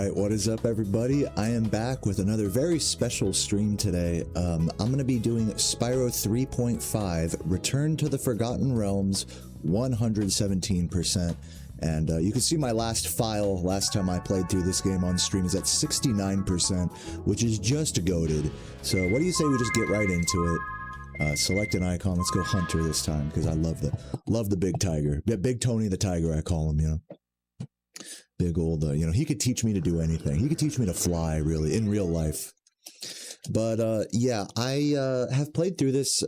Alright, what is up everybody? I am back with another very special stream today. I'm going to be doing Spyro 3.5, Return to the Forgotten Realms, 117%. And you can see my last file, last time I played through this game on stream, is at 69%, which is just goated. So what do you say we just get right into it? Select an icon, let's go Hunter this time, because I love the big tiger. Big Tony the Tiger, I call him, you know. Big old, you know, he could teach me to do anything. He could teach me to fly, really, in real life. But, yeah, I have played through this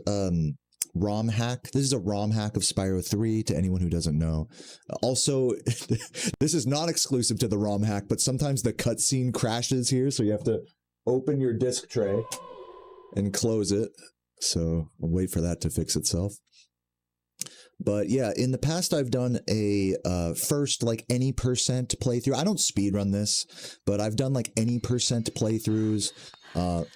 ROM hack. This is a ROM hack of Spyro 3, to anyone who doesn't know. Also, this is not exclusive to the ROM hack, but sometimes the cutscene crashes here, so you have to open your disc tray and close it. So, I'll wait for that to fix itself. But yeah, in the past I've done a first like any percent playthrough. I don't speedrun this, but I've done like any percent playthroughs,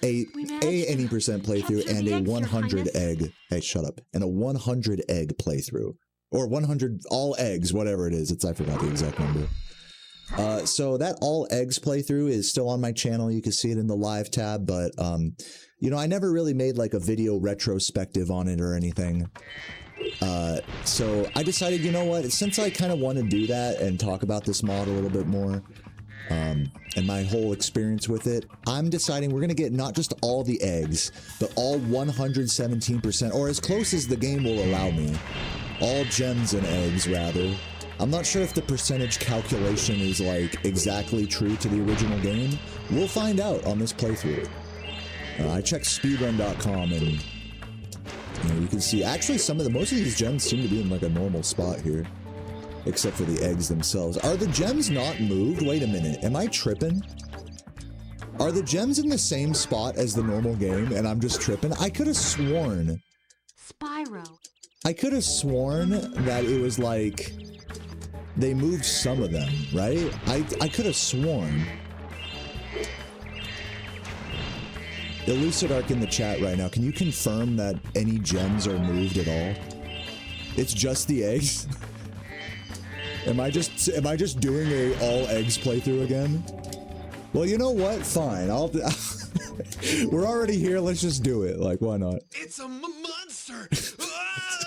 any percent playthrough, and a 100 egg. Hey, shut up! And a 100 egg playthrough, or 100 all eggs, whatever it is. I forgot the exact number. So that all eggs playthrough is still on my channel. You can see it in the live tab, but you know, I never really made like a video retrospective on it or anything. So I decided, you know what, since I kind of want to do that and talk about this mod a little bit more, and my whole experience with it, I'm deciding we're going to get not just all the eggs, but all 117%, or as close as the game will allow me. All gems and eggs, rather. I'm not sure if the percentage calculation is, like, exactly true to the original game. We'll find out on this playthrough. I checked speedrun.com and... you know, you can see, actually most of these gems seem to be in like a normal spot here. Except for the eggs themselves. Are the gems not moved? Wait a minute, am I tripping? Are the gems in the same spot as the normal game and I'm just tripping? I could have sworn. Spyro. I could have sworn that it was like, they moved some of them, right? I could have sworn. Elucidark in the chat right now, can you confirm that any gems are moved at all? It's just the eggs? Am I just doing a all eggs playthrough again? Well, you know what? Fine. We're already here, let's just do it. Like, why not? It's a monster!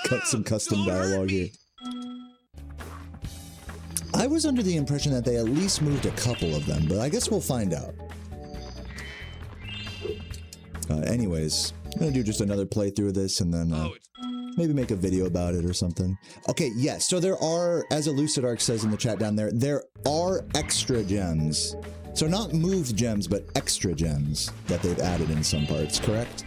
Cut some custom dialogue here. I was under the impression that they at least moved a couple of them, but I guess we'll find out. Anyways, I'm gonna do just another playthrough of this and then maybe make a video about it or something. Okay, yes, so there are, as Elucidark says in the chat down there are extra gems. So not moved gems, but extra gems that they've added in some parts, correct?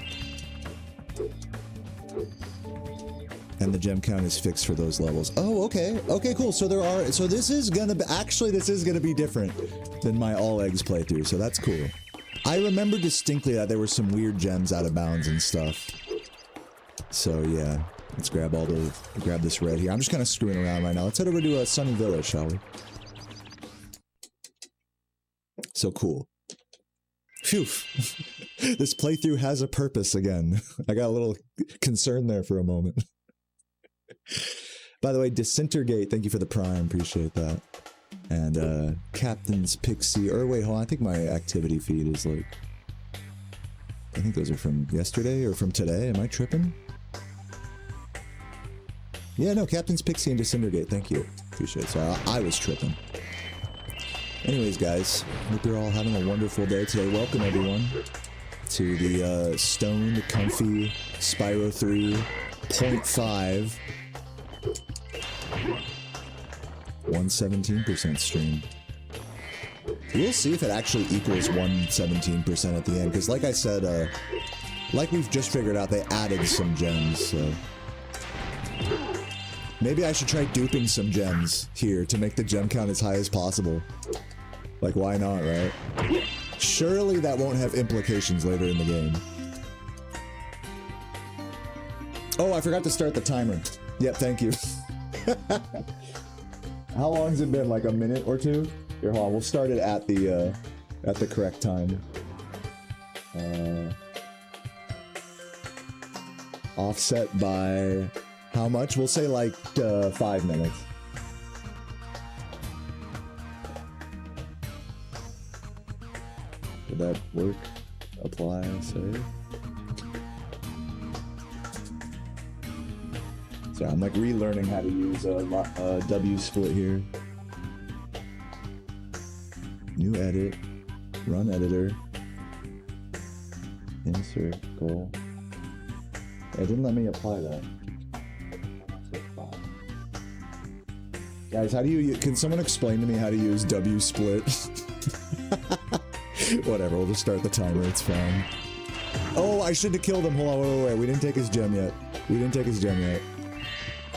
And the gem count is fixed for those levels. Oh, okay. Okay, cool. So this is gonna be different than my all eggs playthrough, so that's cool. I remember distinctly that there were some weird gems out of bounds and stuff. So yeah, let's grab this red here. I'm just kind of screwing around right now. Let's head over to Sunny Village, shall we? So cool. Phew. This playthrough has a purpose again. I got a little concerned there for a moment. By the way, Disintergate, thank you for the prime, appreciate that. And Captain's Pixie, or wait, hold on, I think my activity feed is like, I think those are from yesterday or from today, am I tripping? Yeah, no, Captain's Pixie and Disintergate, thank you, appreciate it, so I was tripping. Anyways guys, hope you're all having a wonderful day today. Welcome everyone to the stoned, comfy Spyro 3.5 117% stream. We'll see if it actually equals 117% at the end, because like I said, like we've just figured out, they added some gems, so... maybe I should try duping some gems here to make the gem count as high as possible. Like, why not, right? Surely that won't have implications later in the game. Oh, I forgot to start the timer. Yep, thank you. How long has it been? Like a minute or two? Here, hold on. We'll start it at the correct time. Offset by how much? We'll say like 5 minutes. Did that work? Apply, save. So I'm like relearning how to use W split here. New edit, run editor, insert, goal. It didn't let me apply that. Guys, how do you, can someone explain to me how to use W split? Whatever, we'll just start the timer, it's fine. Oh, I shouldn't have killed him. Hold on, wait. We didn't take his gem yet.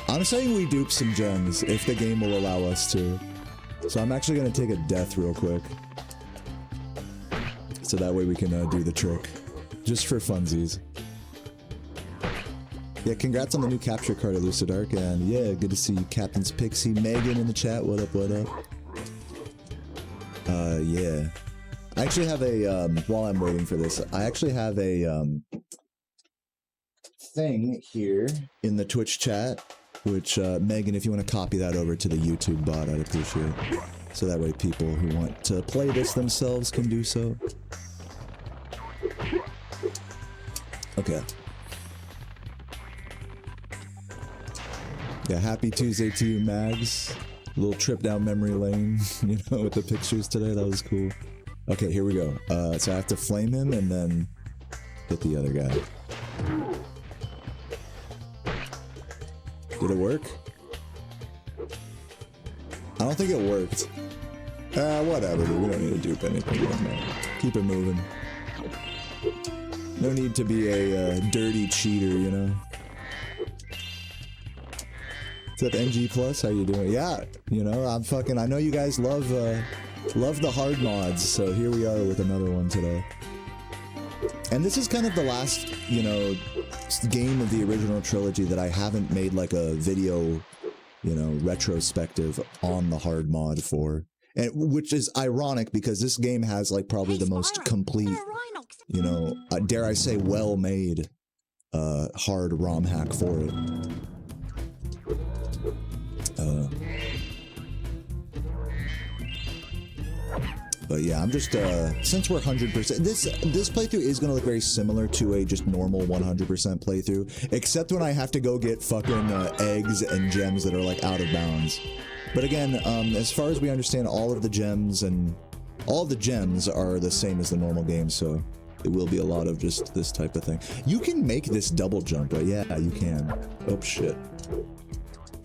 I'm saying we dupe some gems if the game will allow us to. So I'm actually gonna take a death real quick. So that way we can do the trick. Just for funsies. Yeah, congrats on the new capture card, Elucidark, and yeah, good to see you, Captain's Pixie, Megan in the chat, what up, what up? Yeah. I actually have a, while I'm waiting for this, I actually have a, thing here in the Twitch chat, which, Megan, if you want to copy that over to the YouTube bot, I'd appreciate it. So that way people who want to play this themselves can do so. Okay. Yeah, happy Tuesday to you, Mags. A little trip down memory lane, you know, with the pictures today. That was cool. Okay, here we go. So I have to flame him and then hit the other guy. Did it work? I don't think it worked. Whatever, dude. We don't need to dupe anything right now. Keep it moving. No need to be a dirty cheater, you know? What's up, NG Plus? How you doing? Yeah, you know, I know you guys love the hard mods, so here we are with another one today. And this is kind of the last, you know, game of the original trilogy that I haven't made like a video, you know, retrospective on the hard mod for. And which is ironic because this game has like probably the most complete, you know, dare I say well-made hard ROM hack for it. But yeah, I'm just, since we're 100%, this playthrough is gonna look very similar to a just normal 100% playthrough, except when I have to go get fucking eggs and gems that are like out of bounds. But again, as far as we understand, all of the gems are the same as the normal game, so it will be a lot of just this type of thing. You can make this double jump, right? Yeah, you can. Oh shit.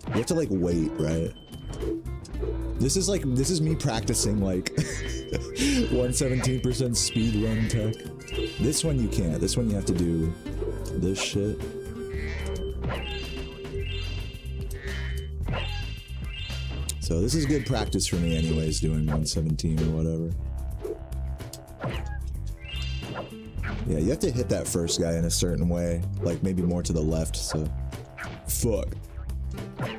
You have to like wait, right? This is me practicing like 117% speed run tech. This one you can't. This one you have to do this shit. So this is good practice for me anyways, doing 117 or whatever. Yeah, you have to hit that first guy in a certain way, like maybe more to the left, so... Fuck.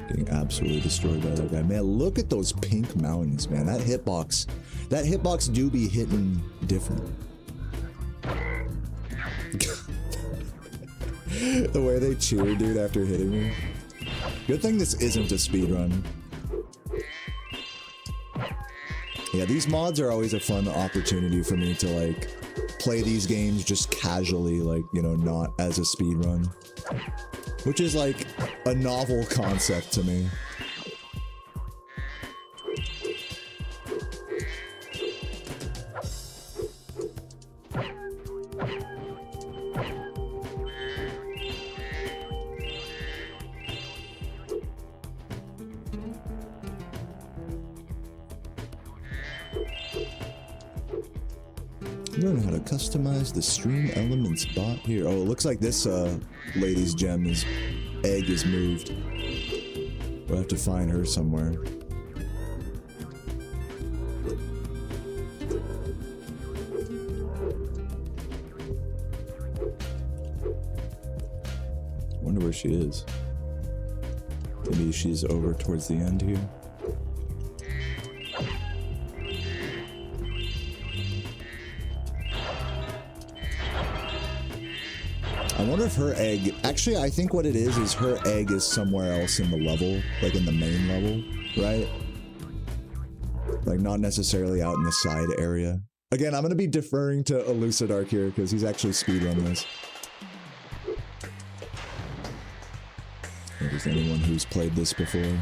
Getting absolutely destroyed by that guy. Man, look at those pink mountains, man. That hitbox do be hitting different. The way they cheer, dude, after hitting me. Good thing this isn't a speedrun. Yeah, these mods are always a fun opportunity for me to, like, play these games just casually, like, you know, not as a speedrun. Which is, like, a novel concept to me. Learn how to customize the stream elements bot here. Oh, it looks like this lady's egg is moved. We'll have to find her somewhere. Wonder where she is. Maybe she's over towards the end here. I wonder if her egg... Actually, I think what it is her egg is somewhere else in the level. Like in the main level, right? Like not necessarily out in the side area. Again, I'm going to be deferring to Elucidark here because he's actually speedrun this. If there's anyone who's played this before.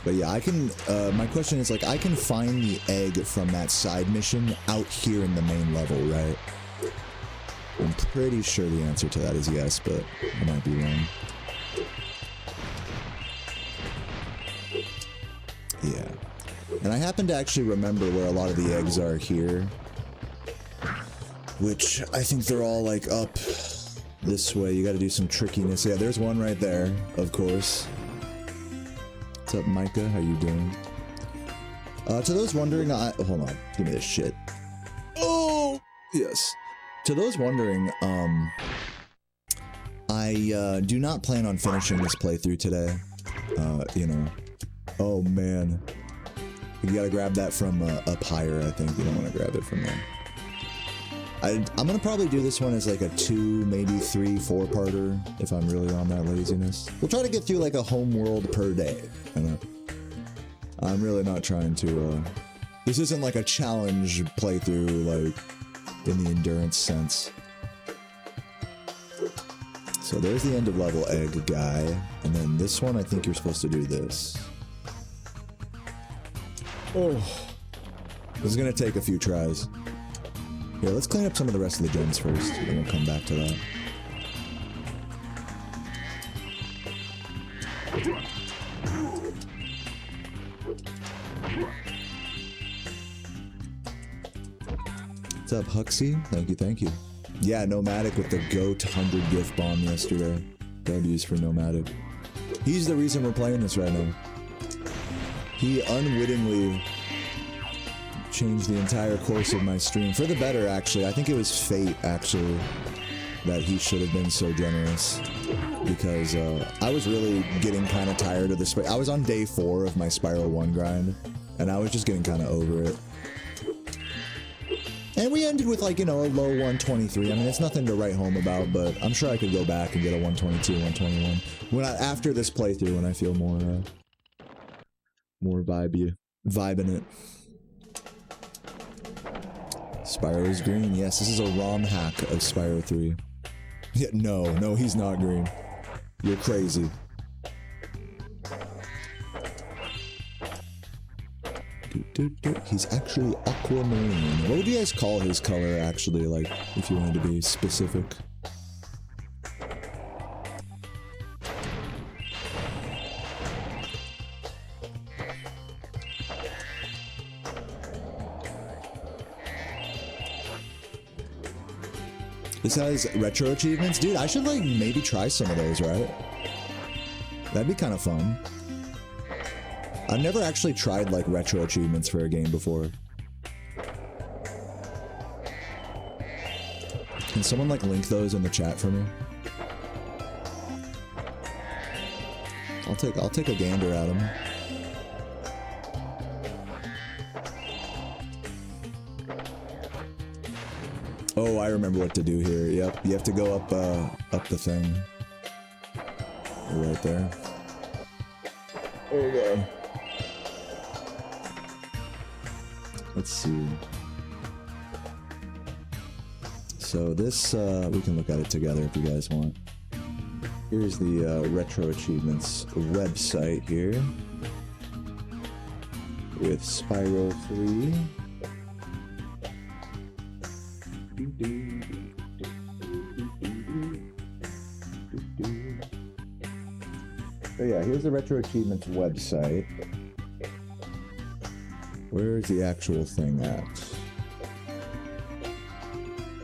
But yeah, I can, my question is, like, I can find the egg from that side mission out here in the main level, right? I'm pretty sure the answer to that is yes, but I might be wrong. Yeah. And I happen to actually remember where a lot of the eggs are here. Which, I think they're all, like, up this way. You gotta do some trickiness. Yeah, there's one right there, of course. What's up, Micah? How you doing? To those wondering, hold on. Give me this shit. Oh! Yes. To those wondering, I do not plan on finishing this playthrough today. You know. Oh, man. You gotta grab that from up higher, I think. You don't want to grab it from there. I'm gonna probably do this one as like a 2, maybe 3, 4-parter if I'm really on that laziness. We'll try to get through like a home world per day. You know? I'm really not trying to, this isn't like a challenge playthrough, like, in the endurance sense. So there's the end of level egg guy. And then this one, I think you're supposed to do this. Oh, this is gonna take a few tries. Yeah, let's clean up some of the rest of the gens first, and we'll come back to that. What's up, Huxley? Thank you, thank you. Yeah, Nomadic with the GOAT 100 gift bomb yesterday. God used for Nomadic. He's the reason we're playing this right now. He unwittingly changed the entire course of my stream. For the better, actually. I think it was fate, actually, that he should have been so generous. Because I was really getting kind of tired of the I was on day 4 of my Spyro 1 grind, and I was just getting kind of over it. And we ended with, like, you know, a low 123. I mean, it's nothing to write home about, but I'm sure I could go back and get a 122, 121. After this playthrough, when I feel more vibing it. Spyro is green. Yes, this is a ROM hack of Spyro 3. Yeah, no, he's not green. You're crazy. He's actually aquamarine. What would you guys call his color, actually, like, if you wanted to be specific? This has retro achievements? Dude, I should, like, maybe try some of those, right? That'd be kind of fun. I've never actually tried, like, retro achievements for a game before. Can someone, like, link those in the chat for me? I'll take a gander at them. Oh, I remember what to do here. Yep, you have to go up the thing. Right there. Oh god. Let's see. So this, we can look at it together if you guys want. Here's the Retro Achievements website here. With Spyro 3. So yeah, here's the Retro Achievements website. Where's the actual thing at?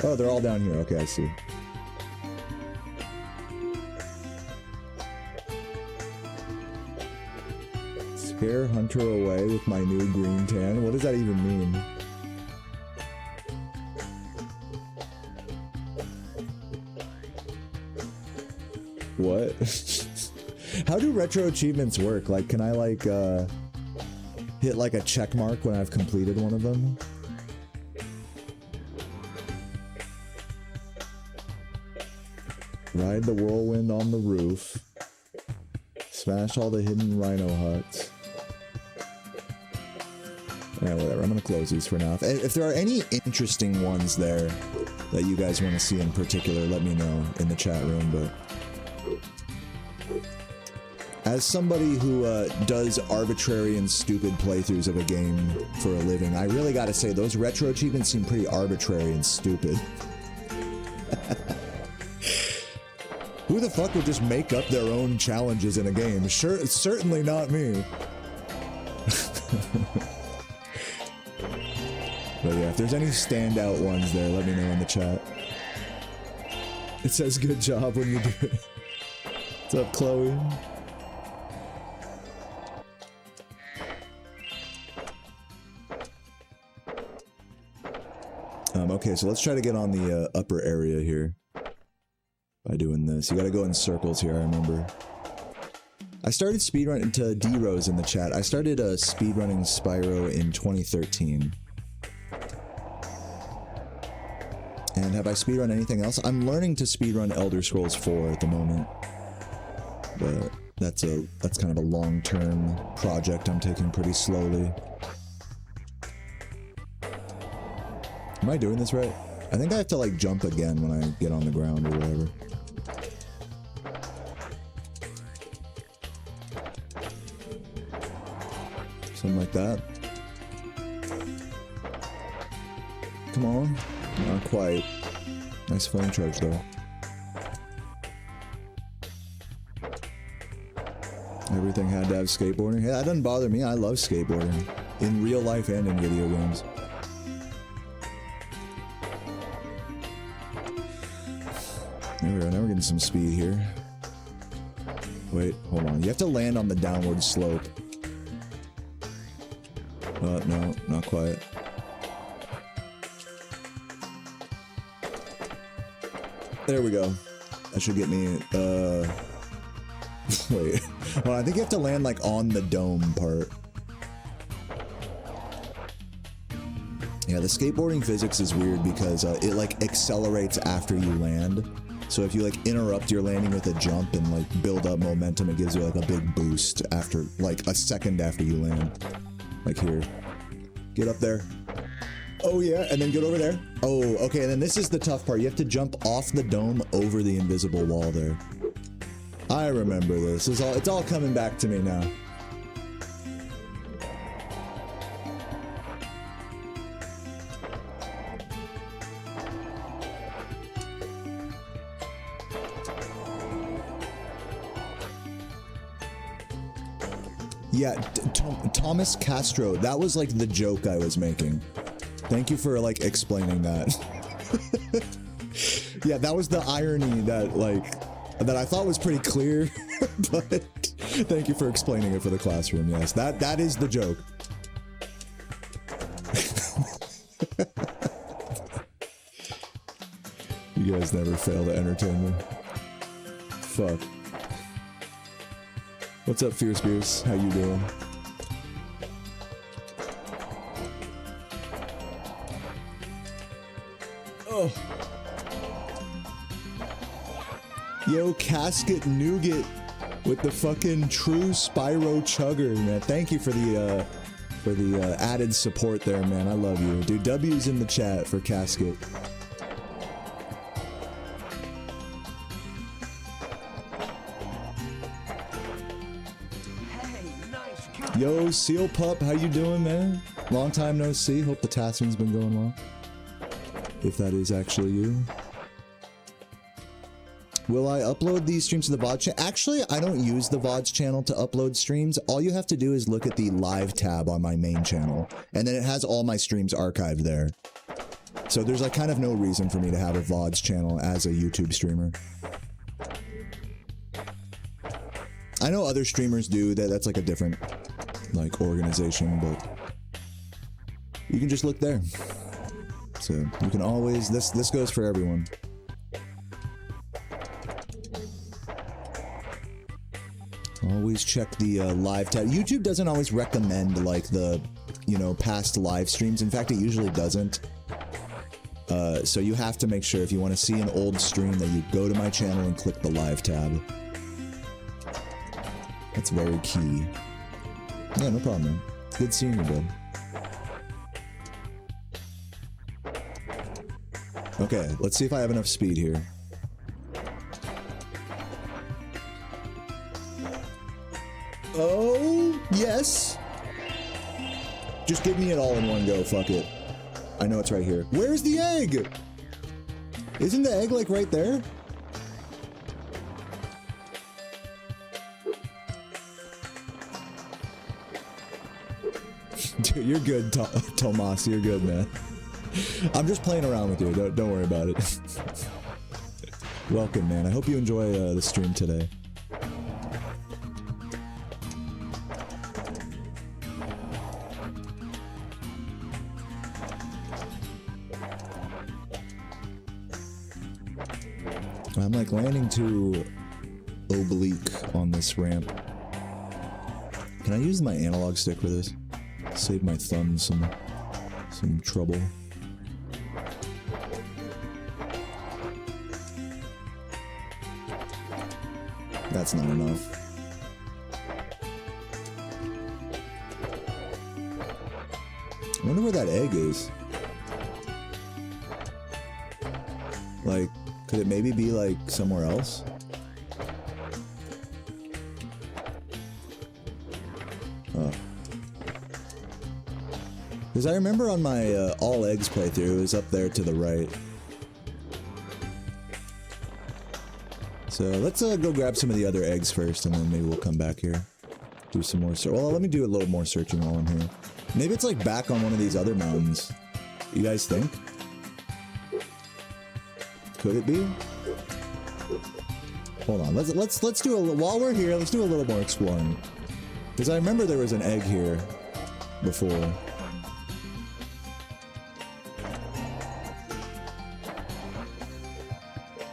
Oh, they're all down here. Okay, I see. Scare Hunter away with my new green tan? What does that even mean? What? How do retro achievements work? Like, can I, like, hit, like, a check mark when I've completed one of them? Ride the whirlwind on the roof. Smash all the hidden rhino huts. Yeah, whatever. I'm gonna close these for now. If there are any interesting ones there that you guys want to see in particular, let me know in the chat room. But as somebody who does arbitrary and stupid playthroughs of a game for a living, I really gotta say those retro achievements seem pretty arbitrary and stupid. Who the fuck would just make up their own challenges in a game? Sure, it's certainly not me. But yeah, if there's any standout ones there, let me know in the chat. It says good job when you do it. What's up, Chloe? Okay, so let's try to get on the upper area here by doing this. You gotta go in circles here, I remember. I started speedrunning to D-Rose in the chat. I started speedrunning Spyro in 2013. And have I speedrun anything else? I'm learning to speedrun Elder Scrolls 4 at the moment. But that's kind of a long-term project I'm taking pretty slowly. Am I doing this right? I think I have to like jump again when I get on the ground or whatever. Something like that. Come on. Not quite. Nice flame charge though. Everything had to have skateboarding. Yeah, that doesn't bother me. I love skateboarding. In real life and in video games. There we go. Now we're getting some speed here. Wait, hold on. You have to land on the downward slope. No, not quite. There we go. That should get me, wait. Well, I think you have to land, like, on the dome part. Yeah, the skateboarding physics is weird because it, like, accelerates after you land. So if you, like, interrupt your landing with a jump and, like, build up momentum, it gives you, like, a big boost after, like, a second after you land. Like here. Get up there. Oh yeah, and then get over there. Oh, okay, and then this is the tough part. You have to jump off the dome over the invisible wall there. I remember this. It's all coming back to me now. Yeah, Thomas Castro. That was like the joke I was making. Thank you for like explaining that. Yeah, that was the irony that that I thought was pretty clear, but thank you for explaining it for the classroom. Yes, that is the joke. You guys never fail to entertain me. Fuck. What's up, Fierce Beers? How you doing? Oh. Yo, Casket Nougat with the fucking true Spyro chugger, man. Thank you for the added support there, man. I love you. Dude, W's in the chat for Casket. Yo, Seal Pup, how you doing, man? Long time no see. Hope the tasking's been going well. If that is actually you. Will I upload these streams to the VOD channel? Actually, I don't use the VODs channel to upload streams. All you have to do is look at the live tab on my main channel, and then it has all my streams archived there. So there's like kind of no reason for me to have a VODs channel as a YouTube streamer. I know other streamers do that. That's like a different like organization, but you can just look there. So you can always, this goes for everyone. Always check the live tab. YouTube doesn't always recommend like the, you know, past live streams. In fact, it usually doesn't. So you have to make sure if you want to see an old stream that you go to my channel and click the live tab. That's very key. Yeah, no problem, man. Good seeing you, bud. Okay, let's see if I have enough speed here. Oh, yes. Just give me it all in one go, fuck it. I know it's right here. Where's the egg? Isn't the egg, like, right there? Dude, you're good, Tomas. You're good, man. I'm just playing around with you. Don't worry about it. Welcome, man. I hope you enjoy the stream today. I'm like landing too oblique on this ramp. Can I use my analog stick for this? Save my thumb some trouble. That's not enough. I wonder where that egg is. Like, could it maybe be like somewhere else? Oh. Because I remember on my all eggs playthrough, it was up there to the right. So let's go grab some of the other eggs first, and then maybe we'll come back here. Do some more well, let me do a little more searching while I'm here. Maybe it's like back on one of these other mountains. You guys think? Could it be? Hold on, let's do while we're here, let's do a little more exploring. Because I remember there was an egg here before.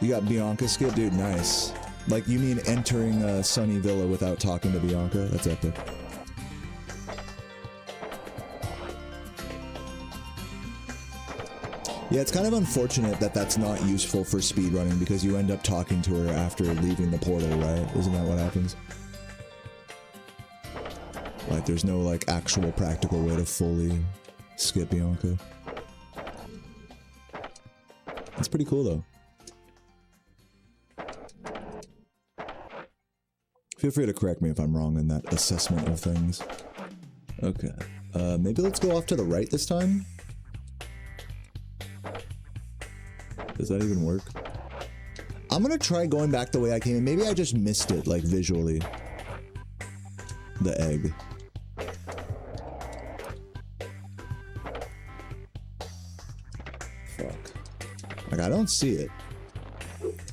You got Bianca skip? Dude, nice. Like, you mean entering Sunny Villa without talking to Bianca? That's epic. Yeah, it's kind of unfortunate that that's not useful for speedrunning because you end up talking to her after leaving the portal, right? Isn't that what happens? Like, there's no, like, actual practical way to fully skip Bianca. That's pretty cool, though. Feel free to correct me if I'm wrong in that assessment of things. Okay. Maybe let's go off to the right this time? Does that even work? I'm gonna try going back the way I came in. Maybe I just missed it, like, visually. The egg. Fuck. Like, I don't see it.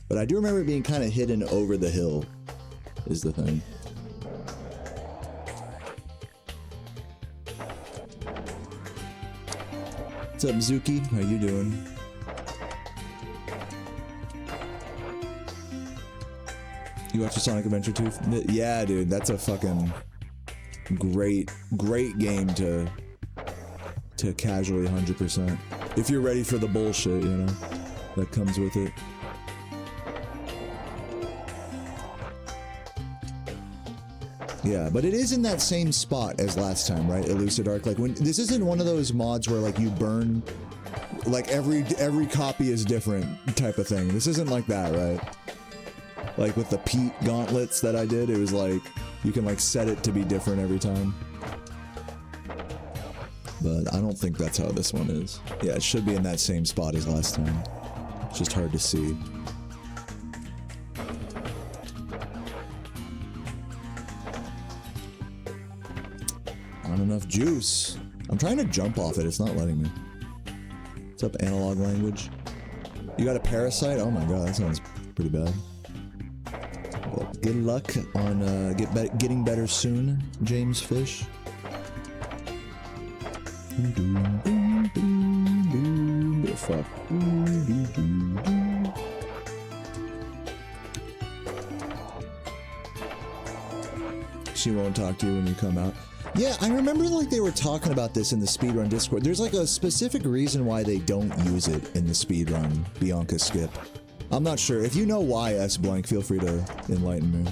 But I do remember it being kind of hidden over the hill. Is the thing. What's up, Zuki? How you doing? You watch the Sonic Adventure 2? Yeah, dude, that's a fucking great game to casually 100%. If you're ready for the bullshit, you know, that comes with it. Yeah, but it is in that same spot as last time, right? Elucidark. Like, when this isn't one of those mods where, like, you burn, like, every copy is different type of thing. This isn't like that, right? Like with the Pete gauntlets that I did, it was like you can, like, set it to be different every time. But I don't think that's how this one is. Yeah, it should be in that same spot as last time. It's just hard to see. Not enough juice. I'm trying to jump off it. It's not letting me. What's up, analog language? You got a parasite? Oh my god, that sounds pretty bad. Well, good luck on getting better soon, James Fish. Fuck. She won't talk to you when you come out. Yeah, I remember, like, they were talking about this in the speedrun Discord. There's, like, a specific reason why they don't use it in the speedrun Bianca skip. I'm not sure. If you know why, S blank, feel free to enlighten me.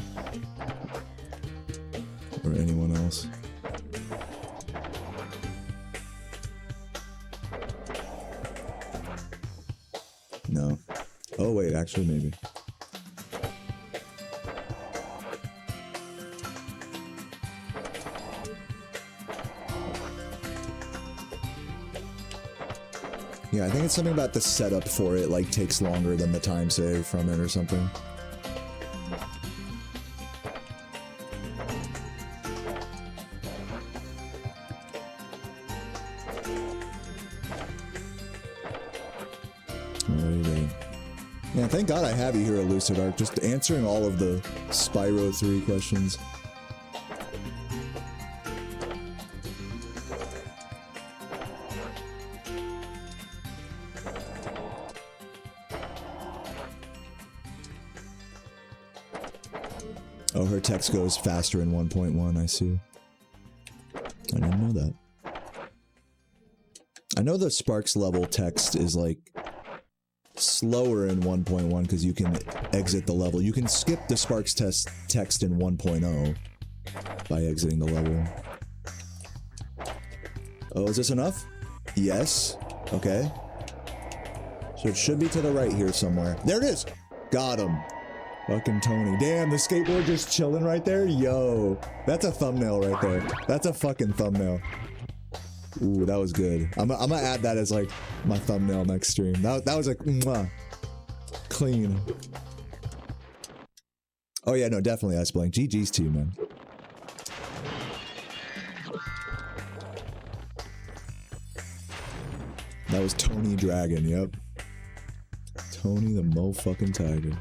Or anyone else. Oh wait, actually maybe. Yeah, I think it's something about the setup for it, like, takes longer than the time save from it or something. Yeah, thank God I have you here at Lucid Arc, just answering all of the Spyro 3 questions. Oh, her text goes faster in 1.1, I see. I didn't know that. I know the Sparks level text is like slower in 1.1 because you can exit the level. You can skip the Sparks text in 1.0 by exiting the level. Oh, is this enough? Yes. Okay. So it should be to the right here somewhere. There it is! Got him. Fucking Tony. Damn, the skateboard just chilling right there? Yo. That's a thumbnail right there. That's a fucking thumbnail. Ooh, that was good. I'm gonna add that as like my thumbnail next stream. That was like mwah, clean. Oh yeah, no, definitely Ice Blank. GG's to you, man. That was Tony Dragon, yep. Tony the motherfucking tiger.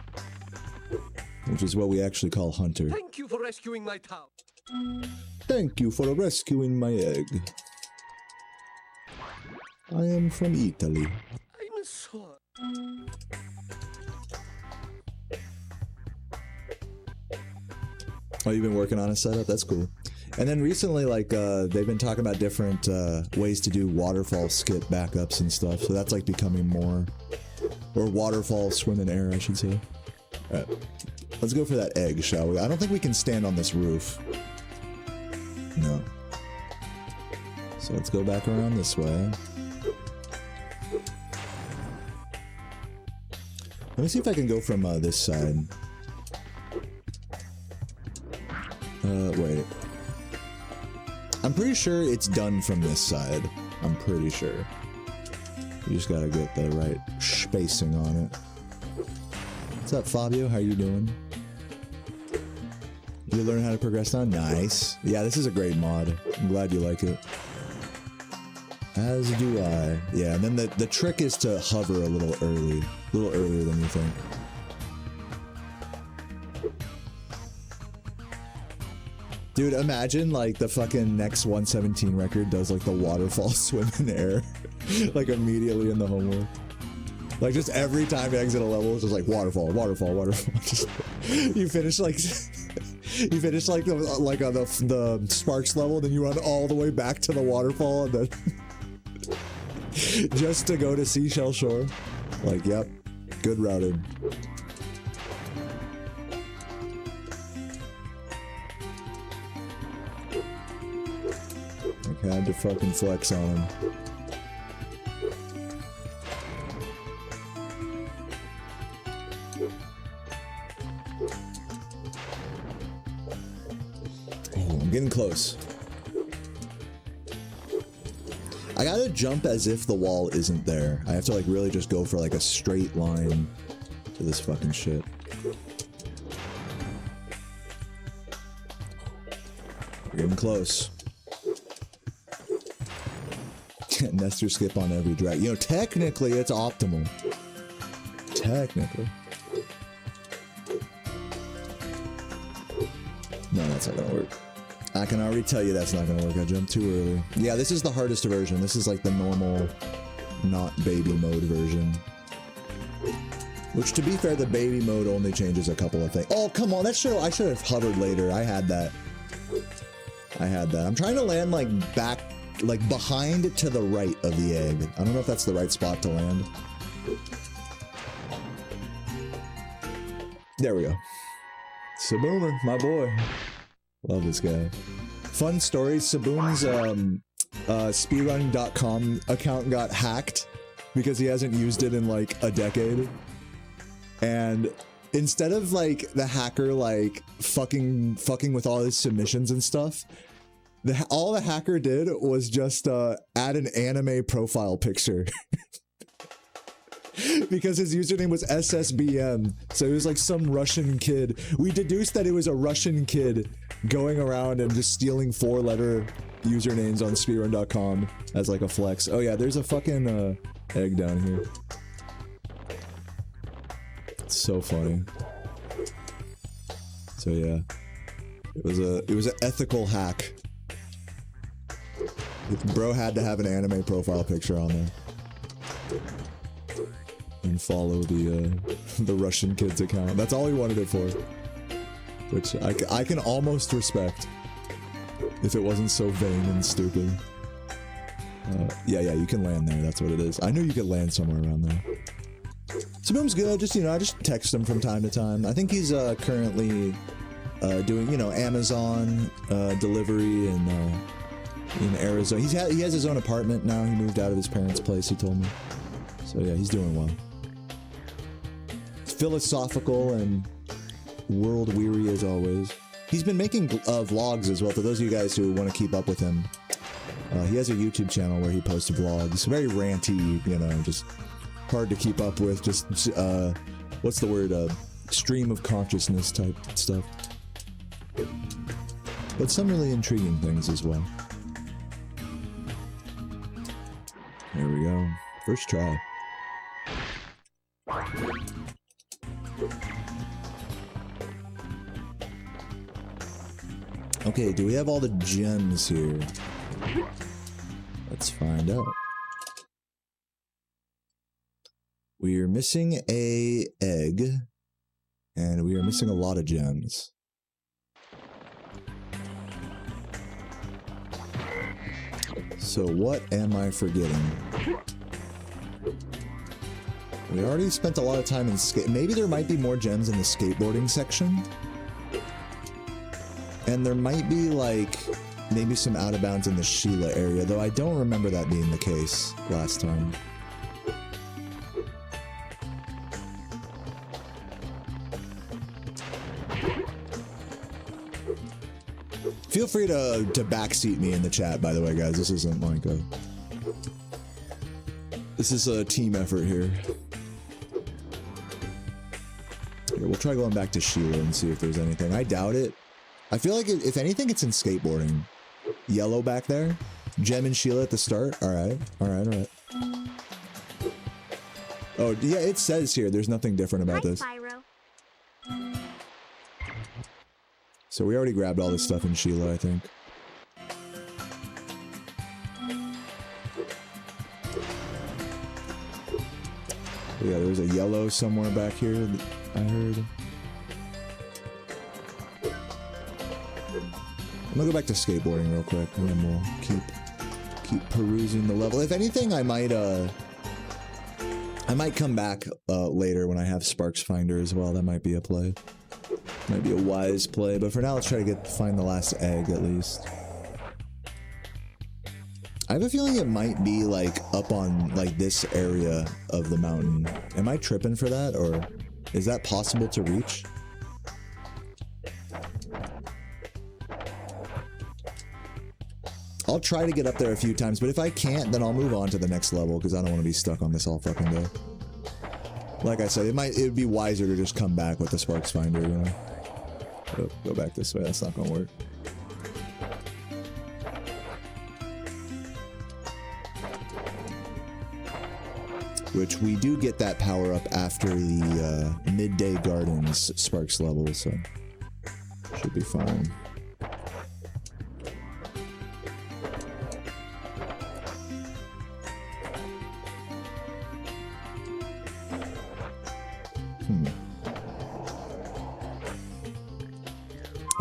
Which is what we actually call Hunter. Thank you for rescuing my town. Thank you for rescuing my egg. I am from Italy. I'm sorry. Oh, you've been working on a setup? That's cool. And then recently, like, they've been talking about different ways to do waterfall skip backups and stuff. So that's like becoming more, or waterfall swim in air, I should say. All right, let's go for that egg, shall we? I don't think we can stand on this roof. No. So let's go back around this way. Let me see if I can go from this side. Wait. I'm pretty sure it's done from this side. I'm pretty sure. You just gotta get the right spacing on it. What's up, Fabio? How you doing? You learn how to progress now? Nice. Yeah, this is a great mod. I'm glad you like it. As do I. Yeah, and then the trick is to hover a little early. A little earlier than you think. Dude, imagine like the fucking next 117 record does like the waterfall swim in air. Like immediately in the homework. Like just every time you exit a level, it's just like waterfall, waterfall, waterfall. Just, you finish like you finish like the Sparks level, then you run all the way back to the waterfall and then just to go to Seashell Shore. Like, yep, good routing. Okay, I had to fucking flex on him. Oh, I'm getting close. I gotta jump as if the wall isn't there. I have to like really just go for like a straight line to this fucking shit. We're getting close. Nestor skip on every drag. You know, technically it's optimal. Technically. No, that's not gonna work. I can already tell you that's not gonna work. I jumped too early. Yeah, this is the hardest version. This is like the normal, not baby mode version. Which, to be fair, the baby mode only changes a couple of things. Oh, come on, I should have hovered later. I had that. I'm trying to land like back, like behind to the right of the egg. I don't know if that's the right spot to land. There we go. Saboomer, my boy. Love this guy. Fun story, Saboom's speedrunning.com account got hacked because he hasn't used it in like a decade. And instead of like the hacker like fucking with all his submissions and stuff, all the hacker did was just add an anime profile picture. Because his username was SSBM, so he was like some Russian kid. We deduced that it was a Russian kid going around and just stealing 4-letter usernames on speedrun.com as like a flex. Oh yeah, there's a fucking egg down here. It's so funny. So yeah, it was an ethical hack. Bro had to have an anime profile picture on there. And follow the Russian kid's account. That's all he wanted it for. Which I can almost respect. If it wasn't so vain and stupid. Yeah, you can land there. That's what it is. I knew you could land somewhere around there. Saboom's good. Just, I just text him from time to time. I think he's currently doing, Amazon delivery in Arizona. He has his own apartment now. He moved out of his parents' place, he told me. So yeah, he's doing well. It's philosophical and world weary as always. He's been making vlogs as well. For those of you guys who want to keep up with him, he has a YouTube channel where he posts vlogs. Very ranty, just hard to keep up with. Just what's the word? Stream of consciousness type stuff. But some really intriguing things as well. There we go. First try. Okay, do we have all the gems here? Let's find out. We are missing a egg, and we are missing a lot of gems. So what am I forgetting? We already spent a lot of time in maybe there might be more gems in the skateboarding section. And there might be, like, maybe some out of bounds in the Sheila area, though I don't remember that being the case last time. Feel free to backseat me in the chat, by the way, guys. This isn't like a... This is a team effort here. Here, we'll try going back to Sheila and see if there's anything. I doubt it. I feel like, if anything, it's in skateboarding. Yellow back there. Gem and Sheila at the start. Alright. Oh, yeah, it says here. There's nothing different about this. Spyro. So we already grabbed all this stuff in Sheila, I think. Yeah, there's a yellow somewhere back here that I heard. I'm gonna go back to skateboarding real quick, and then we'll keep perusing the level. If anything, I might come back later when I have Sparks Finder as well. That might be a play. Might be a wise play, but for now, let's try to find the last egg at least. I have a feeling it might be like up on like this area of the mountain. Am I tripping for that, or is that possible to reach? I'll try to get up there a few times, but if I can't, then I'll move on to the next level because I don't want to be stuck on this all fucking day. Like I said, it would be wiser to just come back with the Sparks Finder, Go back this way, that's not gonna work. Which we do get that power up after the Midday Gardens Sparks level, so should be fine.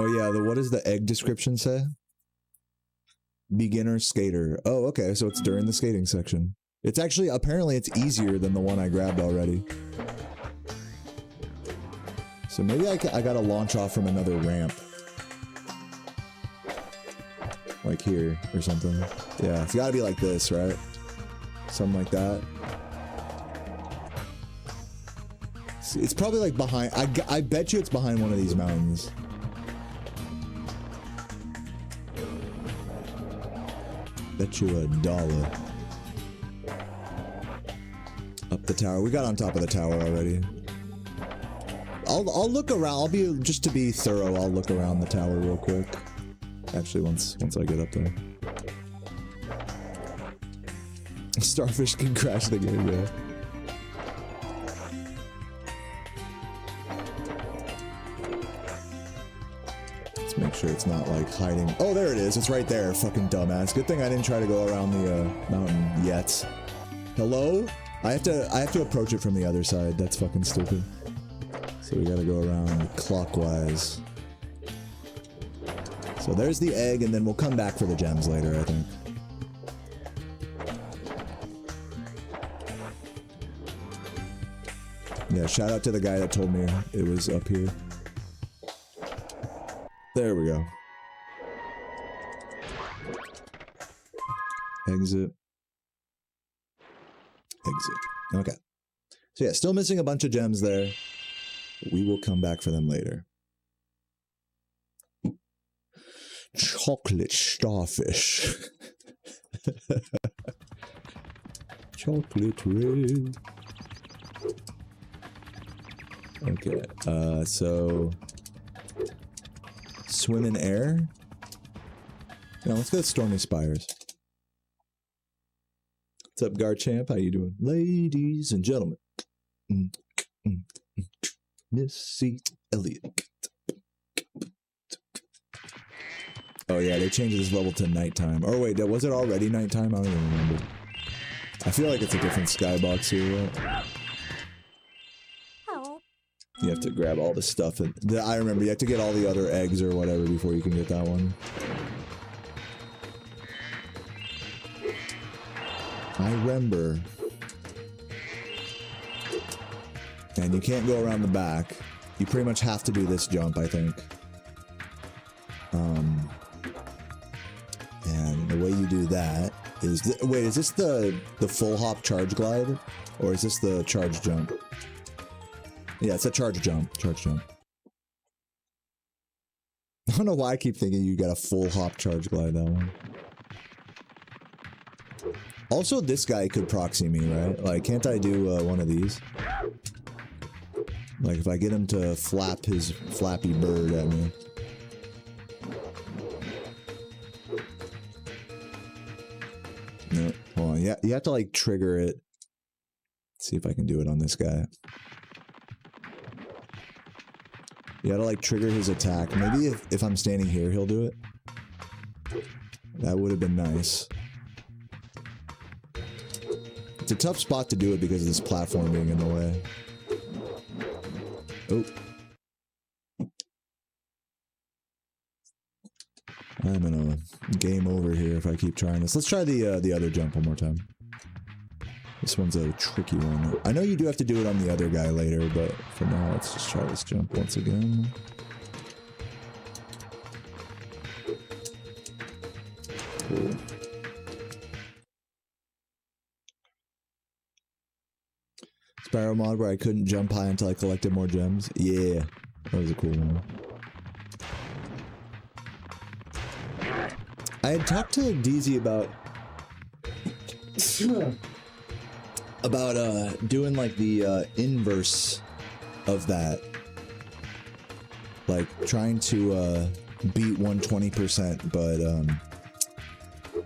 Oh yeah, what does the egg description say? Beginner skater. Oh, okay, so it's during the skating section. It's actually, apparently it's easier than the one I grabbed already. So maybe I gotta launch off from another ramp. Like here, or something. Yeah, it's gotta be like this, right? Something like that. It's probably like behind. I bet you it's behind one of these mountains. Bet you $1. Up the tower. We got on top of the tower already. I'll look around. I'll be just to be thorough. I'll look around the tower real quick. Actually, once I get up there. Starfish can crash the game, yeah. Let's make sure it's not like hiding. Oh, there it is. It's right there. Fucking dumbass. Good thing I didn't try to go around the mountain yet. Hello? I have to approach it from the other side. That's fucking stupid. So we gotta go around clockwise. So there's the egg, and then we'll come back for the gems later, I think. Yeah, shout out to the guy that told me it was up here. There we go. Exit. Exit. Okay. So yeah, still missing a bunch of gems there. We will come back for them later. Chocolate starfish. Chocolate red. Okay, so swim in air. Now let's go to Stormy Spires. What's up, Garchamp? How you doing? Ladies and gentlemen. Missy Elliott. Oh yeah, they changed this level to nighttime. Or wait, was it already nighttime? I don't even remember. I feel like it's a different skybox here, right? You have to grab all the stuff. And I remember you have to get all the other eggs or whatever before you can get that one. I remember. And you can't go around the back. You pretty much have to do this jump, I think. And the way you do that is... wait, is this the full hop charge glide? Or is this the charge jump? Yeah, it's a charge jump. Charge jump. I don't know why I keep thinking you got a full hop charge glide that one. Also, this guy could proxy me, right? Like, can't I do one of these? Like, if I get him to flap his flappy bird at me. No, hold on. Yeah, you have to, like, trigger it. Let's see if I can do it on this guy. You gotta, like, trigger his attack. Maybe if I'm standing here, he'll do it. That would have been nice. It's a tough spot to do it because of this platform being in the way. Oh. I'm in a game over here if I keep trying this. Let's try the other jump one more time. This one's a tricky one. I know you do have to do it on the other guy later, but for now, let's just try this jump once again. Cool. Spyro mod where I couldn't jump high until I collected more gems. Yeah, that was a cool one. I had talked to DZ about doing like the inverse of that, like trying to beat 120%,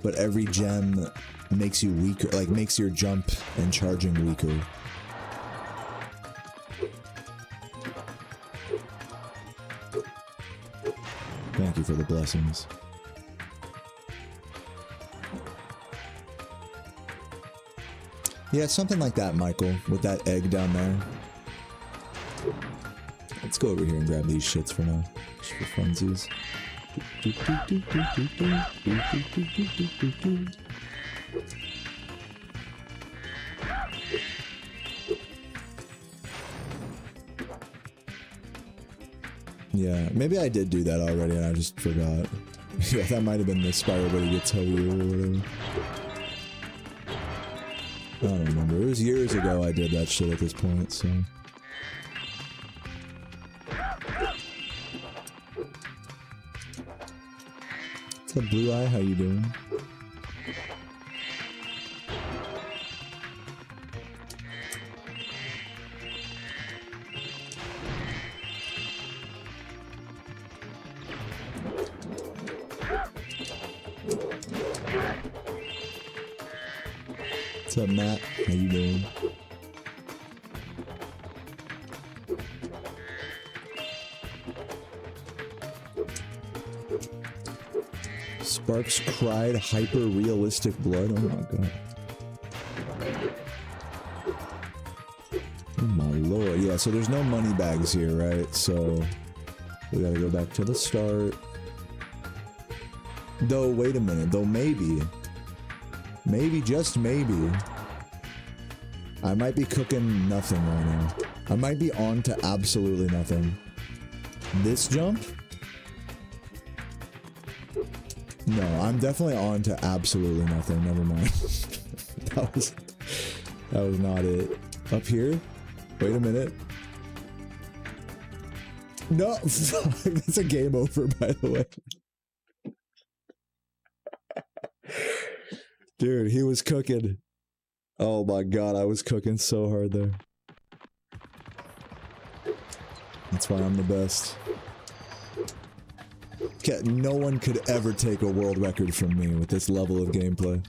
but every gem makes you weaker, like makes your jump and charging weaker. Thank you for the blessings. Yeah, something like that, Michael, with that egg down there. Let's go over here and grab these shits for now, just for funsies. Yeah, maybe I did do that already and I just forgot. Yeah, that might have been the Spyro, but he gets heavier or whatever. I don't remember. It was years ago I did that shit at this point, so... What's up, Blue Eye? How you doing? What's up, Matt? How you doing? Sparks cried hyper-realistic blood. Oh my god. Oh my lord. Yeah, so there's no money bags here, right? So we gotta go back to the start. Though, wait a minute. Though maybe, just maybe, I might be cooking nothing right now. I might be on to absolutely nothing. This jump? No, I'm definitely on to absolutely nothing. Never mind. that was not it. Up here? Wait a minute. No, that's a game over, by the way. Dude, he was cooking. Oh my god, I was cooking so hard there. That's why I'm the best. No one could ever take a world record from me with this level of gameplay.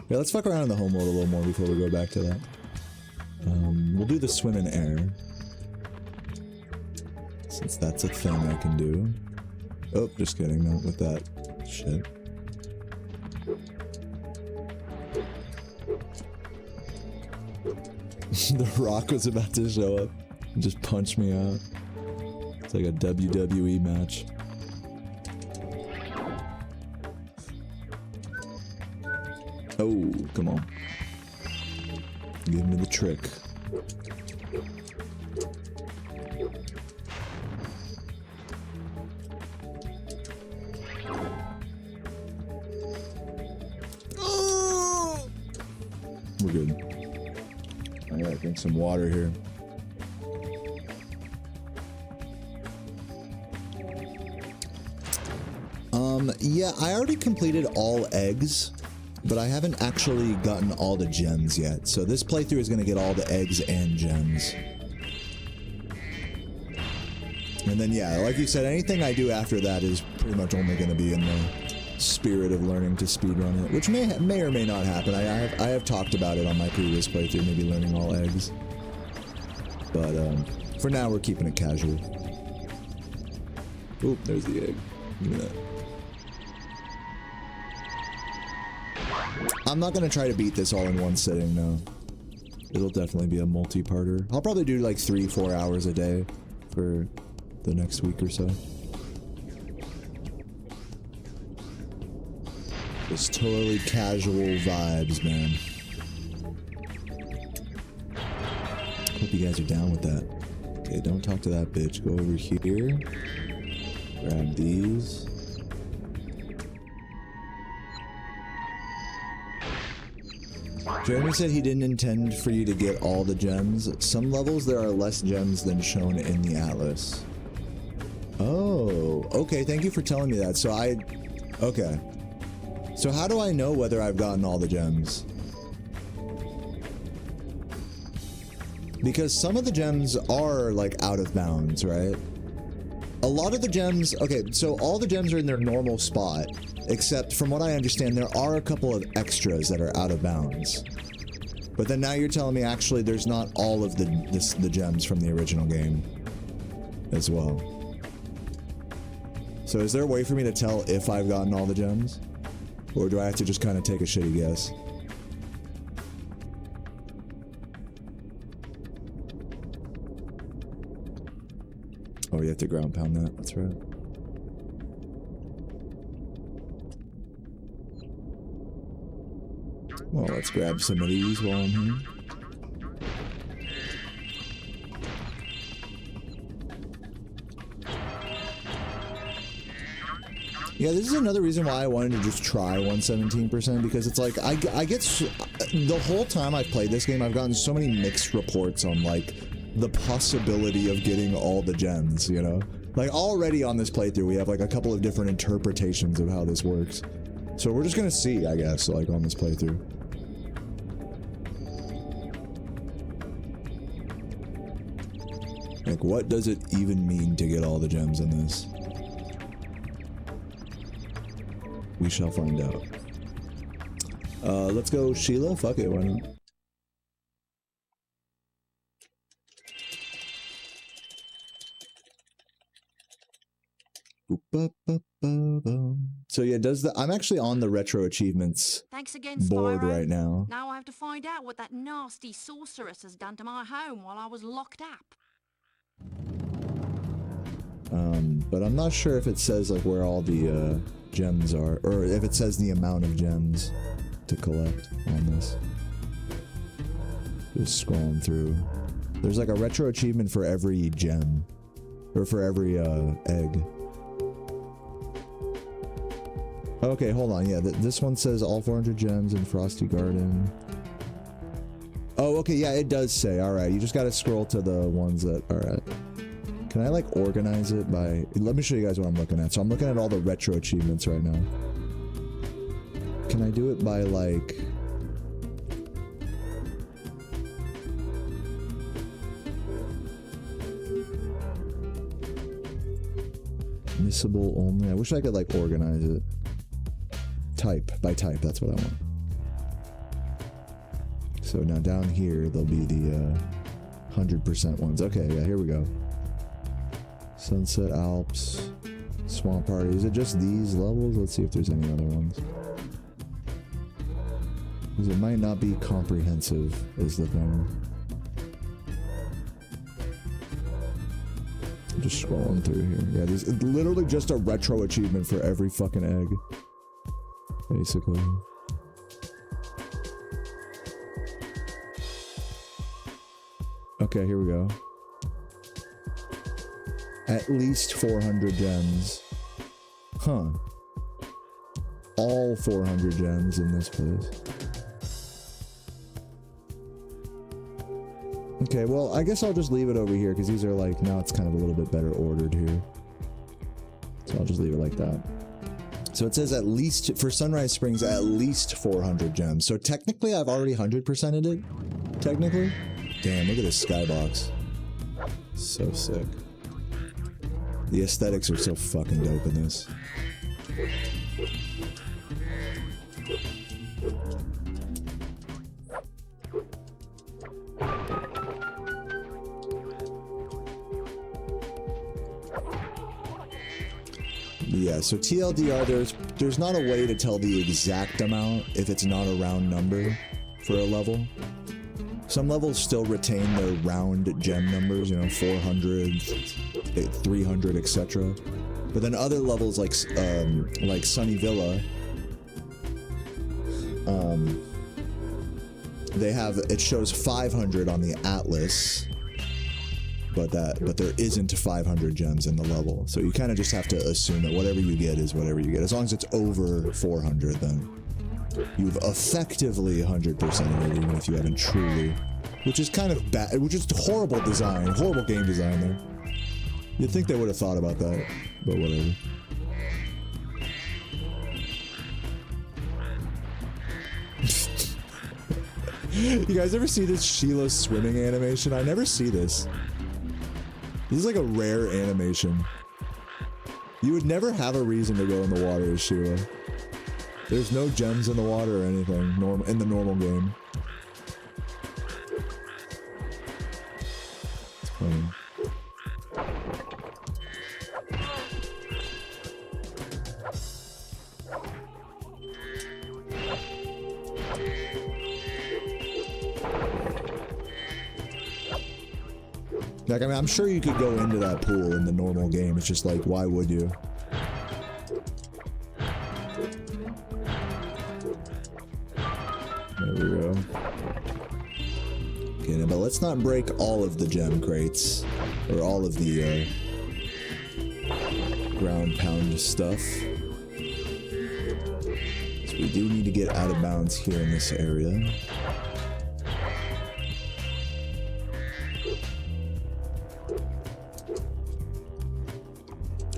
Yeah, let's fuck around in the home world a little more before we go back to that. We'll do the swim in air. Since that's a thing I can do. Oh, just kidding, not with that shit. The Rock was about to show up and just punch me out. It's like a WWE match. Oh, come on. Give me the trick. We're good. I gotta drink some water here. Yeah, I already completed all eggs, but I haven't actually gotten all the gems yet. So this playthrough is gonna get all the eggs and gems. And then yeah, like you said, anything I do after that is pretty much only gonna be in the spirit of learning to speedrun it, which may or may not happen. I have talked about it on my previous playthrough, maybe learning all eggs. But for now, we're keeping it casual. Oop, there's the egg. Give me that. I'm not gonna try to beat this all in one sitting, no. It'll definitely be a multi-parter. I'll probably do like 3-4 hours a day for the next week or so. Just totally casual vibes, man. Hope you guys are down with that. Okay, don't talk to that bitch. Go over here. Grab these. Jeremy said he didn't intend for you to get all the gems. Some levels there are less gems than shown in the atlas. Oh, okay, thank you for telling me that. So okay. So how do I know whether I've gotten all the gems? Because some of the gems are like out of bounds, right? A lot of the gems, okay, so all the gems are in their normal spot, except from what I understand, there are a couple of extras that are out of bounds. But then now you're telling me actually there's not all of the gems from the original game as well. So is there a way for me to tell if I've gotten all the gems? Or do I have to just kind of take a shitty guess? Oh, you have to ground pound that, that's right. Well, let's grab some of these while I'm here. Yeah, this is another reason why I wanted to just try 117%, because it's like, I get, the whole time I've played this game, I've gotten so many mixed reports on, like, the possibility of getting all the gems, you know? Like, already on this playthrough, we have, like, a couple of different interpretations of how this works. So we're just gonna see, I guess, like, on this playthrough. Like, what does it even mean to get all the gems in this? We shall find out. Let's go Sheila. Fuck it, why not? So yeah, I'm actually on the retro achievements Thanks again, board Spyro. right now. Now I have to find out what that nasty sorceress has done to my home while I was locked up. But I'm not sure if it says like where all the gems are, or if it says the amount of gems to collect on this. Just scrolling through. There's like a retro achievement for every gem, or for every egg. Okay, hold on. Yeah, this one says all 400 gems in Frosty Garden. Oh, okay. Yeah, it does say. All right, you just got to scroll to the ones that are at. Can I like organize it by? Let me show you guys what I'm looking at. So I'm looking at all the retro achievements right now. Can I do it by like? Missable only. I wish I could like organize it. Type by type, that's what I want. So now down here there'll be the 100% ones. Okay, yeah, here we go. Sunset Alps, Swamp Party. Is it just these levels? Let's see if there's any other ones. Because it might not be comprehensive is the thing. I'm just scrolling through here. Yeah, there's literally just a retro achievement for every fucking egg. Basically. Okay, here we go. At least 400 gems. Huh. All 400 gems in this place. Okay, well, I guess I'll just leave it over here because these are like, now it's kind of a little bit better ordered here. So I'll just leave it like that. So it says at least, for Sunrise Springs, at least 400 gems. So technically I've already 100%ed it. Technically. Damn, look at this skybox. So sick. The aesthetics are so fucking dope in this. Yeah, so TLDR, there's not a way to tell the exact amount if it's not a round number for a level. Some levels still retain their round gem numbers, you know, 400, 300, etc. But then other levels like Sunny Villa, they have, it shows 500 on the atlas, but there isn't 500 gems in the level. So you kind of just have to assume that whatever you get is whatever you get. As long as it's over 400, then you've effectively 100%ed it, even if you haven't truly. Which is kind of bad, which is horrible design, horrible game design there. You'd think they would have thought about that, but whatever. You guys ever see this Sheila swimming animation? I never see this. This is like a rare animation. You would never have a reason to go in the water as Sheila. There's no gems in the water or anything in the normal game. It's funny. Like, I mean, I'm sure you could go into that pool in the normal game. It's just like, why would you? There we go. Okay, but let's not break all of the gem crates. Or all of the, ground pound stuff. So we do need to get out of bounds here in this area.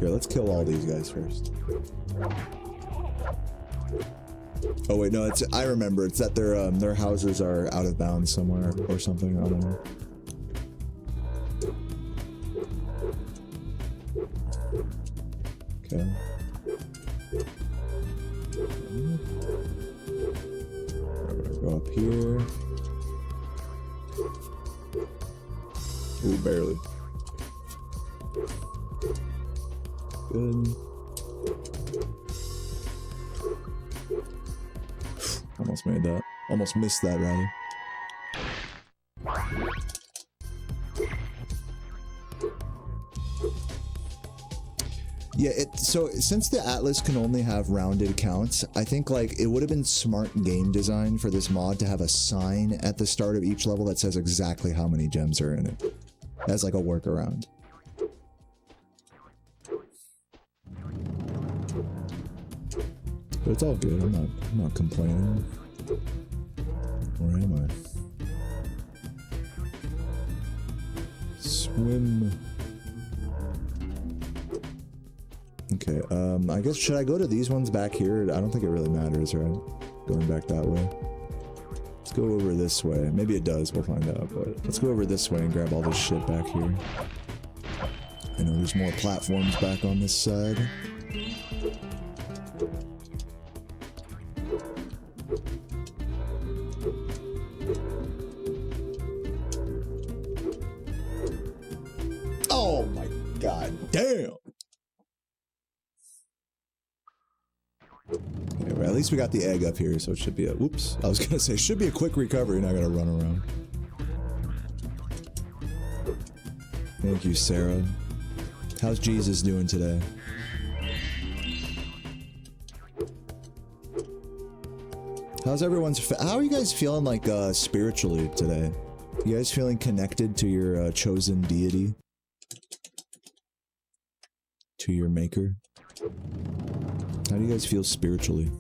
Here, let's kill all these guys first. Oh wait, no, it's, I remember, it's that their houses are out of bounds somewhere or something, I don't know. Okay. Go up here. Ooh, barely. Good. Almost made that. Almost missed that, rather. Yeah, so since the Atlas can only have rounded counts, I think like it would have been smart game design for this mod to have a sign at the start of each level that says exactly how many gems are in it. As like a workaround. But it's all good. I'm not complaining. Where am I? Swim. Okay, I guess, should I go to these ones back here? I don't think it really matters, right? Going back that way. Let's go over this way. Maybe it does, we'll find out, but let's go over this way and grab all this shit back here. I know there's more platforms back on this side. Oh my god, damn! Okay, well, at least we got the egg up here, so it should be a, whoops, I was gonna say, should be a quick recovery, not gonna run around. Thank you, Sarah. How's Jesus doing today? How's everyone's, how are you guys feeling like, spiritually today? You guys feeling connected to your, chosen deity? To your maker? How do you guys feel spiritually?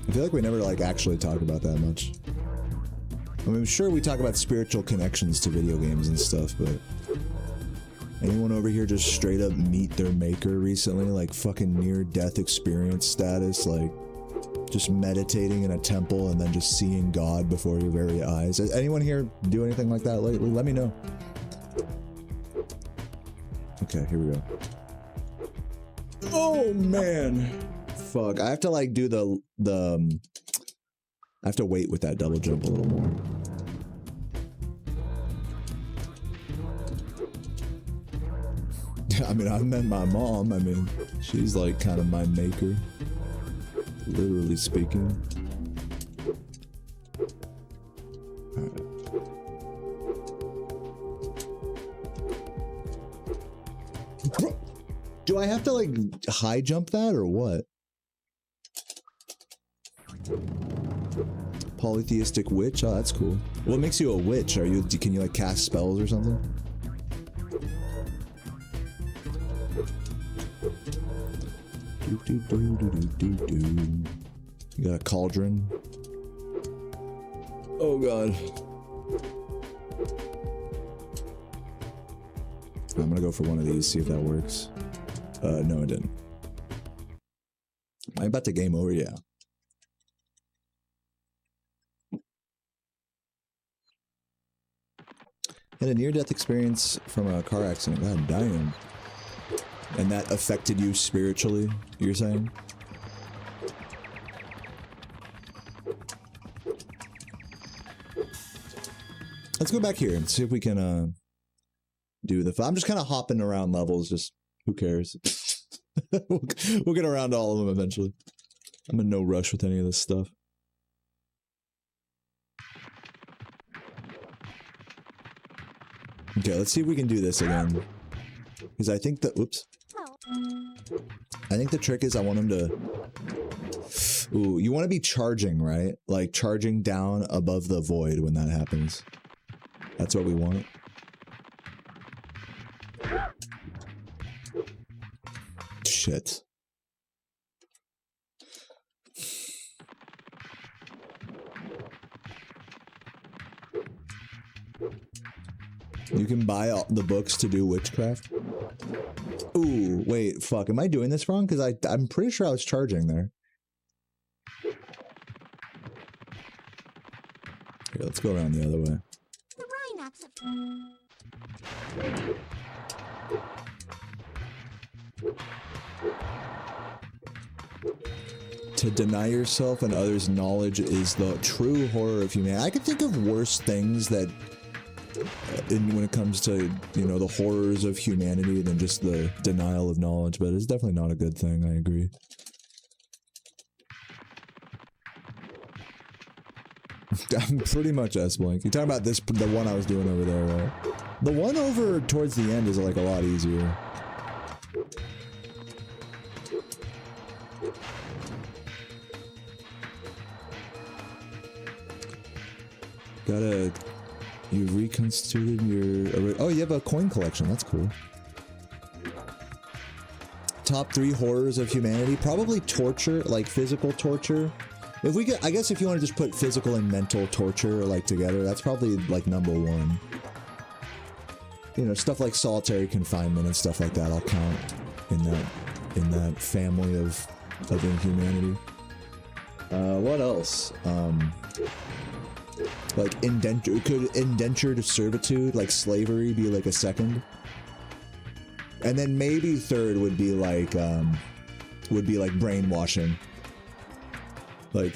I feel like we never, like, actually talk about that much. I mean, sure, we talk about spiritual connections to video games and stuff, but... anyone over here just straight up meet their maker recently? Like, fucking near-death experience status? Like, just meditating in a temple and then just seeing God before your very eyes? Anyone here do anything like that lately? Let me know. Okay, here we go. Oh man, fuck! I have to like do the. I have to wait with that double jump a little more. I mean, I've met my mom. I mean, she's like kind of my maker, literally speaking. All right. Bro. Do I have to, like, high jump that, or what? Polytheistic witch? Oh, that's cool. What makes you a witch? Are you, can you, like, cast spells or something? You got a cauldron? Oh, God. I'm gonna go for one of these, see if that works. No, it didn't. Am I about to game over? Yeah. Had a near-death experience from a car accident. God damn. And that affected you spiritually, you're saying? Let's go back here and see if we can, do the... I'm just kind of hopping around levels, just... who cares? we'll get around to all of them eventually. I'm in no rush with any of this stuff. Okay, let's see if we can do this again. Because I think that... oops. I think the trick is I want him to... ooh, you want to be charging, right? Like, charging down above the void when that happens. That's what we want. Shit. You can buy all the books to do witchcraft. Ooh, wait, fuck. Am I doing this wrong? Because I'm pretty sure I was charging there. Here, let's go around the other way. The rain absent. To deny yourself and others' knowledge is the true horror of humanity. I could think of worse things that, when it comes to, you know, the horrors of humanity than just the denial of knowledge, but it's definitely not a good thing, I agree. I'm pretty much S-Blank. You're talking about this, the one I was doing over there, right? The one over towards the end is like a lot easier. You've reconstituted your... Oh, you have a coin collection. That's cool. Top 3 horrors of humanity. Probably torture, like physical torture. If we get... I guess if you want to just put physical and mental torture, like, together, that's probably, like, #1. You know, stuff like solitary confinement and stuff like that I'll count in that family of inhumanity. What else? Like indentured servitude, like slavery, be like a second, and then maybe third would be like brainwashing, like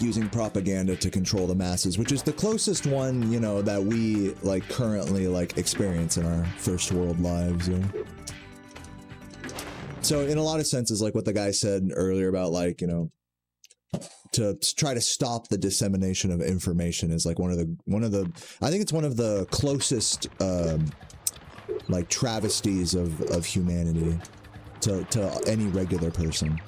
using propaganda to control the masses, which is the closest one, you know, that we like currently like experience in our first world lives. You know? So in a lot of senses, like what the guy said earlier about, like, you know, to try to stop the dissemination of information is like one of the I think it's one of the closest like travesties of humanity to any regular person.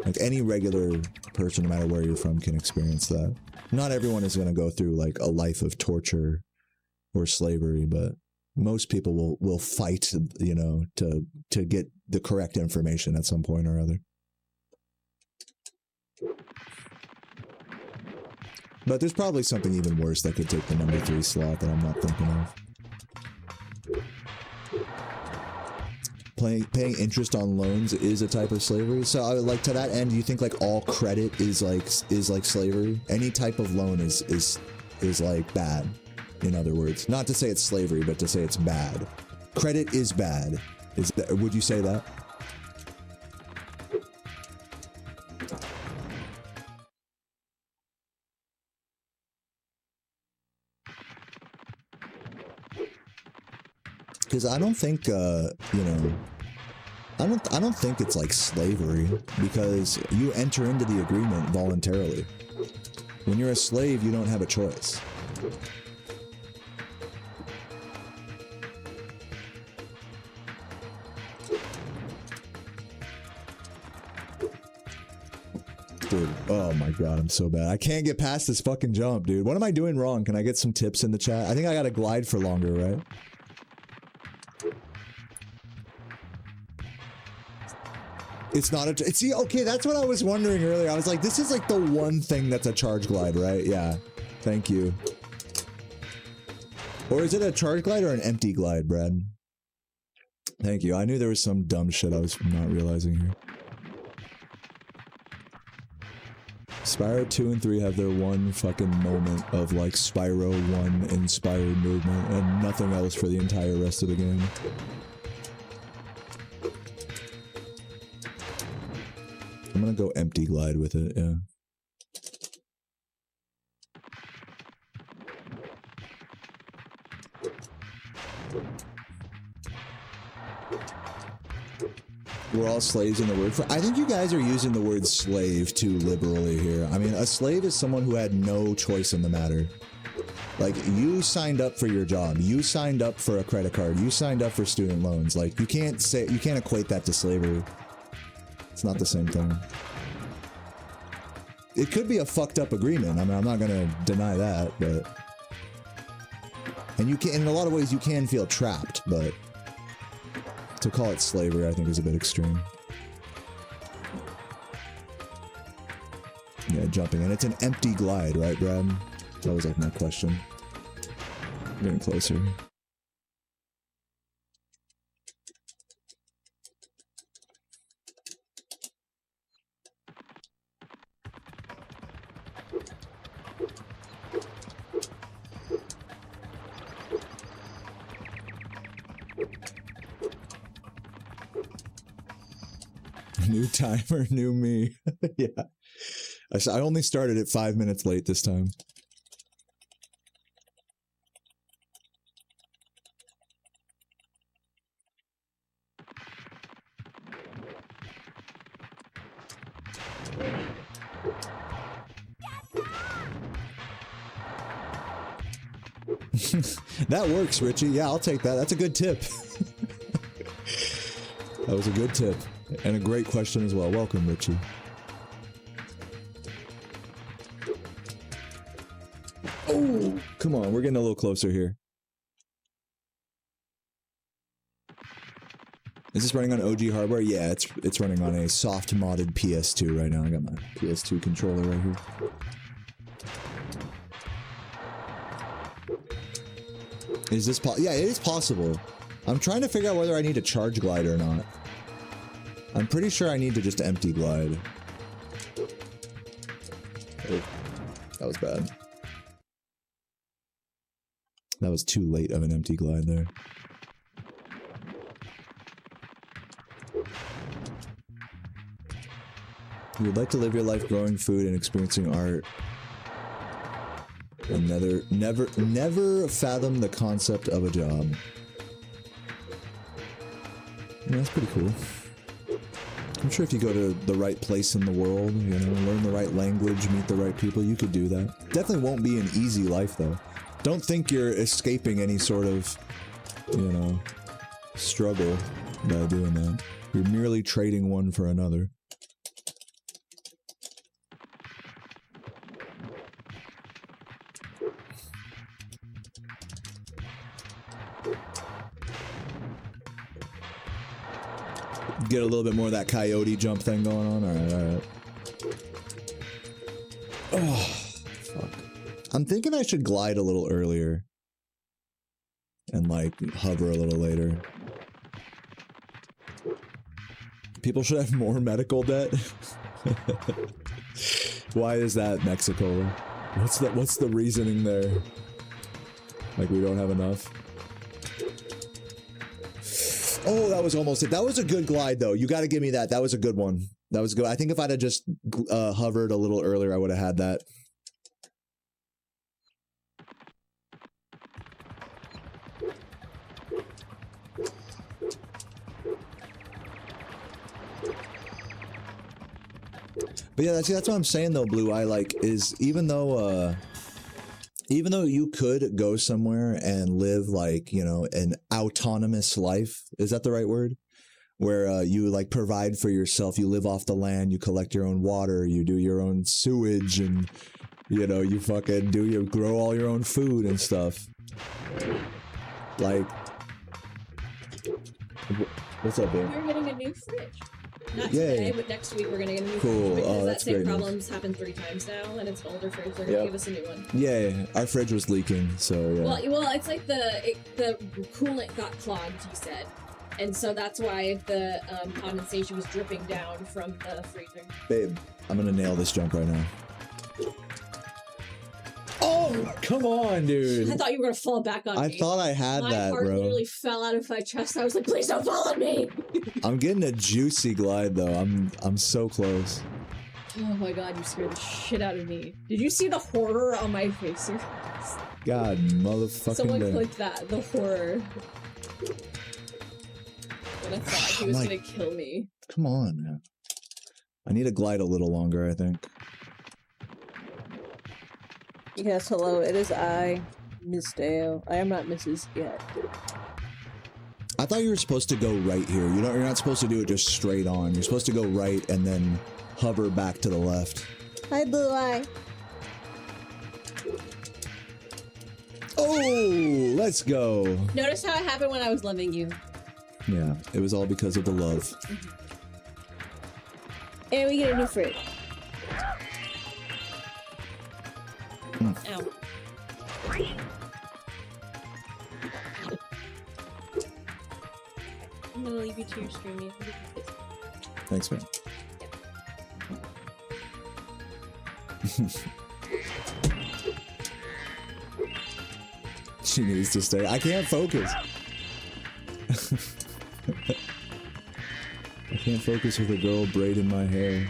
Like any regular person, no matter where you're from, can experience that. Not everyone is going to go through like a life of torture or slavery, but most people will fight, you know, to get the correct information at some point or other. But there's probably something even worse that could take the #3 slot that I'm not thinking of. Paying interest on loans is a type of slavery. So, like, to that end, do you think like all credit is like slavery? Any type of loan is like bad. In other words, not to say it's slavery, but to say it's bad. Credit is bad. Would you say that? Because I don't think, you know, I don't think it's like slavery, because you enter into the agreement voluntarily. When you're a slave, you don't have a choice. Dude, oh my god, I'm so bad. I can't get past this fucking jump, dude. What am I doing wrong? Can I get some tips in the chat? I think I gotta glide for longer, right? It's not a... See, okay, that's what I was wondering earlier. I was like, this is like the one thing that's a charge glide, right? Yeah. Thank you. Or is it a charge glide or an empty glide, Brad? Thank you. I knew there was some dumb shit I was not realizing here. Spyro 2 and 3 have their one fucking moment of like Spyro 1 inspired movement and nothing else for the entire rest of the game. I'm gonna go empty glide with it, yeah. We're all slaves in the word. I think you guys are using the word slave too liberally here. I mean, a slave is someone who had no choice in the matter. Like, you signed up for your job. You signed up for a credit card. You signed up for student loans. Like, you can't equate that to slavery. It's not the same thing. It could be a fucked up agreement. I mean, I'm not gonna deny that, but... And you can, in a lot of ways, you can feel trapped, but... To call it slavery, I think, is a bit extreme. Yeah, jumping. And it's an empty glide, right, Brad? That was like my question. Getting closer. New timer, new me. Yeah. I only started it 5 minutes late this time. That works, Richie. Yeah, I'll take that. That's a good tip. That was a good tip. And a great question as well. Welcome, Richie. Oh, come on. We're getting a little closer here. Is this running on OG hardware? Yeah, it's running on a soft modded PS2 right now. I got my PS2 controller right here. Is this yeah, it is possible. I'm trying to figure out whether I need to charge glide or not. I'm pretty sure I need to just empty glide. Oh, that was bad. That was too late of an empty glide there. You would like to live your life growing food and experiencing art. And never fathom the concept of a job. Yeah, that's pretty cool. I'm sure if you go to the right place in the world, you know, learn the right language, meet the right people, you could do that. Definitely won't be an easy life, though. Don't think you're escaping any sort of, you know, struggle by doing that. You're merely trading one for another. Get a little bit more of that coyote jump thing going on. Alright. Oh, fuck. I'm thinking I should glide a little earlier. And, like, hover a little later. People should have more medical debt. Why is that, Mexico? What's the reasoning there? Like, we don't have enough? Oh, that was almost it. That was a good glide, though. You got to give me that. That was a good one. That was good. I think if I'd have just hovered a little earlier, I would have had that. But yeah, that's what I'm saying, though, Blue Eye, like, is even though you could go somewhere and live, like, you know, an autonomous life, is that the right word? Where you, like, provide for yourself, you live off the land, you collect your own water, you do your own sewage, and, you know, you fucking grow all your own food and stuff. Like, what's up, babe? We're getting a new fridge. Not today, but next week we're gonna get a new fridge because that same problem's happened 3 times now, and it's an older fridge. They're gonna give us a new one. Yeah, our fridge was leaking, so yeah. Well, it's like the coolant got clogged, you said, and so that's why the condensation was dripping down from the freezer. Babe, I'm gonna nail this jump right now. Oh, come on, dude. I thought you were gonna fall back on me. I thought I had that, bro. My heart literally fell out of my chest. I was like, please don't fall on me. I'm getting a juicy glide, though. I'm so close. Oh my god, you scared the shit out of me. Did you see the horror on my face? God, motherfucking Someone clicked that, the horror. When I thought he was gonna kill me. Come on, man. I need to glide a little longer, I think. Yes, hello, it is I, Miss Dale. I am not Mrs. yet. I thought you were supposed to go right here. You're not supposed to do it just straight on. You're supposed to go right and then hover back to the left. Hi, Blue Eye. Oh, let's go. Notice how it happened when I was loving you. Yeah, it was all because of the love. And we get a new fridge. Ow. I'm gonna leave you to your stream. You can be busy. Thanks, man. She needs to stay. I can't focus. I can't focus with a girl braiding my hair.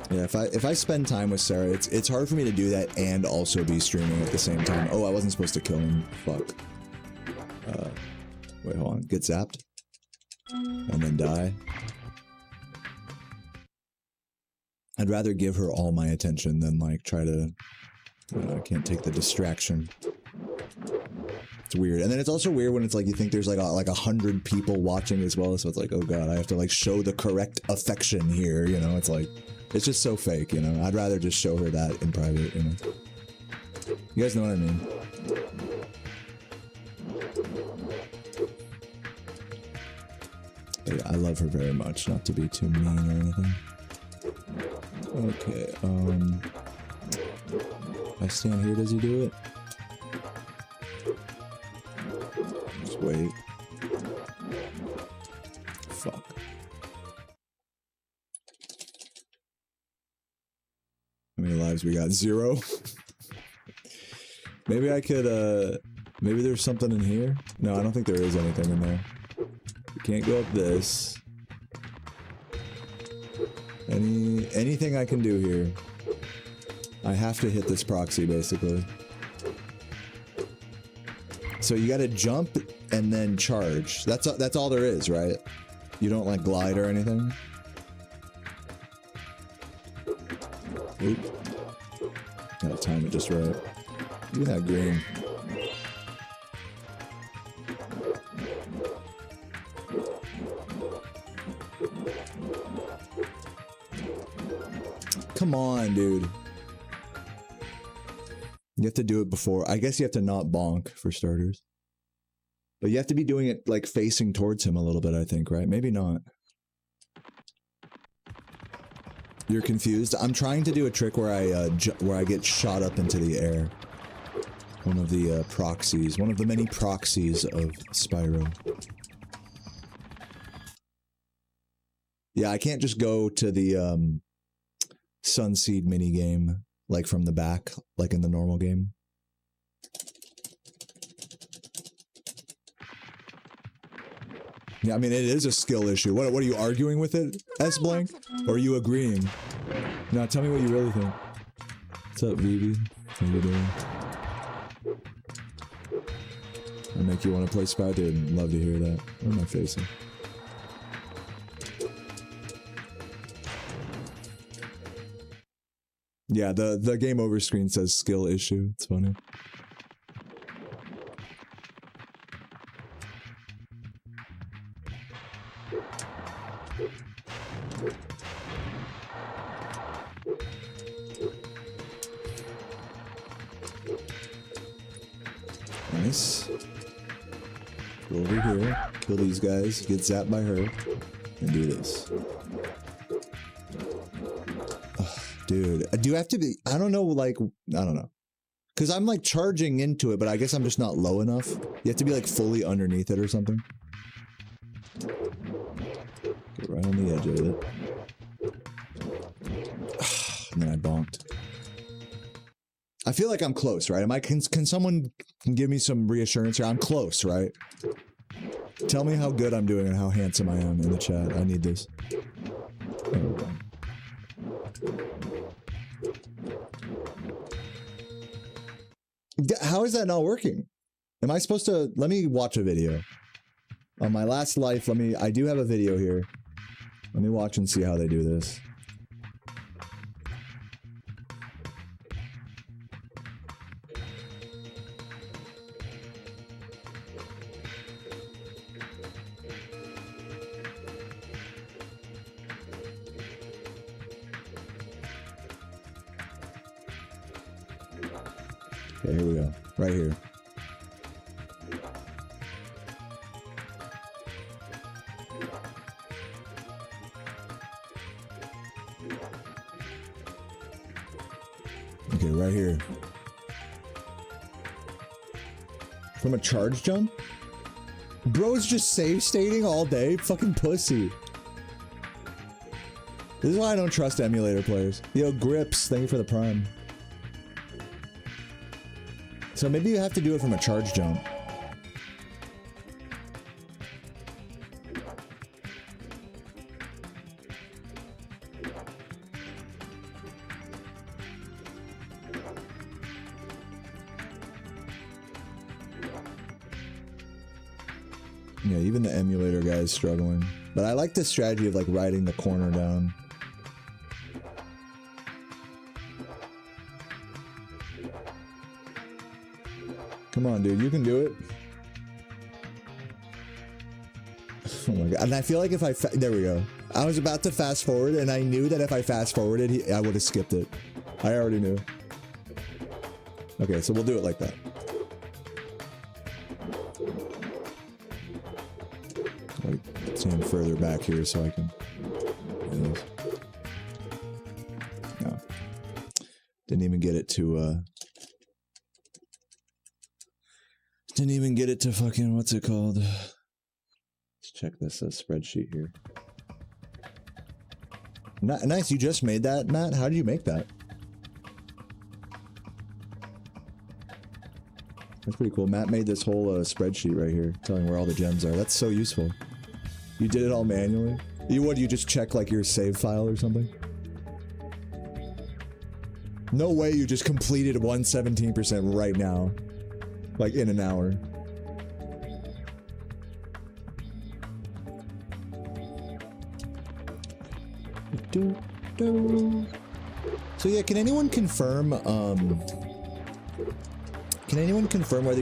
Yeah, if I spend time with Sarah, it's hard for me to do that and also be streaming at the same time. Oh, I wasn't supposed to kill him. Fuck. Wait, hold on. Get zapped. And then die. I'd rather give her all my attention than, like, try to... I can't take the distraction. It's weird. And then it's also weird when it's like you think there's like 100 people watching as well, so it's like, oh god, I have to like show the correct affection here, you know? It's like, it's just so fake, you know? I'd rather just show her that in private, you know? You guys know what I mean? But yeah, I love her very much, not to be too mean or anything. Okay, I stand here, does he do it? Just wait. Fuck. How many lives we got? 0? Maybe I could, maybe there's something in here? No, I don't think there is anything in there. We can't go up this. Anything I can do here. I have to hit this proxy, basically. So you gotta jump and then charge. That's all there is, right? You don't, like, glide or anything? Oop. Gotta time it just right. Look at that green. Come on, dude. You have to do it before. I guess you have to not bonk, for starters. But you have to be doing it, like, facing towards him a little bit, I think, right? Maybe not. You're confused? I'm trying to do a trick where I get shot up into the air. One of the proxies. One of the many proxies of Spyro. Yeah, I can't just go to the Sunseed minigame, like, from the back, like in the normal game. Yeah, I mean, it is a skill issue. What are you arguing with it, S-Blank? Or are you agreeing? No, tell me what you really think. What's up, Vivi? How you doing? I make you want to play Spyro? Dude, love to hear that. Where am I facing? Yeah, the game over screen says skill issue. It's funny. Nice. Go over here, kill these guys, get zapped by her, and do this. Dude, do you have to be, I don't know, like, I don't know. Because I'm, like, charging into it, but I guess I'm just not low enough. You have to be, like, fully underneath it or something. Get right on the edge of it. And then I bonked. I feel like I'm close, right? Can someone give me some reassurance here? I'm close, right? Tell me how good I'm doing and how handsome I am in the chat. I need this. There we go. How is that not working? Am I supposed to... Let me watch a video. On my last life, I do have a video here. Let me watch and see how they do this. Okay, here we go. Right here. Okay, right here. From a charge jump? Bro's just save stating all day? Fucking pussy. This is why I don't trust emulator players. Yo, Grips, thank you for the prime. So maybe you have to do it from a charge jump. Yeah, even the emulator guy is struggling. But I like the strategy of like riding the corner down. Come on, dude, you can do it. Oh my god, and I feel like if I there we go. I was about to fast forward, and I knew that if I fast forwarded, I would have skipped it. I already knew. Okay, so we'll do it like that. Like, stand further back here so I can. No, didn't even get it to. Didn't even get it to fucking, what's it called? Let's check this spreadsheet here. Nice, you just made that, Matt? How did you make that? That's pretty cool. Matt made this whole spreadsheet right here, telling where all the gems are. That's so useful. You did it all manually? You just check like your save file or something? No way you just completed 117% right now. Like in an hour. So yeah, can anyone confirm whether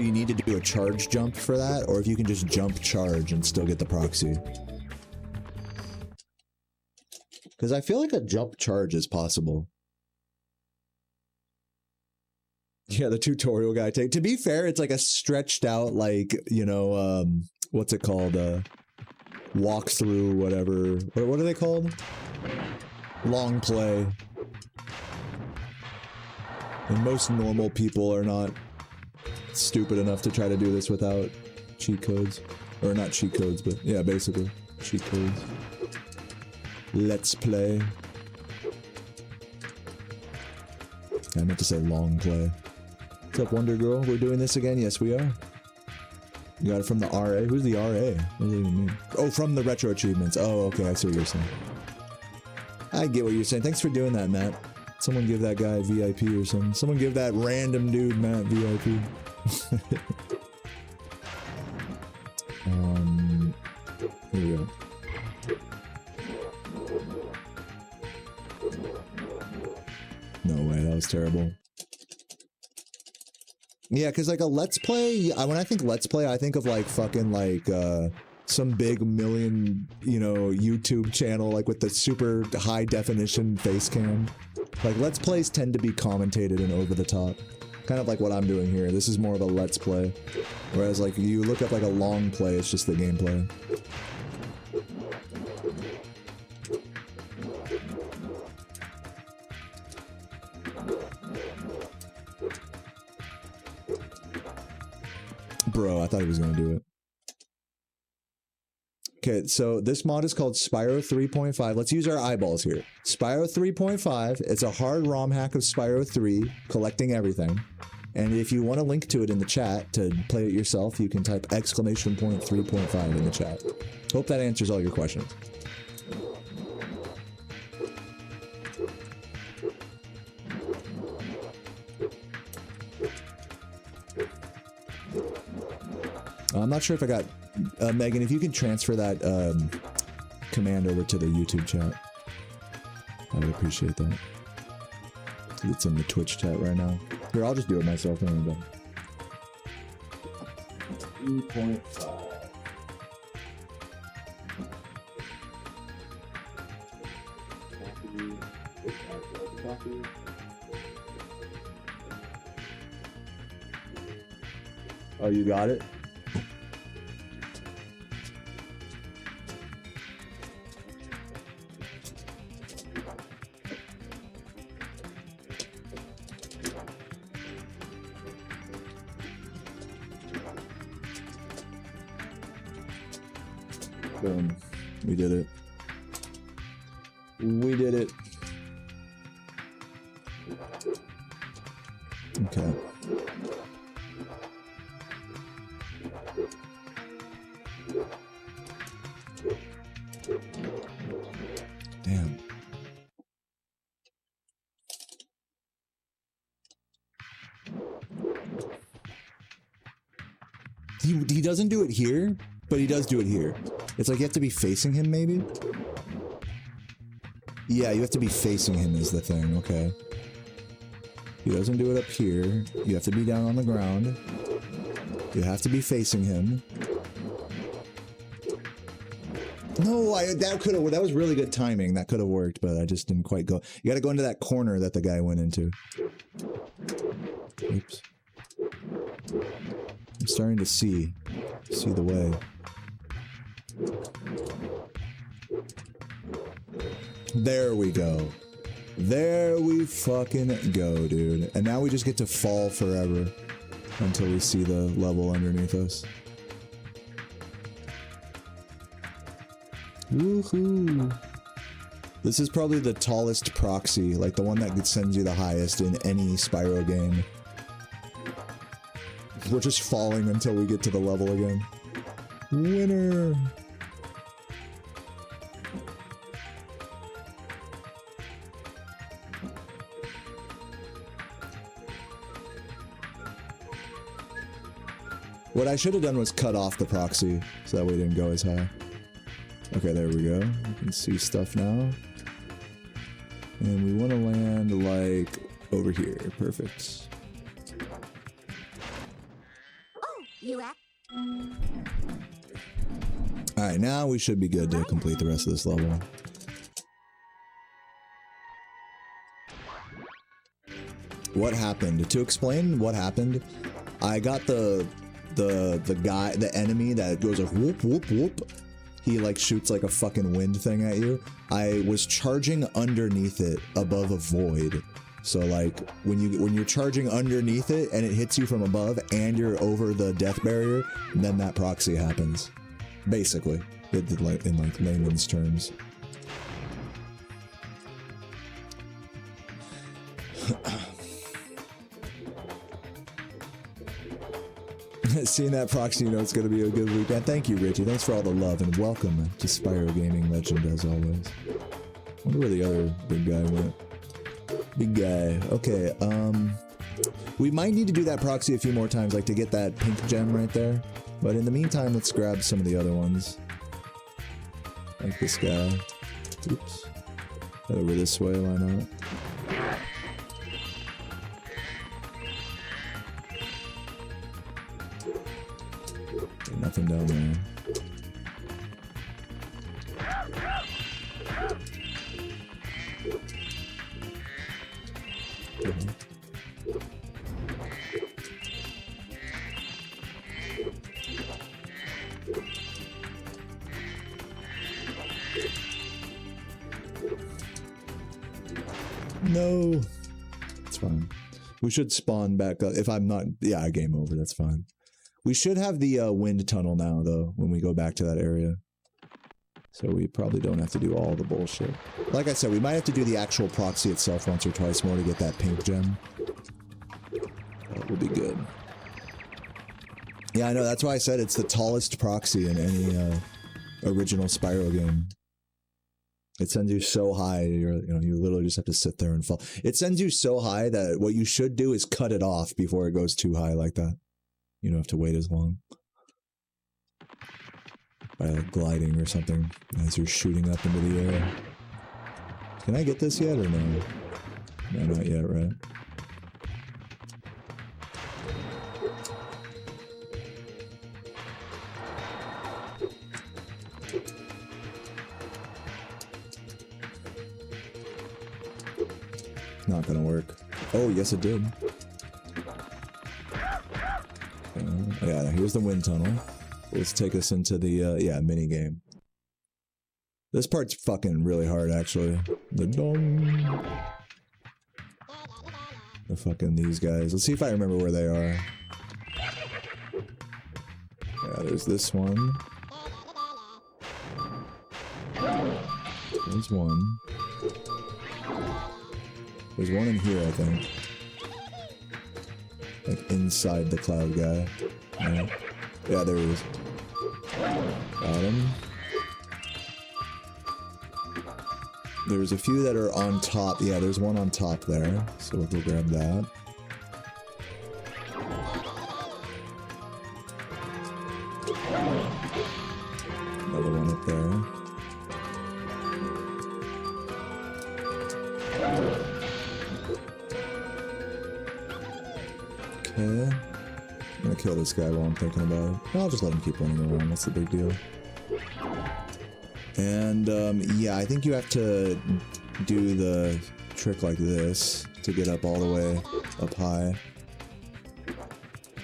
you need to do a charge jump for that, or if you can just jump charge and still get the proxy? Because I feel like a jump charge is possible. Yeah, the tutorial guy take. To be fair, it's like a stretched out, like, you know, what's it called? Walkthrough, whatever. What are they called? Long play. And most normal people are not stupid enough to try to do this without cheat codes. Or not cheat codes, but yeah, basically cheat codes. Let's play. I meant to say long play. What's up, Wonder Girl? We're doing this again? Yes, we are. You got it from the RA? Who's the RA? What does that even mean? Oh, from the retro achievements. Oh, okay, I see what you're saying. I get what you're saying. Thanks for doing that, Matt. Someone give that guy VIP or something. Someone give that random dude, Matt, VIP. Here we go. No way, that was terrible. Yeah, because like a Let's Play, when I think Let's Play, I think of like fucking like some big million, you know, YouTube channel like with the super high definition face cam. Like Let's Plays tend to be commentated and over the top. Kind of like what I'm doing here. This is more of a Let's Play. Whereas like you look up like a long play, it's just the gameplay. Bro, I thought he was going to do it. Okay, so this mod is called Spyro 3.5. Let's use our eyeballs here. Spyro 3.5. It's a hard ROM hack of Spyro 3, collecting everything. And if you want a link to it in the chat to play it yourself, you can type exclamation point 3.5 in the chat. Hope that answers all your questions. I'm not sure if I got... Megan, if you can transfer that command over to the YouTube chat, I would appreciate that. It's in the Twitch chat right now. Here, I'll just do it myself. 3.5. Oh, you got it? Boom. We did it. We did it. Okay. Damn. He doesn't do it here, but he does do it here. It's like you have to be facing him, maybe? Yeah, you have to be facing him is the thing, okay. He doesn't do it up here. You have to be down on the ground. You have to be facing him. No, that was really good timing. That could have worked, but I just didn't quite go. You gotta go into that corner that the guy went into. Oops. I'm starting to see the way. There we go. There we fucking go, dude. And now we just get to fall forever until we see the level underneath us. Woohoo! This is probably the tallest proxy, like the one that sends you the highest in any Spyro game. We're just falling until we get to the level again. Winner! What I should have done was cut off the proxy, so that way it didn't go as high. Okay, there we go. You can see stuff now. And we want to land, like, over here. Perfect. Oh, you act. Alright, now we should be good to complete the rest of this level. What happened? To explain what happened, I got the enemy that goes like whoop whoop whoop. He like shoots like a fucking wind thing at you. I was charging underneath it above a void. So like when you're charging underneath it and it hits you from above and you're over the death barrier, then that proxy happens. Basically, in like layman's terms. Seeing that proxy, you know it's going to be a good weekend. Thank you, Richie. Thanks for all the love, and welcome to Spyro Gaming Legend, as always. Wonder where the other big guy went. Big guy. Okay, we might need to do that proxy a few more times, like to get that pink gem right there. But in the meantime, let's grab some of the other ones. Like this guy. Oops. Head over this way, why not? Nothing down there. No. It's fine. We should spawn back up. If I'm not... Yeah, game over. That's fine. We should have the wind tunnel now, though, when we go back to that area. So we probably don't have to do all the bullshit. Like I said, we might have to do the actual proxy itself once or twice more to get that pink gem. That will be good. Yeah, I know. That's why I said it's the tallest proxy in any original Spyro game. It sends you so high, you literally just have to sit there and fall. It sends you so high that what you should do is cut it off before it goes too high like that. You don't have to wait as long. By like gliding or something as you're shooting up into the air. Can I get this yet or no? No, not yet, right? Not gonna work. Oh, yes it did. Yeah, here's the wind tunnel. Let's take us into the, mini game. This part's fucking really hard, actually. The fucking these guys. Let's see if I remember where they are. Yeah, there's this one. There's one. There's one in here, I think. Like inside the cloud guy. Yeah, there he is. Got him. There's a few that are on top. Yeah, there's one on top there. So we'll go grab that. Another one up there. Okay. I'm gonna kill this guy while I'm thinking about it. I'll just let him keep running around. What's the big deal? And, yeah, I think you have to do the trick like this to get up all the way up high.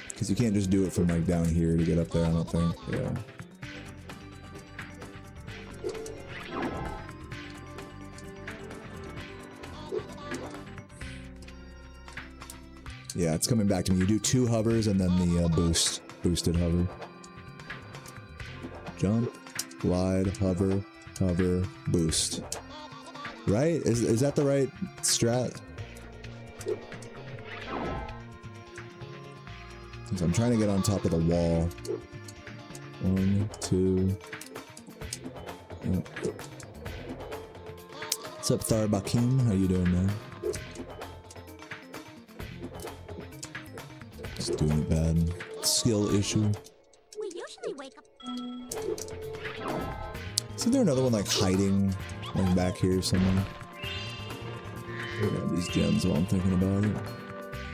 Because you can't just do it from, like, down here to get up there, I don't think. Yeah. Yeah, it's coming back to me. You do 2 hovers and then the boosted hover. Jump, glide, hover, hover, boost. Right? Is that the right strat? So I'm trying to get on top of the wall. 1, 2. Oh. What's up, Tharbakim? How you doing, man? Just doing it bad. Skill issue. We usually wake up. Isn't there another one like hiding like back here somewhere? Grab these gems while I'm thinking about it.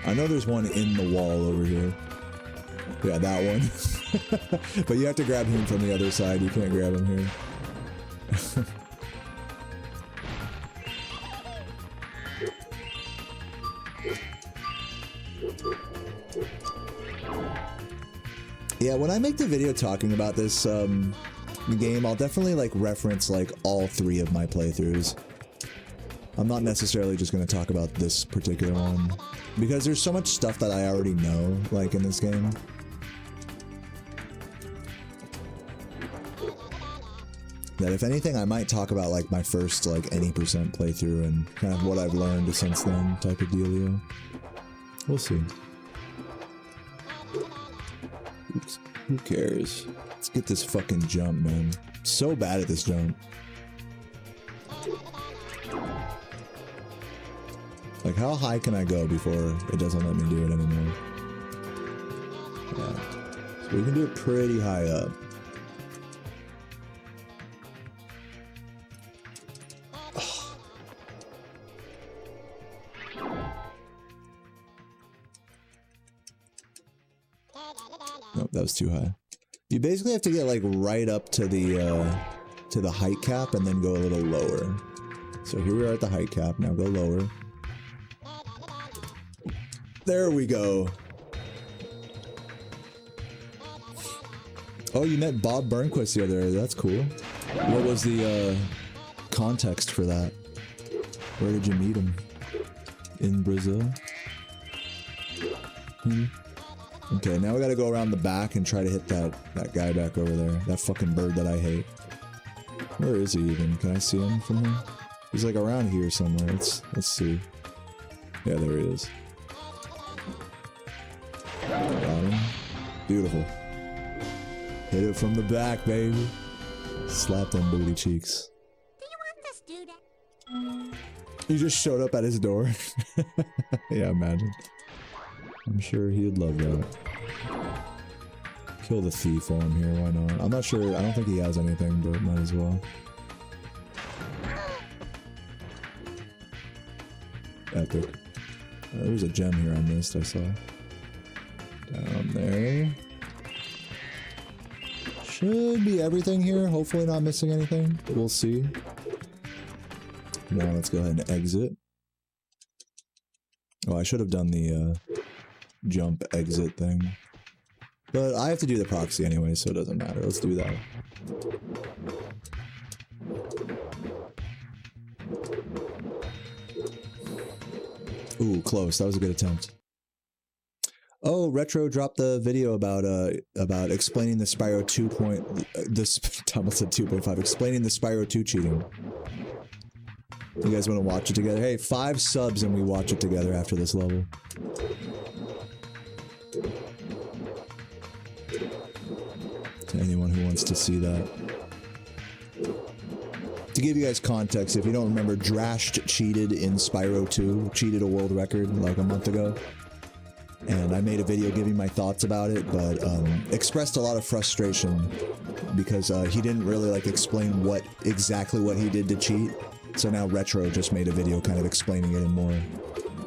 I know there's one in the wall over here. Yeah, that one. But you have to grab him from the other side. You can't grab him here. Yeah, when I make the video talking about this game, I'll definitely like reference like all 3 of my playthroughs. I'm not necessarily just going to talk about this particular one, because there's so much stuff that I already know, like in this game. That if anything, I might talk about like my first like any percent playthrough and kind of what I've learned since then type of dealio. We'll see. Oops. Who cares? Let's get this fucking jump, man. I'm so bad at this jump. Like, how high can I go before it doesn't let me do it anymore? Yeah. So we can do it pretty high up. Nope, that was too high. You basically have to get like right up to the height cap and then go a little lower. So here we are at the height cap. Now go lower. There we go. Oh, you met Bob Burnquist the other day. That's cool. What was the context for that? Where did you meet him? In Brazil? Hmm. Okay, now we gotta go around the back and try to hit that guy back over there. That fucking bird that I hate. Where is he even? Can I see him from here? He's like around here somewhere. Let's see. Yeah, there he is. Got him. Beautiful. Hit it from the back, baby. Slap them booty cheeks. Do you want this, dude? He just showed up at his door. Yeah, imagine. I'm sure he'd love that. Kill the thief while I'm here, why not? I'm not sure, I don't think he has anything, but might as well. Epic. There's a gem here I missed, I saw. Down there. Should be everything here, hopefully not missing anything, but we'll see. Now let's go ahead and exit. Oh, I should have done the jump exit thing. But I have to do the proxy anyway, so it doesn't matter. Let's do that. Ooh, close. That was a good attempt. Oh, Retro dropped the video about explaining the Spyro 2. Thomas said 2.5. Explaining the Spyro 2 cheating. You guys want to watch it together? Hey, 5 subs and we watch it together after this level. To anyone who wants to see that. To give you guys context, if you don't remember, Drashed cheated in Spyro 2, cheated a world record like a month ago. And I made a video giving my thoughts about it, but expressed a lot of frustration because he didn't really like explain exactly what he did to cheat. So now Retro just made a video kind of explaining it in more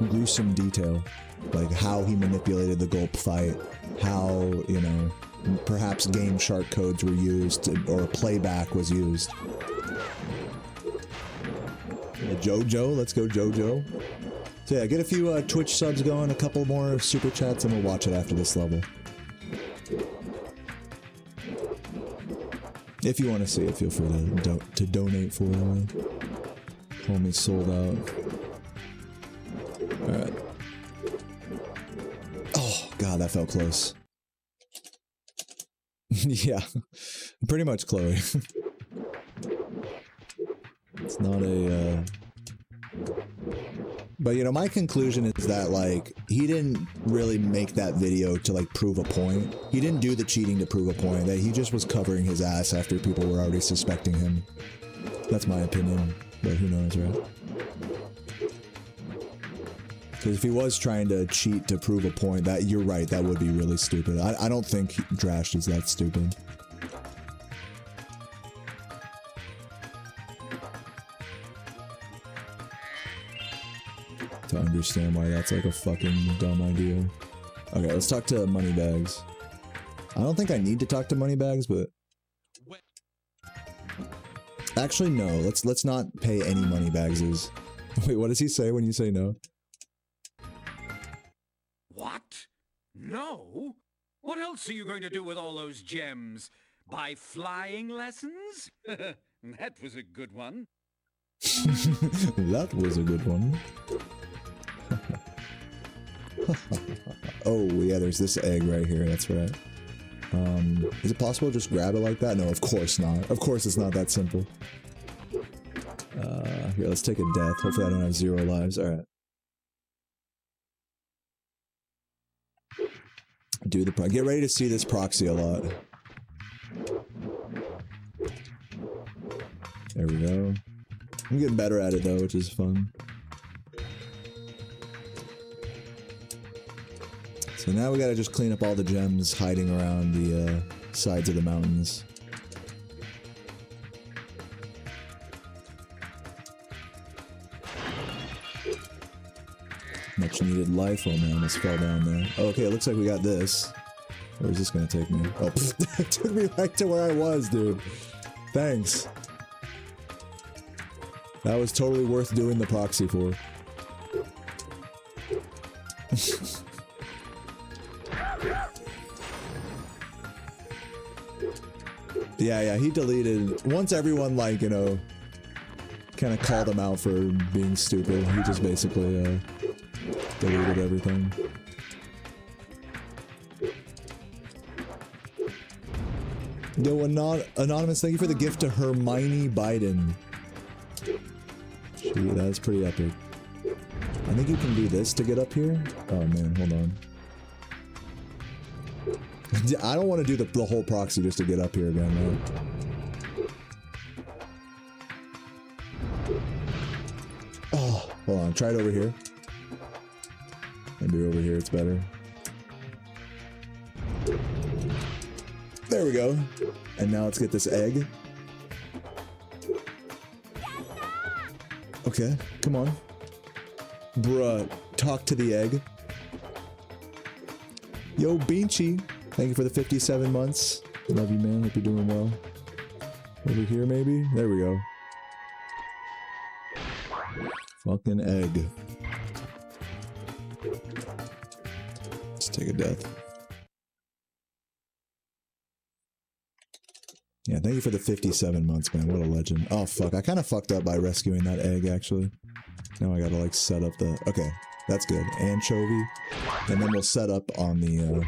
gruesome detail, like how he manipulated the gulp fight, how, you know, perhaps Game Shark codes were used or playback was used. Jojo, let's go Jojo. So yeah, get a few Twitch subs going, a couple more super chats, and we'll watch it after this level. If you want to see it, feel free to donate for it. Homie sold out. Alright. Oh, God, that felt close. Yeah, pretty much Chloe. It's not a, But, you know, my conclusion is that, like, he didn't really make that video to, like, prove a point. He didn't do the cheating to prove a point. That he just was covering his ass after people were already suspecting him. That's my opinion, but who knows, right? Because if he was trying to cheat to prove a point, that you're right, that would be really stupid. I don't think Drash is that stupid. To understand why that's like a fucking dumb idea. Okay, let's talk to Moneybags. I don't think I need to talk to Moneybags, but actually no. Let's not pay any Moneybagses. Wait, what does he say when you say no? What? No? What else are you going to do with all those gems? Buy flying lessons? That was a good one. That was a good one. Oh, yeah, there's this egg right here, that's right. Is it possible to just grab it like that? No, of course not. Of course it's not that simple. Here, let's take a death. Hopefully I don't have 0 lives. Alright. Do the get ready to see this proxy a lot. There we go. I'm getting better at it though, which is fun. So now we gotta just clean up all the gems hiding around the sides of the mountains. Much needed life. Oh man, almost fell down there. Okay, it looks like we got this. Where is this gonna take me? Oh, it took me right to where I was, dude. Thanks. That was totally worth doing the proxy for. Yeah, he deleted... Once everyone, like, you know, kind of called him out for being stupid, he just basically, deleted everything. Yo, Anonymous, thank you for the gift to Hermione Biden. Gee, that's pretty epic. I think you can do this to get up here. Oh man, hold on. I don't want to do the whole proxy just to get up here again, though. Oh, hold on. Try it over here. Maybe over here it's better. There we go. And now let's get this egg. Okay, come on. Bruh, talk to the egg. Yo, Beanchy. Thank you for the 57 months. Love you, man. Hope you're doing well. Over here, maybe? There we go. Fucking egg. Let's take a death. Yeah, thank you for the 57 months, man. What a legend. Oh, fuck. I kind of fucked up by rescuing that egg, actually. Now I gotta, like, set up the... Okay, that's good. Anchovy. And then we'll set up on the,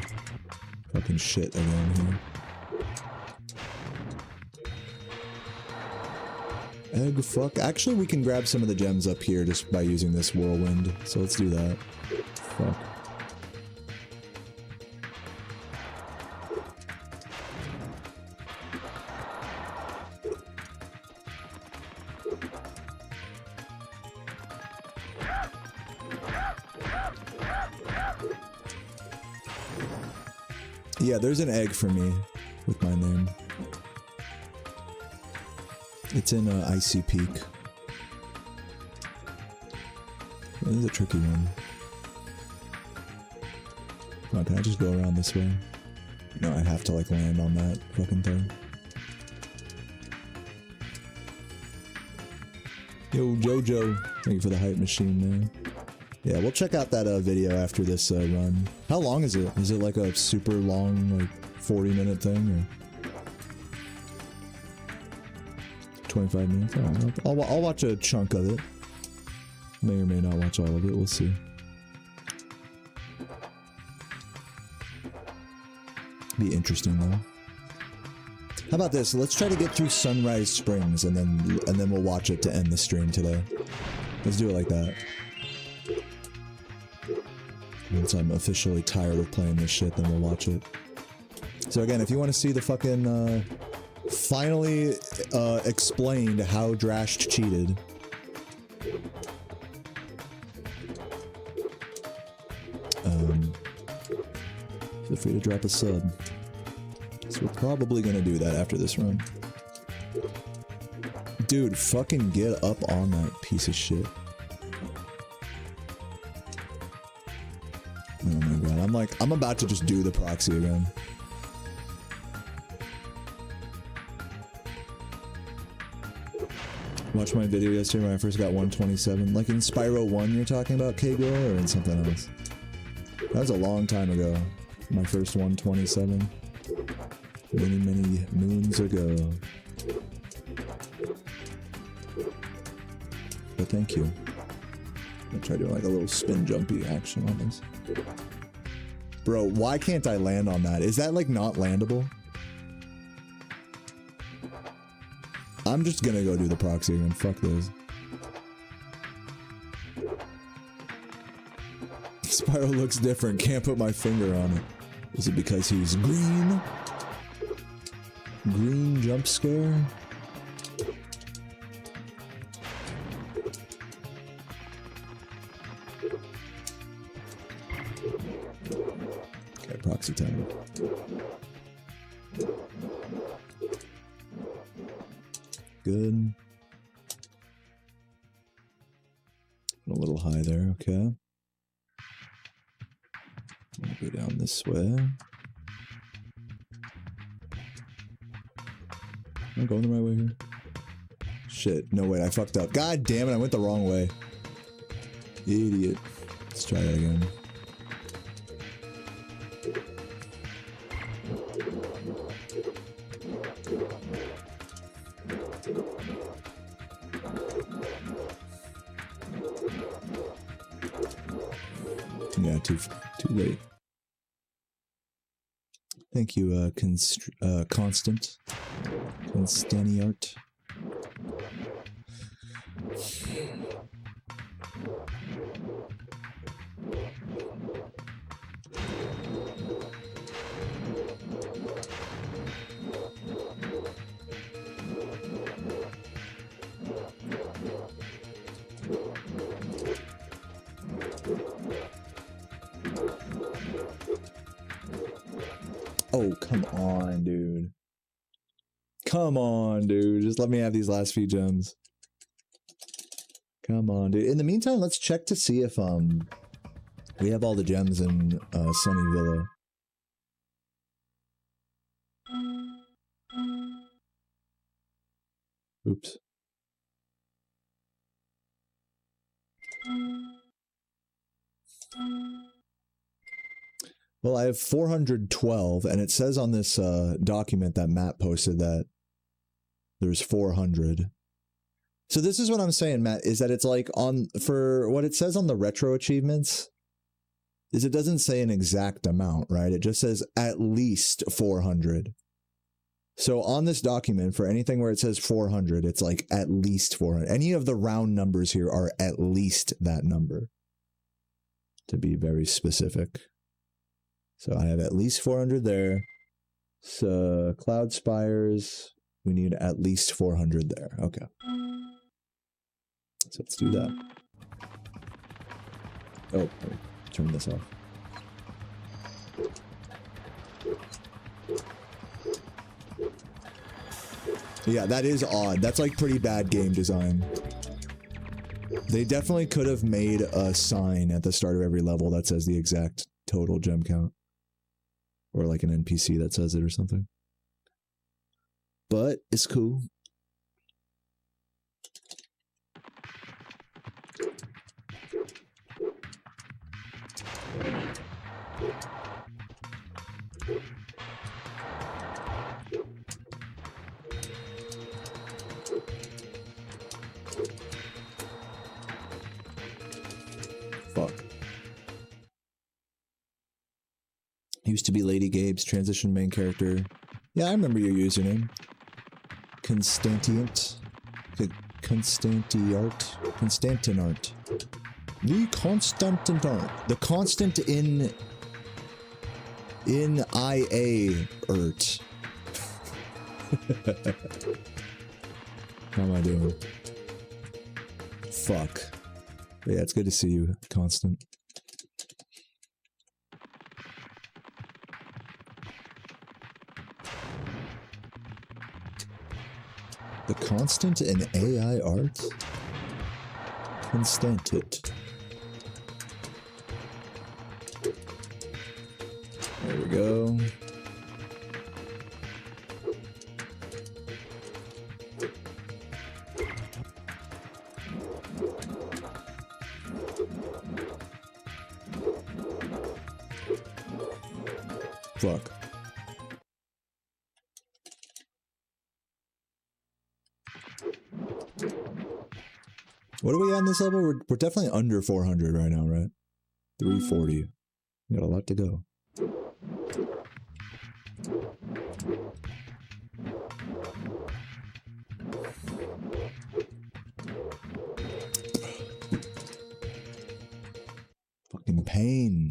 fucking shit again here. Egg fuck. Actually, we can grab some of the gems up here just by using this whirlwind. So let's do that. Fuck. Yeah, there's an egg for me with my name. It's in Icy Peak. This is a tricky one. Come on, can I just go around this way? No, I have to like land on that fucking thing. Yo, Jojo. Thank you for the hype machine, man. Yeah, we'll check out that video after this run. How long is it? Is it like a super long, like 40-minute thing, or 25 minutes? I'll watch a chunk of it. May or may not watch all of it. We'll see. Be interesting though. How about this? Let's try to get through Sunrise Springs and then we'll watch it to end the stream today. Let's do it like that. Once I'm officially tired of playing this shit, then we'll watch it. So again, if you want to see the fucking, finally, explained how Drashed cheated. Feel free to drop a sub. So we're probably gonna do that after this run. Dude, fucking get up on that piece of shit. Oh my god, I'm about to just do the proxy again. Watch my video yesterday when I first got 127. Like in Spyro 1 you're talking about, K-Girl, or in something else? That was a long time ago. My first 127. Many, many moons ago. But thank you. I'll try doing like a little spin jumpy action on this. Bro, why can't I land on that? Is that like not landable? I'm just gonna go do the proxy again. Fuck this. Spyro looks different. Can't put my finger on it. Is it because he's green? Green jump scare? Okay, proxy time. Good. A little high there, okay. I'll go down this way. Am I going the right way here? Shit, no wait, I fucked up. God damn it, I went the wrong way. Idiot. Let's try that again. Yeah, too late. Thank you, Constant. Constaniart. Oh, come on, dude. Come on, dude. Just let me have these last few gems. Come on, dude. In the meantime, let's check to see if we have all the gems in Sunny Villa. Oops. Well, I have 412, and it says on this document that Matt posted that there's 400. So this is what I'm saying, Matt, is that it's like for what it says on the retro achievements, is it doesn't say an exact amount, right? It just says at least 400. So on this document, for anything where it says 400, it's like at least 400. Any of the round numbers here are at least that number, to be very specific. So I have at least 400 there. So Cloud Spires, we need at least 400 there. Okay. So let's do that. Oh, let me turn this off. Yeah, that is odd. That's like pretty bad game design. They definitely could have made a sign at the start of every level that says the exact total gem count. Or like an NPC that says it or something. But it's cool. Fuck. Used to be Lady Gabe's transition main character. Yeah, I remember your username. Constantiant. Constantinart. The Constantinart. The constant in IA ert. How am I doing? Fuck. But yeah, it's good to see you, Constant. The constant in AI art? Constantit. There we go. Fuck. What are we at in this level? We're definitely under 400 right now, right? 340. We got a lot to go. Fucking pain.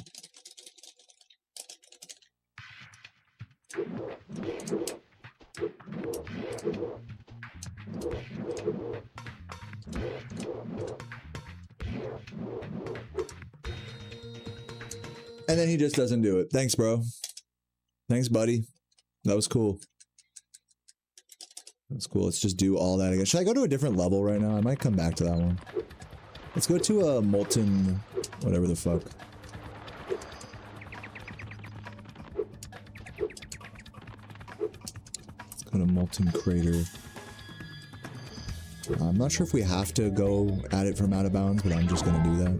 And then he just doesn't do it. Thanks, bro. Thanks, buddy. That was cool. That was cool. Let's just do all that again. Should I go to a different level right now? I might come back to that one. Let's go to a molten... whatever the fuck. Let's go to molten crater. I'm not sure if we have to go at it from out of bounds, but I'm just gonna do that.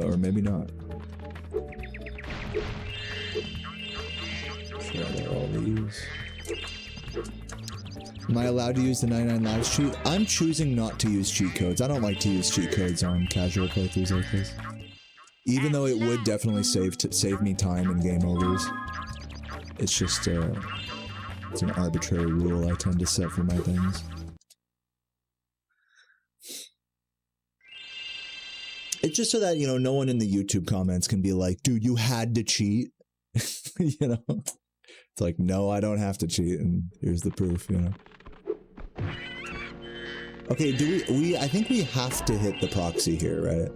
Or maybe not. Shred all these. Am I allowed to use the 99 lives cheat? I'm choosing not to use cheat codes. I don't like to use cheat codes on casual playthroughs like this. Even though it would definitely save me time in game overs. It's just, it's an arbitrary rule I tend to set for my things. It's just so that, you know, no one in the YouTube comments can be like, dude, you had to cheat. You know? It's like, no, I don't have to cheat, and here's the proof, you know? Okay, do we I think we have to hit the proxy here, right?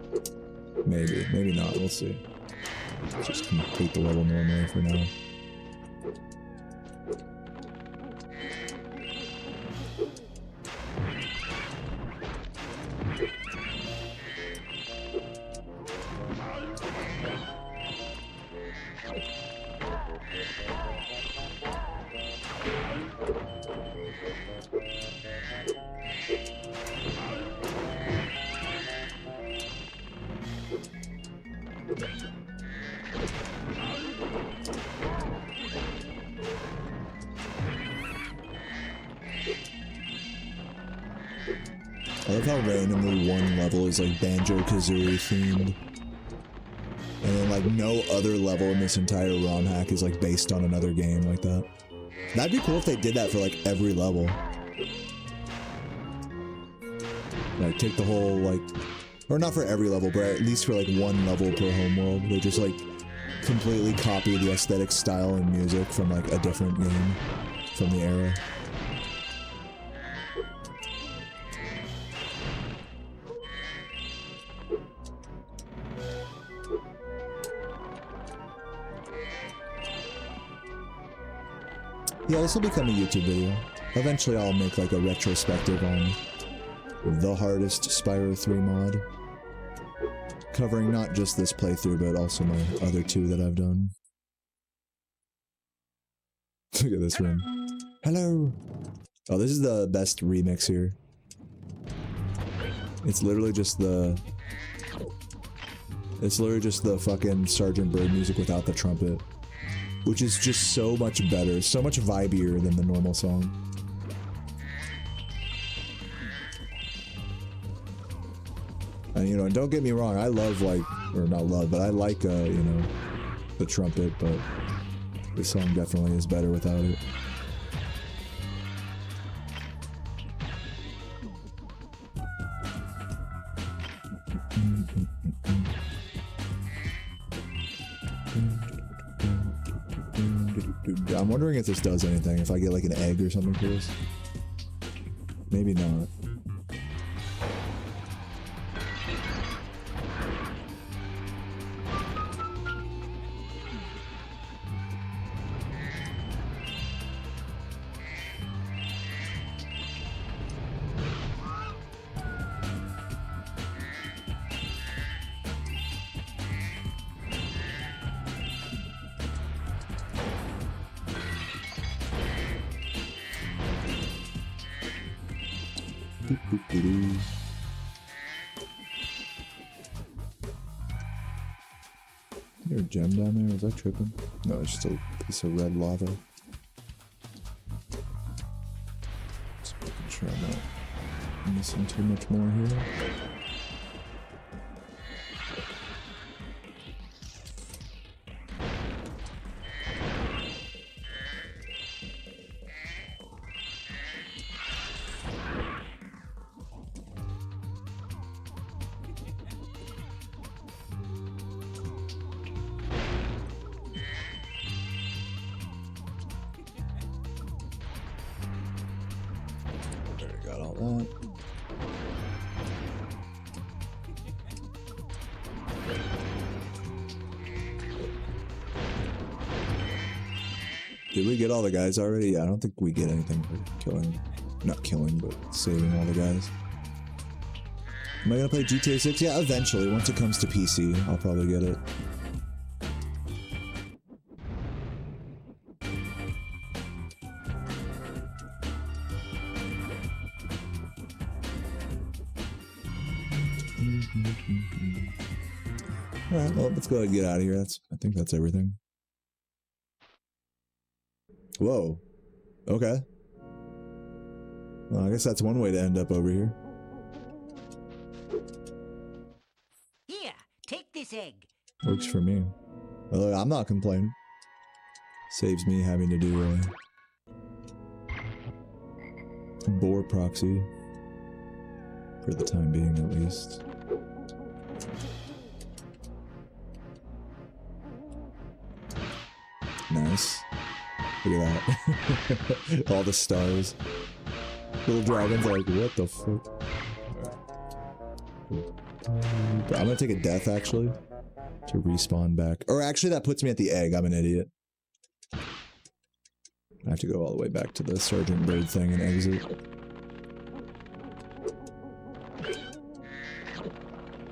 Maybe not, we'll see. Let's just complete the level normally for now. I love how randomly one level is like Banjo-Kazooie themed. And then like no other level in this entire ROM hack is like based on another game like that. That'd be cool if they did that for like every level. Like take the whole like, or not for every level, but at least for like one level per homeworld. They just like completely copy the aesthetic, style, and music from like a different game from the era. Yeah, this will become a YouTube video. Eventually I'll make like a retrospective on the hardest Spyro 3 mod. Covering not just this playthrough, but also my other two that I've done. Look at this room. Hello! Oh, this is the best remix here. It's literally just the... It's literally just the fucking Sergeant Bird music without the trumpet. Which is just so much better, so much vibier than the normal song. And you know, don't get me wrong, I love like, or not love, but I like, you know, the trumpet, but this song definitely is better without it. I'm wondering if this does anything, if I get like an egg or something for this. Maybe not. Is there a gem down there? Was I tripping? No, it's just a piece of red lava. Just making sure I'm not missing too much more here. Got all that. Did we get all the guys already? Yeah, I don't think we get anything for killing. Not killing, but saving all the guys. Am I gonna play GTA 6? Yeah, eventually. Once it comes to PC, I'll probably get it. Alright, well, let's go ahead and get out of here. I think that's everything. Whoa. Okay. Well, I guess that's one way to end up over here. Here, take this egg. Works for me. Well, I'm not complaining. Saves me having to do a boar proxy. For the time being, at least. Nice. Look at that. All the stars. Little dragons are like, what the fuck? I'm gonna take a death, actually. To respawn back. Or actually, that puts me at the egg. I'm an idiot. I have to go all the way back to the Sergeant Bird thing and exit.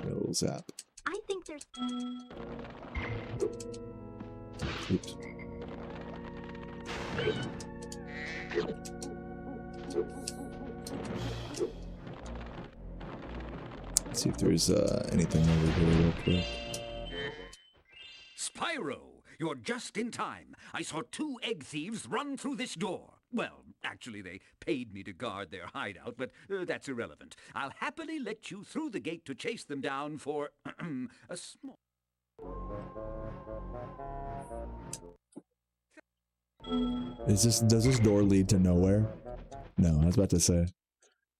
A little zap. I think there's... Oops. Let's see if there's anything over here real quick. Spyro, you're just in time. I saw 2 egg thieves run through this door. Well, actually, they paid me to guard their hideout, but that's irrelevant. I'll happily let you through the gate to chase them down for a small... Does this door lead to nowhere? No, I was about to say.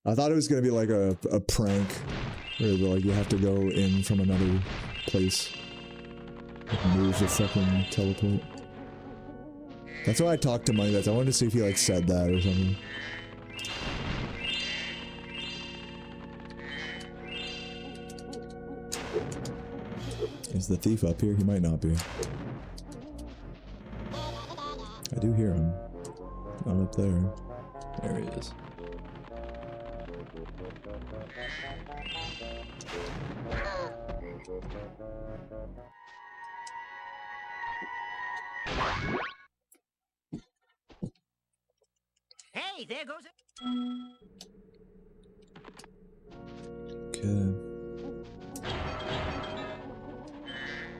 I thought it was gonna be like a prank, where like you have to go in from another place. Like move the fucking teleport. That's why I talked to Mike. I wanted to see if he like said that or something. Is the thief up here? He might not be. I do hear him. Not up there. There he is. Hey, there goes it. Okay.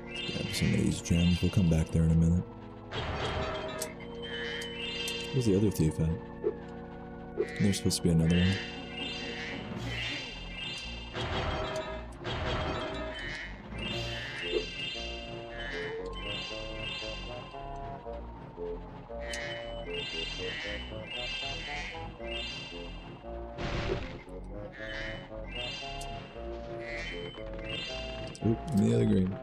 Grab some of these gems. We'll come back there in a minute. Where's the other thief at? There's supposed to be another one. Oop, in the other green.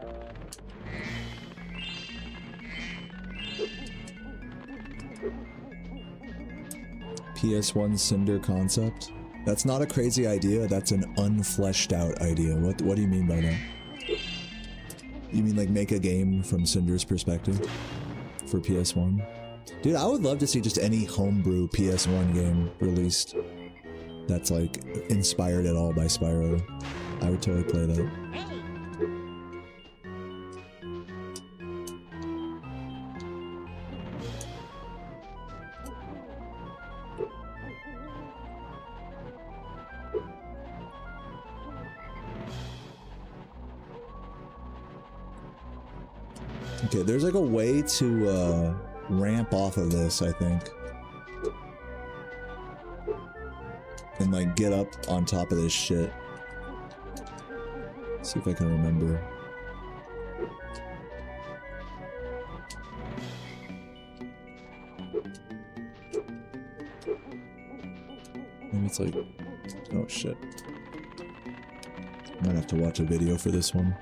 PS1 Cinder concept? That's not a crazy idea, that's an unfleshed out idea. What do you mean by that? You mean like make a game from Cinder's perspective? For PS1? Dude, I would love to see just any homebrew PS1 game released that's like inspired at all by Spyro. I would totally play that. Okay, there's like a way to ramp off of this, I think. And like get up on top of this shit. See if I can remember. Maybe it's like, oh shit. Might have to watch a video for this one.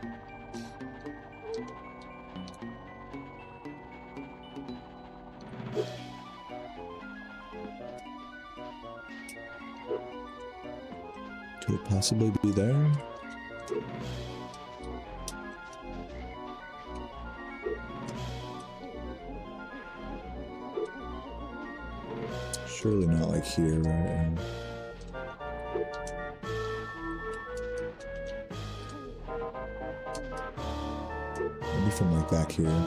Could it possibly be there? Surely not like here, right? Maybe from like back here.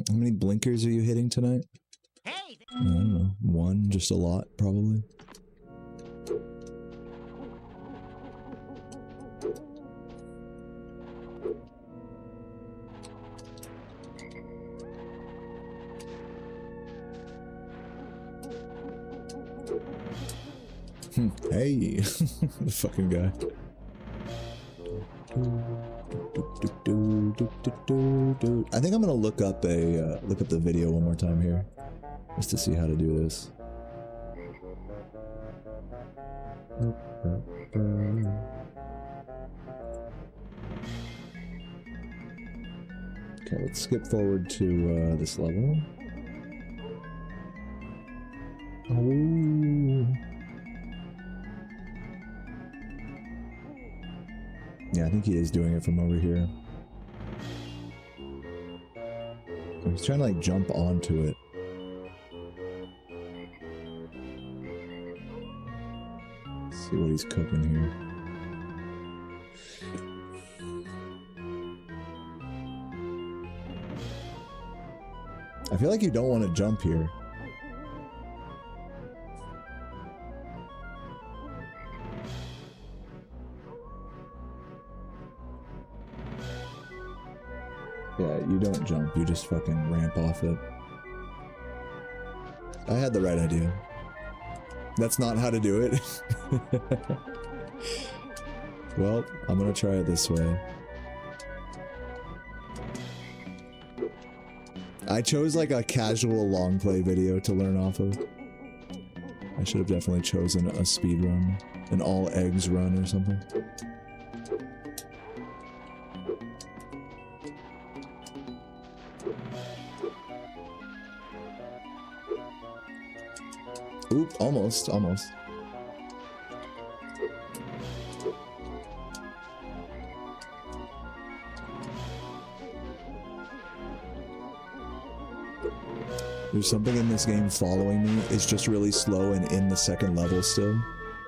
How many blinkers are you hitting tonight? Hey, I don't know. One, just a lot, probably. Hey, the fucking guy. I think I'm gonna look up the video one more time here, just to see how to do this. Okay, let's skip forward to this level. Oh. Yeah, I think he is doing it from over here. He's trying to like jump onto it. Let's see what he's cooking here. I feel like you don't want to jump here. Yeah, you don't jump, you just fucking ramp off it. I had the right idea. That's not how to do it. Well, I'm gonna try it this way. I chose like a casual long play video to learn off of. I should have definitely chosen a speed run, an all eggs run or something. Oop, almost, almost. There's something in this game following me. It's just really slow and in the second level still.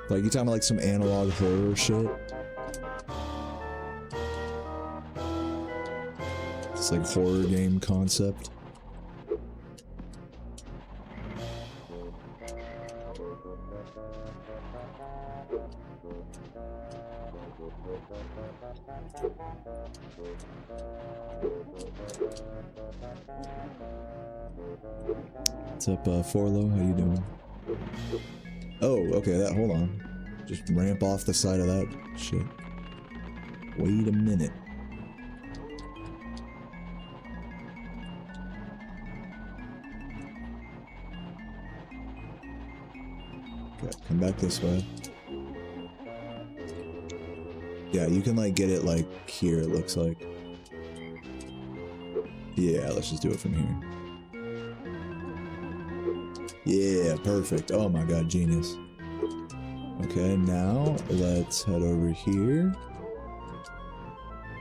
Like, you talking about like some analog horror shit? It's like horror game concept. What's up, Forlo? How you doing? Oh, okay, hold on. Just ramp off the side of that shit. Wait a minute. Okay, come back this way. Yeah, you can like get it like here, it looks like. Yeah, let's just do it from here. Yeah, perfect. Oh my god, genius. Okay, now let's head over here.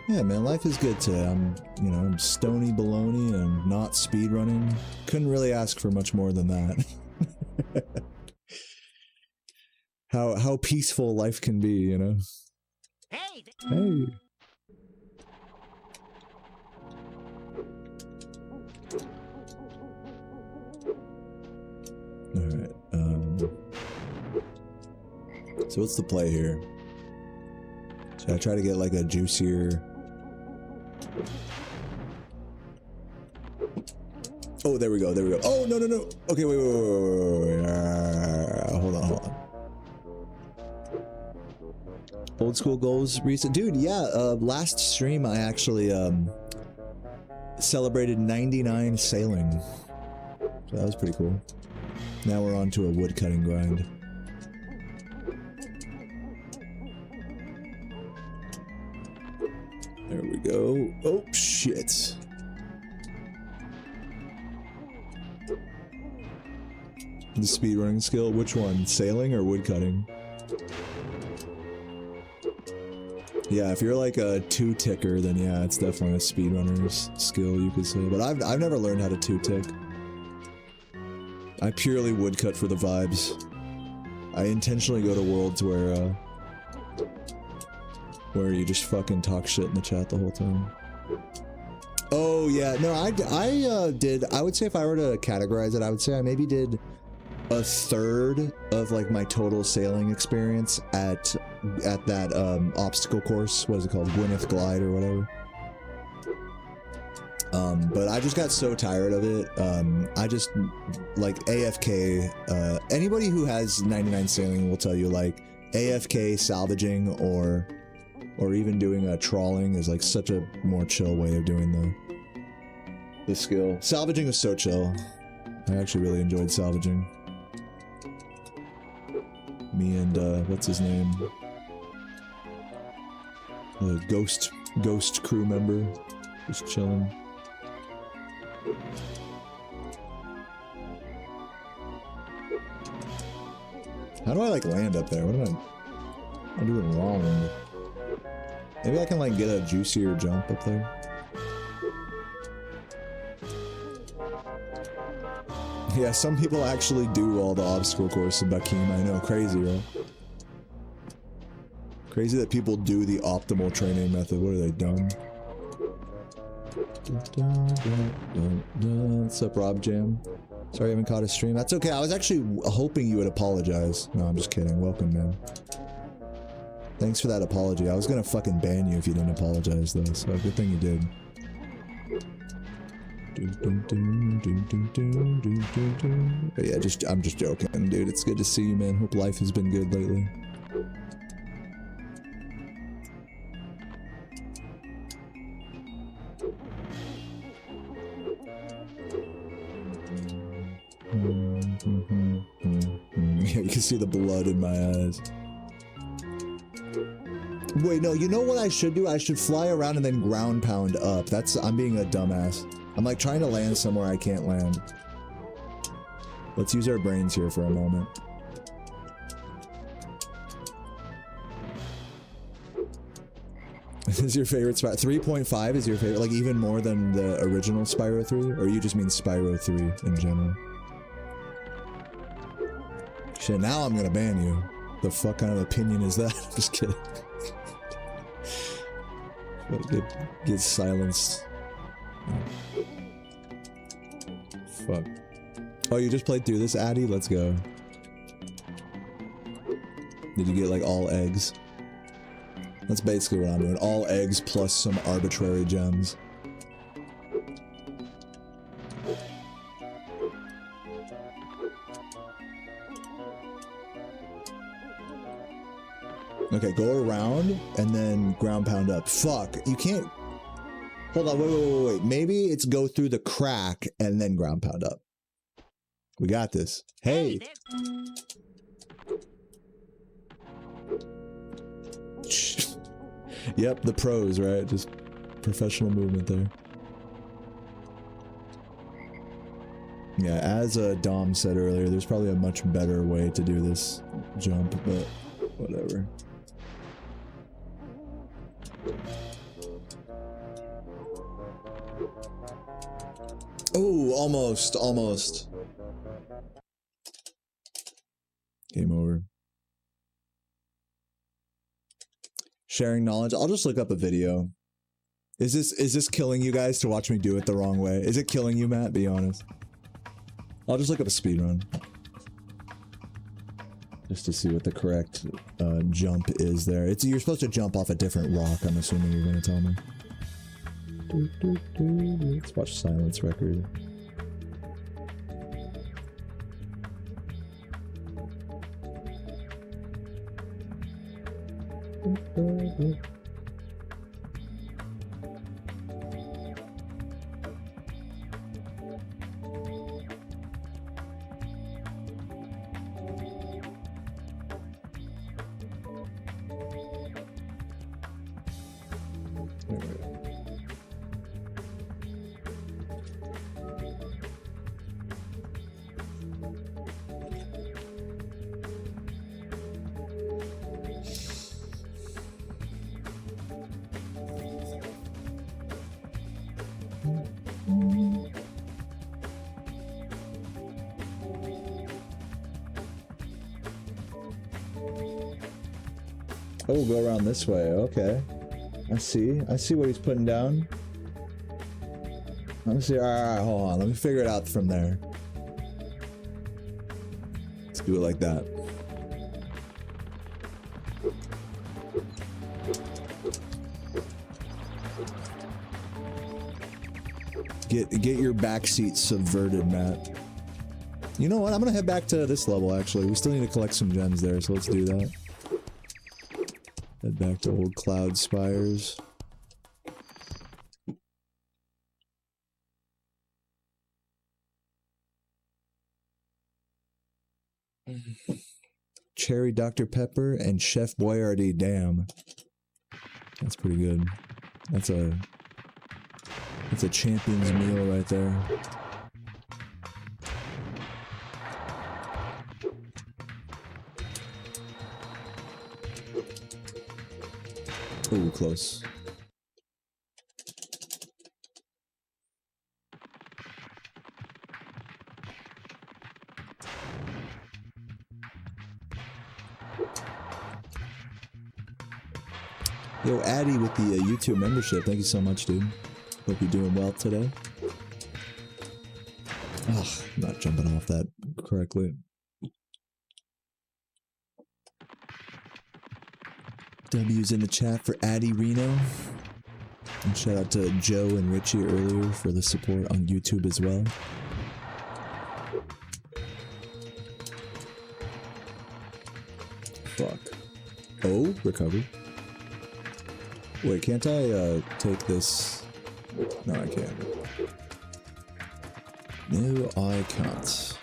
Yeah, man, life is good today. I'm stony baloney and I'm not speedrunning. Couldn't really ask for much more than that. How peaceful life can be, you know? Hey! Hey. Alright, so what's the play here? Should I try to get like a juicier... Oh, there we go, there we go. Oh, no, no, no! Okay, wait. Hold on. Old school goals recent. Dude, yeah, last stream I actually, celebrated 99 sailing. So that was pretty cool. Now we're on to a woodcutting grind. There we go. Oh, shit. The speedrunning skill? Which one? Sailing or woodcutting? Yeah, if you're like a two-ticker, then yeah, it's definitely a speedrunner's skill, you could say. But I've never learned how to two-tick. I purely woodcut for the vibes. I intentionally go to worlds where you just fucking talk shit in the chat the whole time. Oh yeah, no, I would say if I were to categorize it, I would say I maybe did a third of like my total sailing experience at that obstacle course. What is it called? Gwyneth Glide or whatever. But I just got so tired of it. I just like AFK. Anybody who has 99 sailing will tell you like AFK salvaging or even doing a trawling is like such a more chill way of doing the skill. Salvaging is so chill. I actually really enjoyed salvaging. Me and what's his name? The ghost crew member, just chilling. How do I like land up there? What am I doing wrong? Maybe I can like get a juicier jump up there. Yeah, some people actually do all the obstacle course in Bakim. I know, crazy, right? Crazy that people do the optimal training method. What are they, dumb? What's up, Rob Jam? Sorry I haven't caught a stream. That's okay. I was actually hoping you would apologize. No, I'm just kidding. Welcome, man. Thanks for that apology. I was gonna fucking ban you if you didn't apologize, though, so good thing you did. But yeah, I'm just joking, dude. It's good to see you, man. Hope life has been good lately. Yeah, you can see the blood in my eyes. Wait, no, you know what I should do? I should fly around and then ground pound up. I'm being a dumbass. I'm like trying to land somewhere I can't land. Let's use our brains here for a moment. This is your favorite Spyro? 3.5 is your favorite? Like even more than the original Spyro 3? Or you just mean Spyro 3 in general? Shit, now I'm gonna ban you. The fuck kind of opinion is that? Just kidding. Get silenced. Oh. Fuck. Oh, you just played through this, Addy? Let's go. Did you get like all eggs? That's basically what I'm doing. All eggs plus some arbitrary gems. Okay, go around and then ground pound up. Fuck, you can't... Hold on, wait. Maybe it's go through the crack and then ground pound up. We got this. Hey! Yep, the pros, right? Just professional movement there. Yeah, as Dom said earlier, there's probably a much better way to do this jump, but whatever. Oh, almost. Game over. Sharing knowledge. I'll just look up a video. Is this killing you guys to watch me do it the wrong way? Is it killing you, Matt? Be honest. I'll just look up a speedrun. Just to see what the correct jump is there. You're supposed to jump off a different rock, I'm assuming you're gonna tell me. Let's watch Silence Record. Oh, we'll go around this way. Okay. I see what he's putting down. Let me see. Alright, hold on. Let me figure it out from there. Let's do it like that. Get your backseat subverted, Matt. You know what? I'm gonna head back to this level, actually. We still need to collect some gems there, so let's do that. Head back to Old Cloud Spires. Cherry Dr. Pepper and Chef Boyardee. Damn. That's pretty good. That's a champion's meal right there. Ooh, close. Yo, Addy with the YouTube membership. Thank you so much, dude. Hope you're doing well today. Ugh, I'm not jumping off that correctly. W's in the chat for Addy Reno. And shout out to Joe and Richie earlier for the support on YouTube as well. Fuck. Oh, recovered. Wait, can't I take this? No, I can't. No, I can't.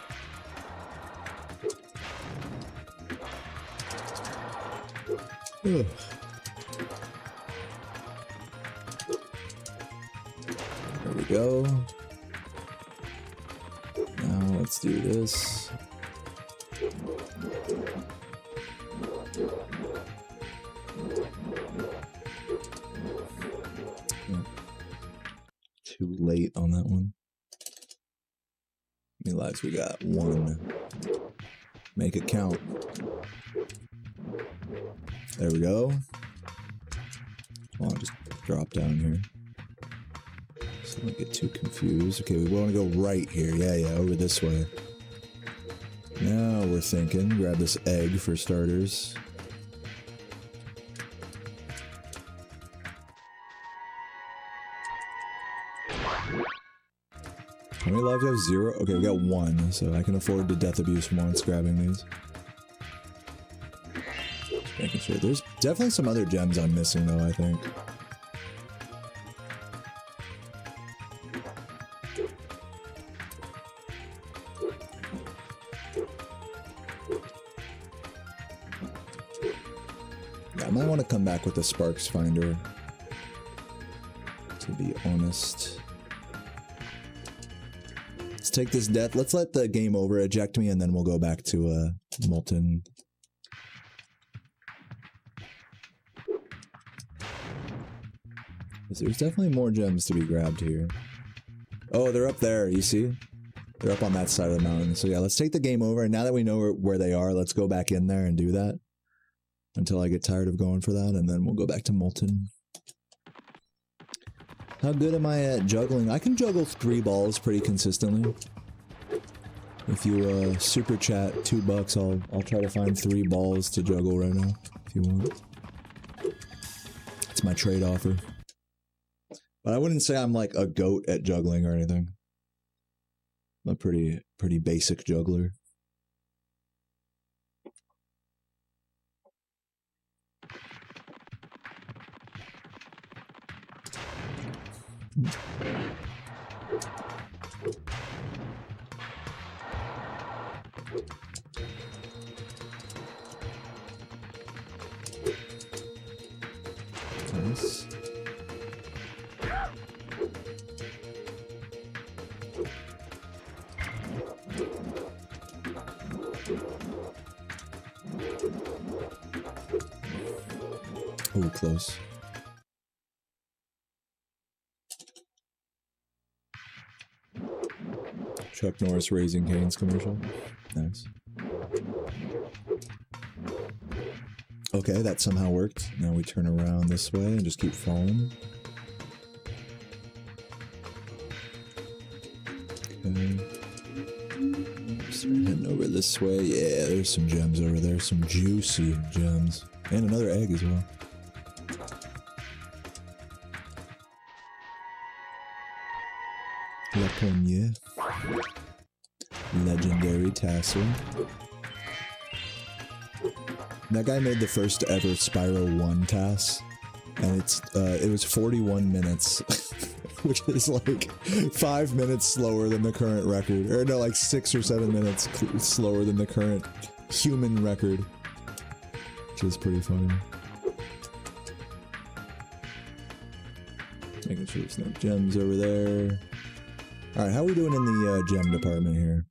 Ugh. There we go. Now let's do this. Too late on that one. How many lives we got? 1. Make it count. There we go. Come on, just drop down here. So don't get too confused. Okay, we want to go right here. Yeah, over this way. Now we're thinking. Grab this egg for starters. How many lives do I have? 0? Okay, we got 1, so I can afford the death abuse once grabbing these. Just making sure. There's definitely some other gems I'm missing though, I think. Yeah, I might want to come back with the Sparks Finder, to be honest. Let's take this death. Let's let the game over eject me, and then we'll go back to Molten. There's definitely more gems to be grabbed here. Oh, they're up there, you see? They're up on that side of the mountain. So yeah, let's take the game over, and now that we know where they are, let's go back in there and do that. Until I get tired of going for that, and then we'll go back to Molten. How good am I at juggling? I can juggle 3 balls pretty consistently. If you super chat $2, I'll try to find 3 balls to juggle right now, if you want. It's my trade offer. But I wouldn't say I'm like a goat at juggling or anything. I'm a pretty basic juggler. Nice. Oh, close. Chuck Norris Raising Cane's commercial. Nice. Okay, that somehow worked. Now we turn around this way and just keep falling. Okay. Start heading over this way. Yeah, there's some gems over there. Some juicy gems. And another egg as well. La Poignée. Legendary tassel. That guy made the first ever Spyro 1 task, and it was 41 minutes, which is like 5 minutes slower than the current record, or no, like 6 or 7 minutes slower than the current human record, which is pretty funny. Making sure there's no gems over there. Alright, how are we doing in the gem department here?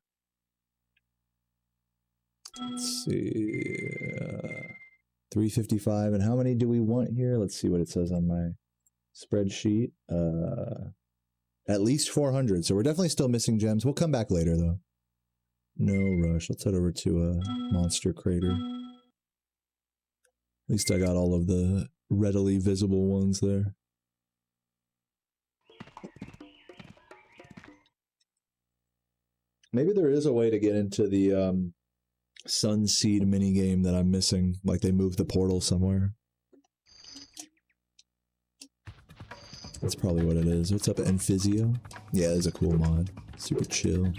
Let's see, 355, and how many do we want here? Let's see what it says on my spreadsheet. At least 400, so we're definitely still missing gems. We'll come back later, though. No rush. Let's head over to a monster crater. At least I got all of the readily visible ones there. Maybe there is a way to get into the Sunseed minigame that I'm missing. Like they moved the portal somewhere. That's probably what it is. What's up, Emphysio? Yeah, it's a cool mod. Super chill.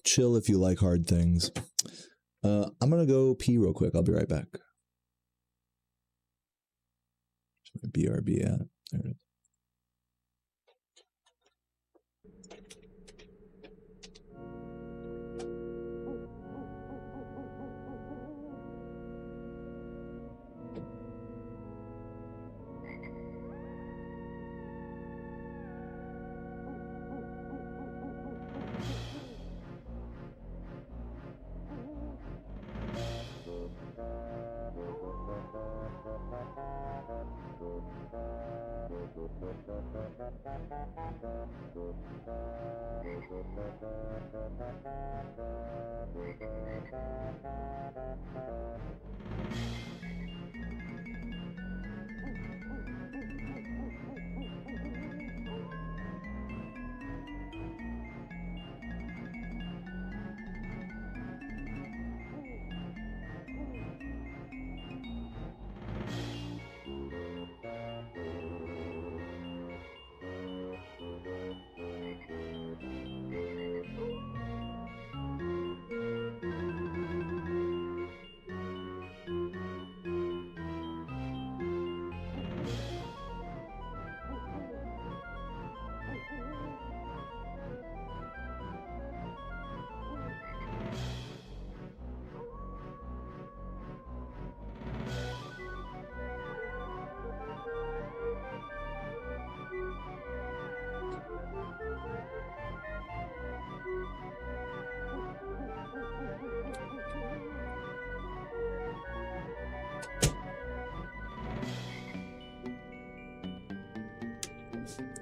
Chill if you like hard things. I'm gonna go pee real quick. I'll be right back. Where's my BRB at? There it is.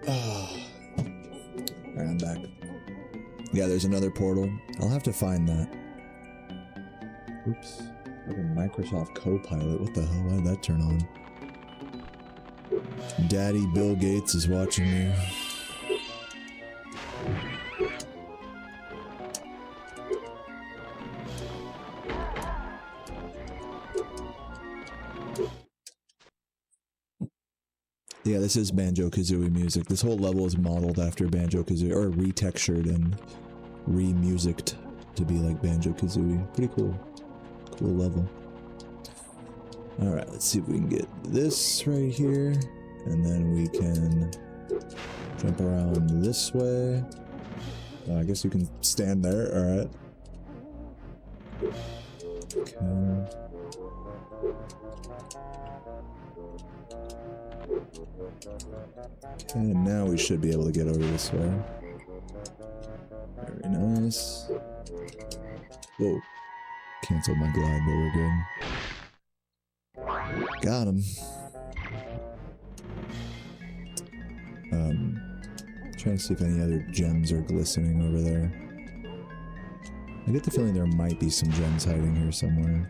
Alright, I'm back. Yeah, there's another portal. I'll have to find that. Oops. Like a Microsoft Copilot. What the hell? Why did that turn on? Daddy Bill Gates is watching me. Yeah, this is Banjo-Kazooie music. This whole level is modeled after Banjo-Kazooie, or retextured and re-musiced to be like Banjo-Kazooie. Pretty cool. Cool level. Alright, let's see if we can get this right here. And then we can jump around this way. I guess you can stand there, alright. Okay. Okay, now we should be able to get over this way. Very nice. Whoa. Canceled my glide, but we're good. Got him. Trying to see if any other gems are glistening over there. I get the feeling there might be some gems hiding here somewhere.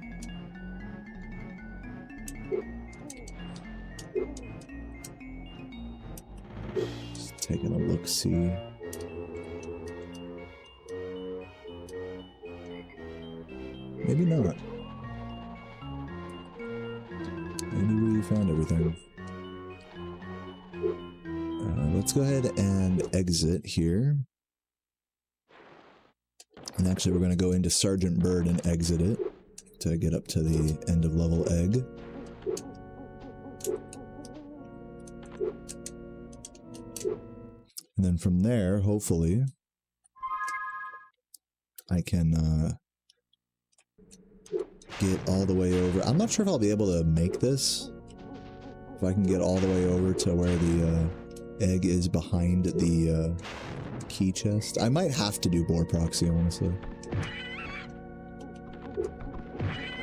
Just taking a look-see. Maybe not. Maybe we found everything. Let's go ahead and exit here. And actually we're going to go into Sergeant Bird and exit it to get up to the end of level egg. And then from there, hopefully, I can get all the way over. I'm not sure if I'll be able to make this. If I can get all the way over to where the egg is behind the key chest. I might have to do boar proxy, honestly.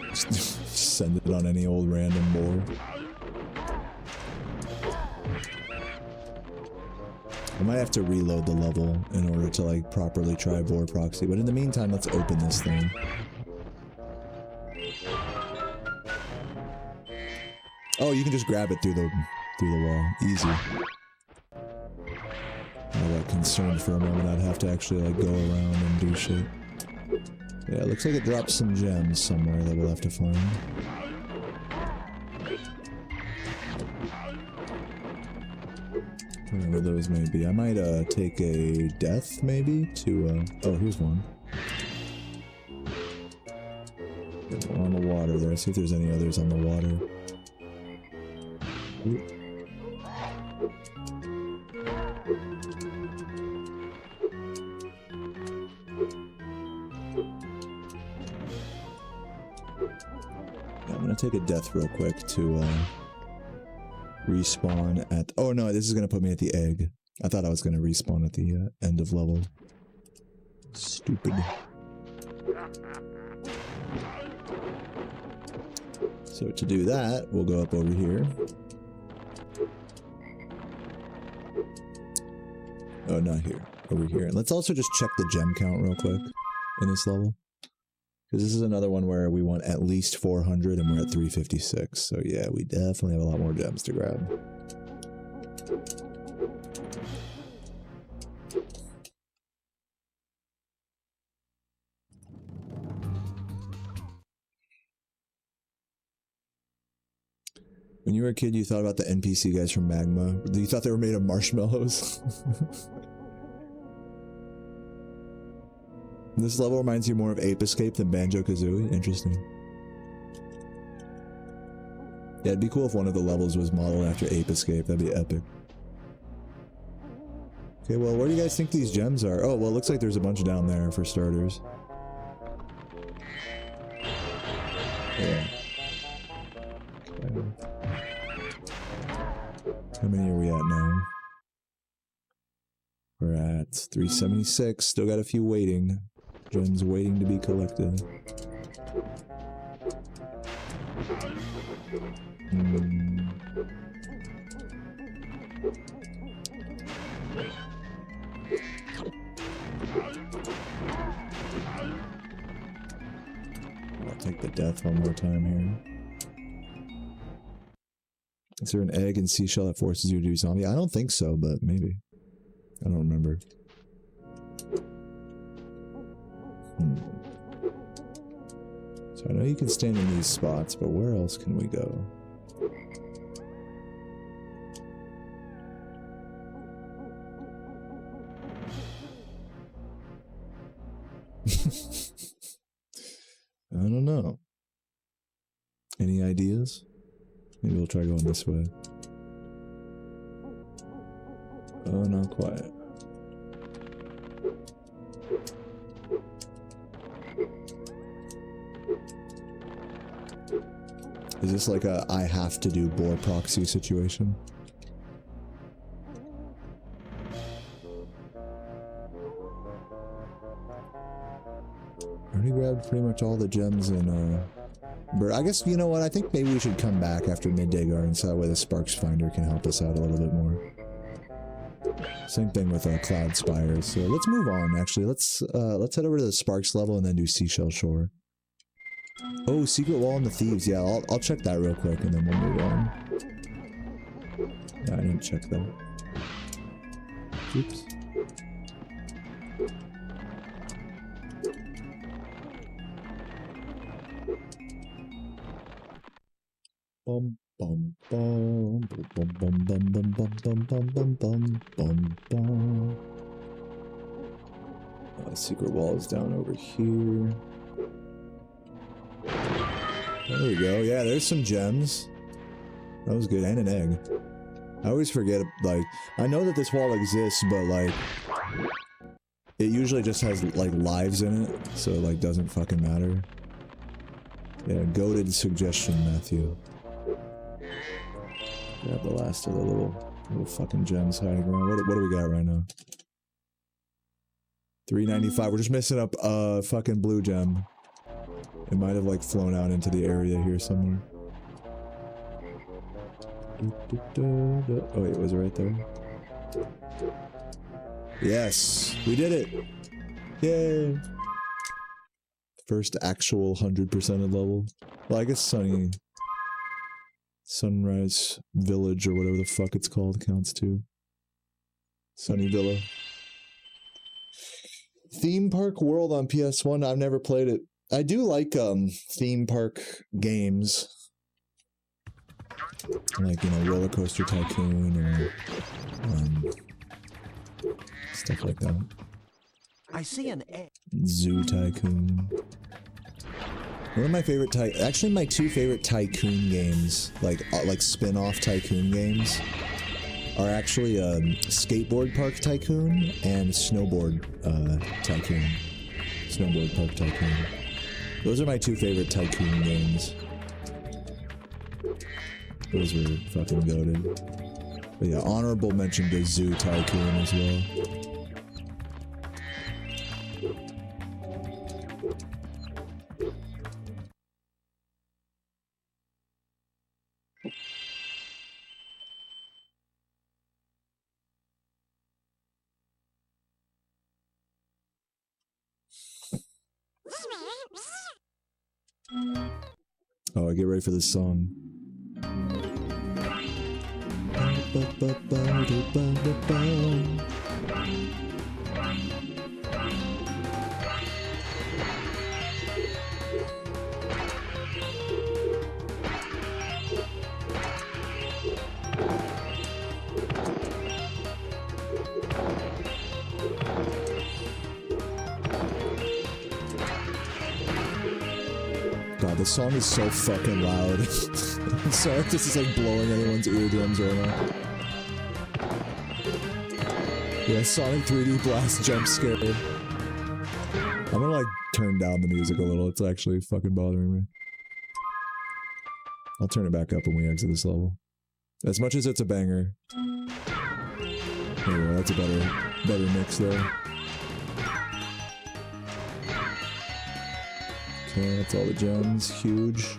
Just send it on any old random boar. I might have to reload the level in order to like properly try boar proxy, but in the meantime, let's open this thing. Oh, you can just grab it through the wall. Easy. I got concerned for a moment I'd have to actually like go around and do shit. Yeah, it looks like it drops some gems somewhere that we'll have to find. of those may be. I might take a death maybe to oh, here's one. There's one on the water there. See if there's any others on the water. Ooh. Yeah, I'm gonna take a death real quick to respawn at... Oh no, this is gonna put me at the egg. I thought I was gonna respawn at the end of level. Stupid. So to do that, we'll go up over here. Oh, not here. Over here. And let's also just check the gem count real quick in this level. Because this is another one where we want at least 400 and we're at 356. So yeah, we definitely have a lot more gems to grab. When you were a kid, you thought about the NPC guys from Magma. You thought they were made of marshmallows? This level reminds you more of Ape Escape than Banjo-Kazooie. Interesting. Yeah, it'd be cool if one of the levels was modeled after Ape Escape. That'd be epic. Okay, well, where do you guys think these gems are? Oh, well, it looks like there's a bunch down there for starters. Yeah. Okay. How many are we at now? We're at 376. Still got a few waiting. Gems waiting to be collected. I'll take the death one more time here. Is there an egg and seashell that forces you to do zombie? I don't think so, but maybe. I don't remember. So I know you can stand in these spots, but where else can we go? I don't know. Any ideas? Maybe we'll try going this way. Oh, not quite. Is this like a I have to do boar proxy situation? I already grabbed pretty much all the gems in I guess, you know what, I think maybe we should come back after Midday Garden so that way the Sparks Finder can help us out a little bit more. Same thing with Cloud Spires. So let's move on, actually. Let's head over to the Sparks level and then do Seashell Shore. Oh, Secret Wall and the Thieves. Yeah, I'll check that real quick and then we'll move on. Yeah, I didn't check that. Oops. Bum bum bum bum bum bum bum bum bum bum bum bum bum bum. Secret Wall is down over here. There we go. Yeah, there's some gems. That was good. And an egg. I always forget, like, I know that this wall exists, but, like, it usually just has, like, lives in it, so it, like, doesn't fucking matter. Yeah, goated suggestion, Matthew. Grab the last of the little fucking gems hiding around. What do we got right now? 395. We're just missing up a fucking blue gem. It might have, like, flown out into the area here somewhere. Oh, wait, was it right there? Yes! We did it! Yay! First actual 100%ed level. Well, I guess Sunrise Village, or whatever the fuck it's called, counts too. Sunny Villa. Theme Park World on PS1. I've never played it. I do like theme park games. Like, you know, Roller Coaster Tycoon or stuff like that. I see an egg. Zoo Tycoon. One of my favorite actually my two favorite tycoon games, like spin-off tycoon games, are actually Skateboard Park Tycoon and Snowboard Tycoon. Snowboard Park Tycoon. Those are my two favorite tycoon games. Those were fucking goated. But yeah, honorable mention to Zoo Tycoon as well. Oh, I get ready for this song. God, this song is so fucking loud. I'm sorry if this is like blowing anyone's eardrums right now. Yeah, Sonic 3D Blast jump scare. I'm gonna like turn down the music a little, it's actually fucking bothering me. I'll turn it back up when we exit this level. As much as it's a banger. There we go, that's a better mix there. Okay, that's all the gems. Huge.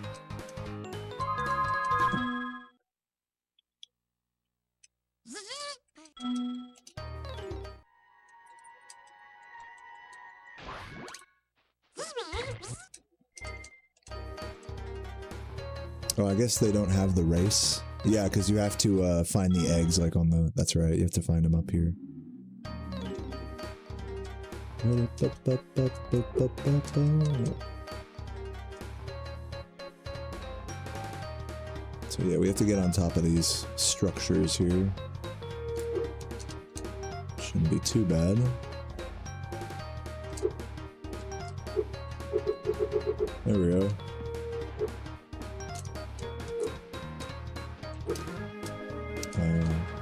Oh, I guess they don't have the race. Yeah, because you have to find the eggs like on the... That's right, you have to find them up here. So yeah, we have to get on top of these structures here. Shouldn't be too bad. There we go.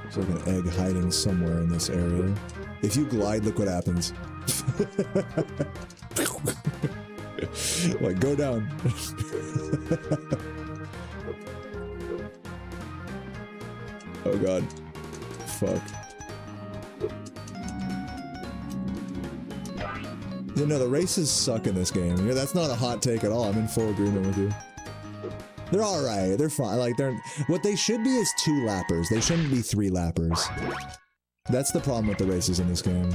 There's like an egg hiding somewhere in this area. If you glide, look what happens. Like, go down. Oh god. Fuck. You know, the races suck in this game. That's not a hot take at all. I'm in full agreement with you. They're alright. They're fine. Like, what they should be is 2 lappers. They shouldn't be 3 lappers. That's the problem with the races in this game.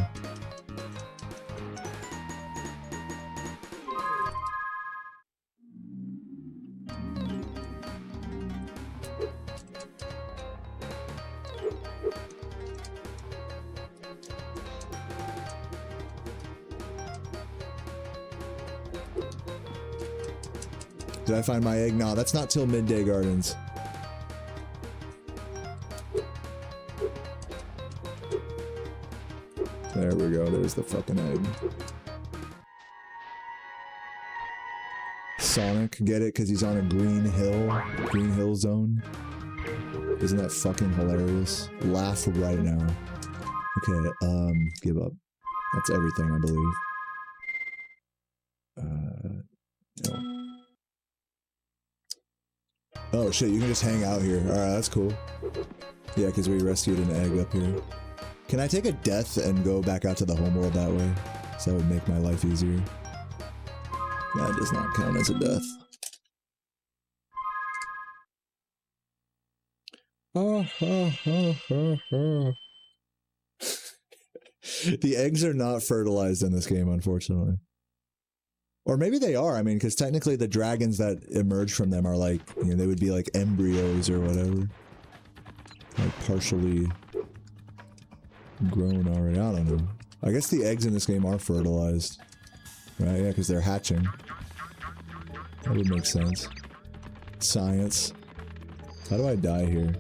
Did I find my egg? No, that's not till Midday Gardens. There we go, there's the fucking egg. Sonic, get it? Because he's on a green hill zone. Isn't that fucking hilarious? Laugh right now. Okay, give up. That's everything, I believe. No. Oh shit, you can just hang out here. Alright, that's cool. Yeah, because we rescued an egg up here. Can I take a death and go back out to the homeworld that way? So that would make my life easier. That does not count as a death. The eggs are not fertilized in this game, unfortunately. Or maybe they are, I mean, because technically the dragons that emerge from them are like, you know, they would be like embryos or whatever. Like partially grown already, I don't know. I guess the eggs in this game are fertilized. Right, yeah, because they're hatching. That would make sense. Science. How do I die here?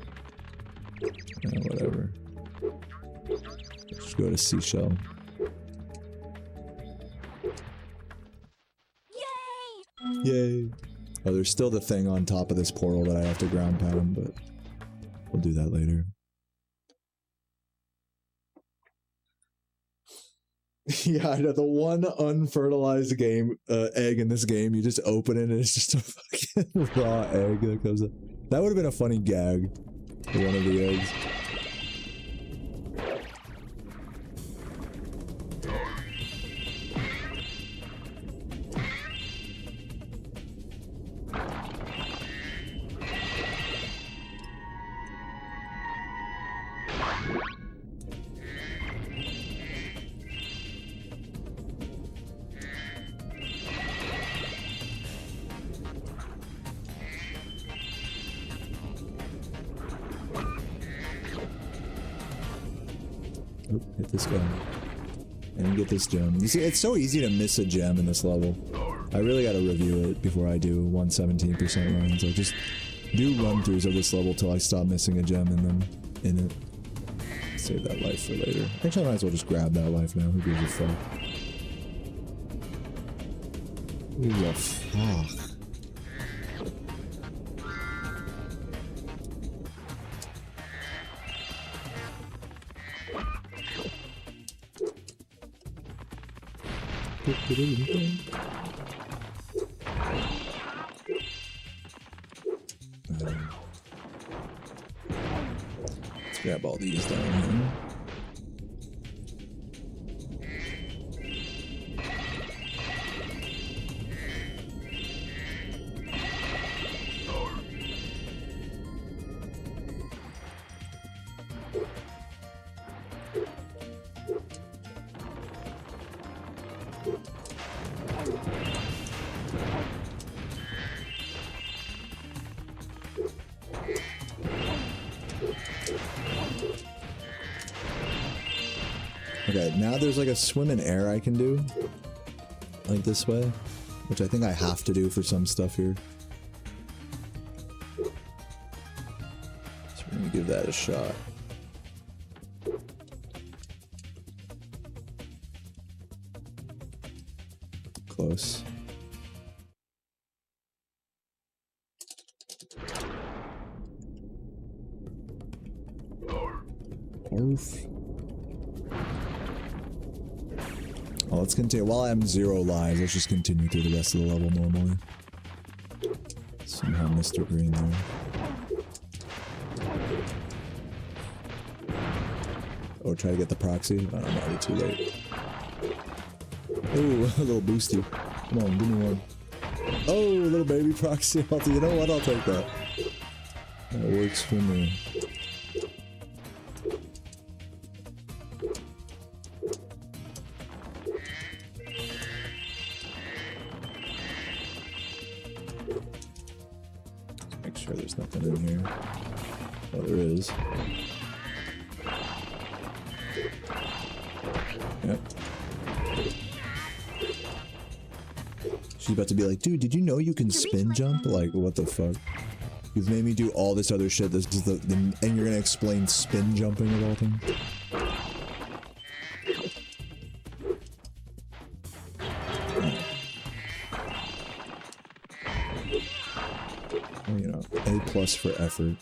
Whatever. Just go to seashell. Yay! Oh, there's still the thing on top of this portal that I have to ground pound, but we'll do that later. Yeah, I know, the one unfertilized egg in this game, you just open it and it's just a fucking raw egg that comes up. That would have been a funny gag for one of the eggs. Hit this guy. And get this gem. You see, it's so easy to miss a gem in this level. I really gotta review it before I do 117% runs. I just do run-throughs of this level till I stop missing a gem and then in it. Save that life for later. Actually, I might as well just grab that life now. Who gives a fuck? Who gives a fuck? Let's grab all these down here. Okay, now there's like a swim in air I can do. Like this way. Which I think I have to do for some stuff here. So we're gonna give that a shot. Close. Orf. Well, let's continue. While I'm 0 lives, let's just continue through the rest of the level normally. Somehow Mr. Green there. Oh, try to get the proxy? Oh, I'm already too late. Ooh, a little boosty. Come on, give me one. Oh, little baby proxy. You know what? I'll take that. That works for me. Make sure there's nothing in here. Oh, there is. Yep. She's about to be like, dude, did you know you can spin jump? Like, what the fuck? You've made me do all this other shit. This is and you're gonna explain spin jumping of all things? Well, you know, A+ for effort.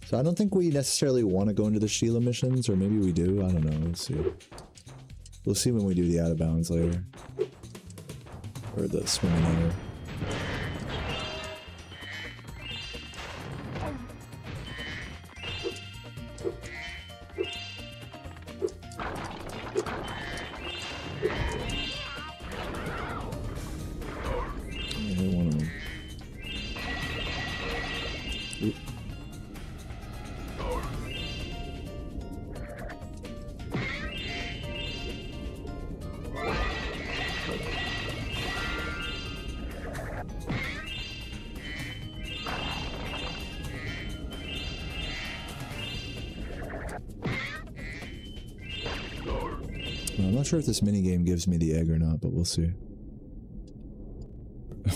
So I don't think we necessarily want to go into the Sheila missions, or maybe we do. I don't know. Let's see. We'll see when we do the out of bounds later. Or the swimming later. I'm not sure if this minigame gives me the egg or not, but we'll see.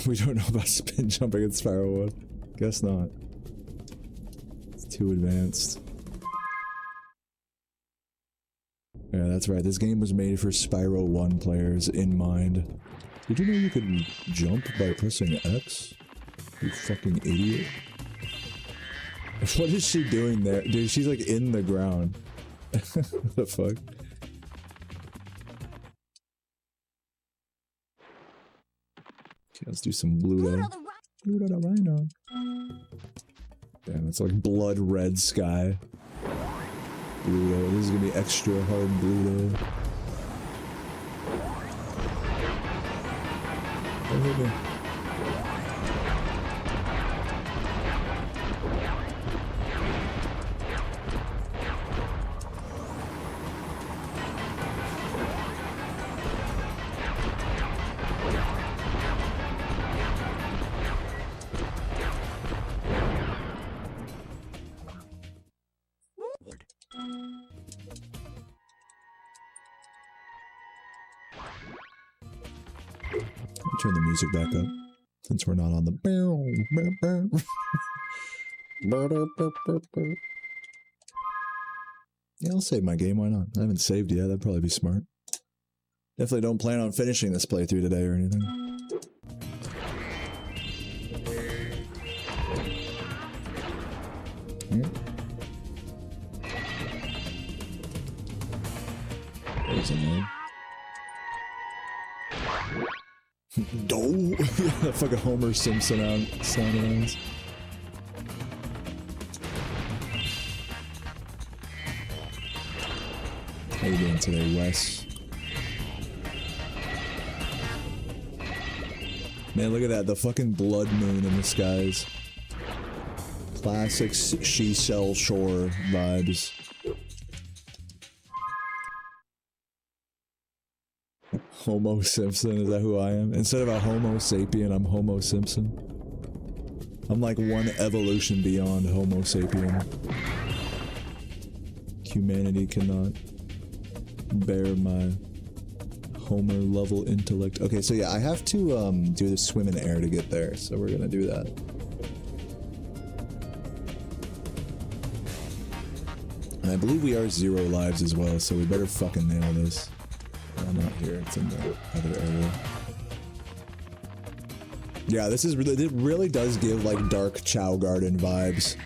We don't know about spin jumping in Spyro 1. Guess not. Too advanced. Yeah, that's right. This game was made for Spyro 1 players in mind. Did you know you could jump by pressing X? You fucking idiot. What is she doing there? Dude, she's like in the ground. What the fuck? Okay, let's do some Bluto. Bluto the Rhino. Damn, it's like blood red sky. Bluto. This is gonna be extra hard Bluto. Don't hit me. Turn the music back up, since we're not on the Yeah, I'll save my game, why not? I haven't saved yet, that'd probably be smart. Definitely don't plan on finishing this playthrough today or anything. There's an egg. Do that fucking Homer Simpson sound. How you doing today, Wes? Man, look at that, the fucking blood moon in the skies. Classic She Sell Shore vibes. Homo Simpson, is that who I am? Instead of a Homo sapien, I'm Homo Simpson. I'm like one evolution beyond Homo sapien. Humanity cannot bear my Homer level intellect. Okay, so yeah, I have to do the swim in air to get there, so we're gonna do that. And I believe we are 0 lives as well, so we better fucking nail this. Not here, it's in the other area. Yeah, this is really, it really does give like Dark Chow Garden vibes.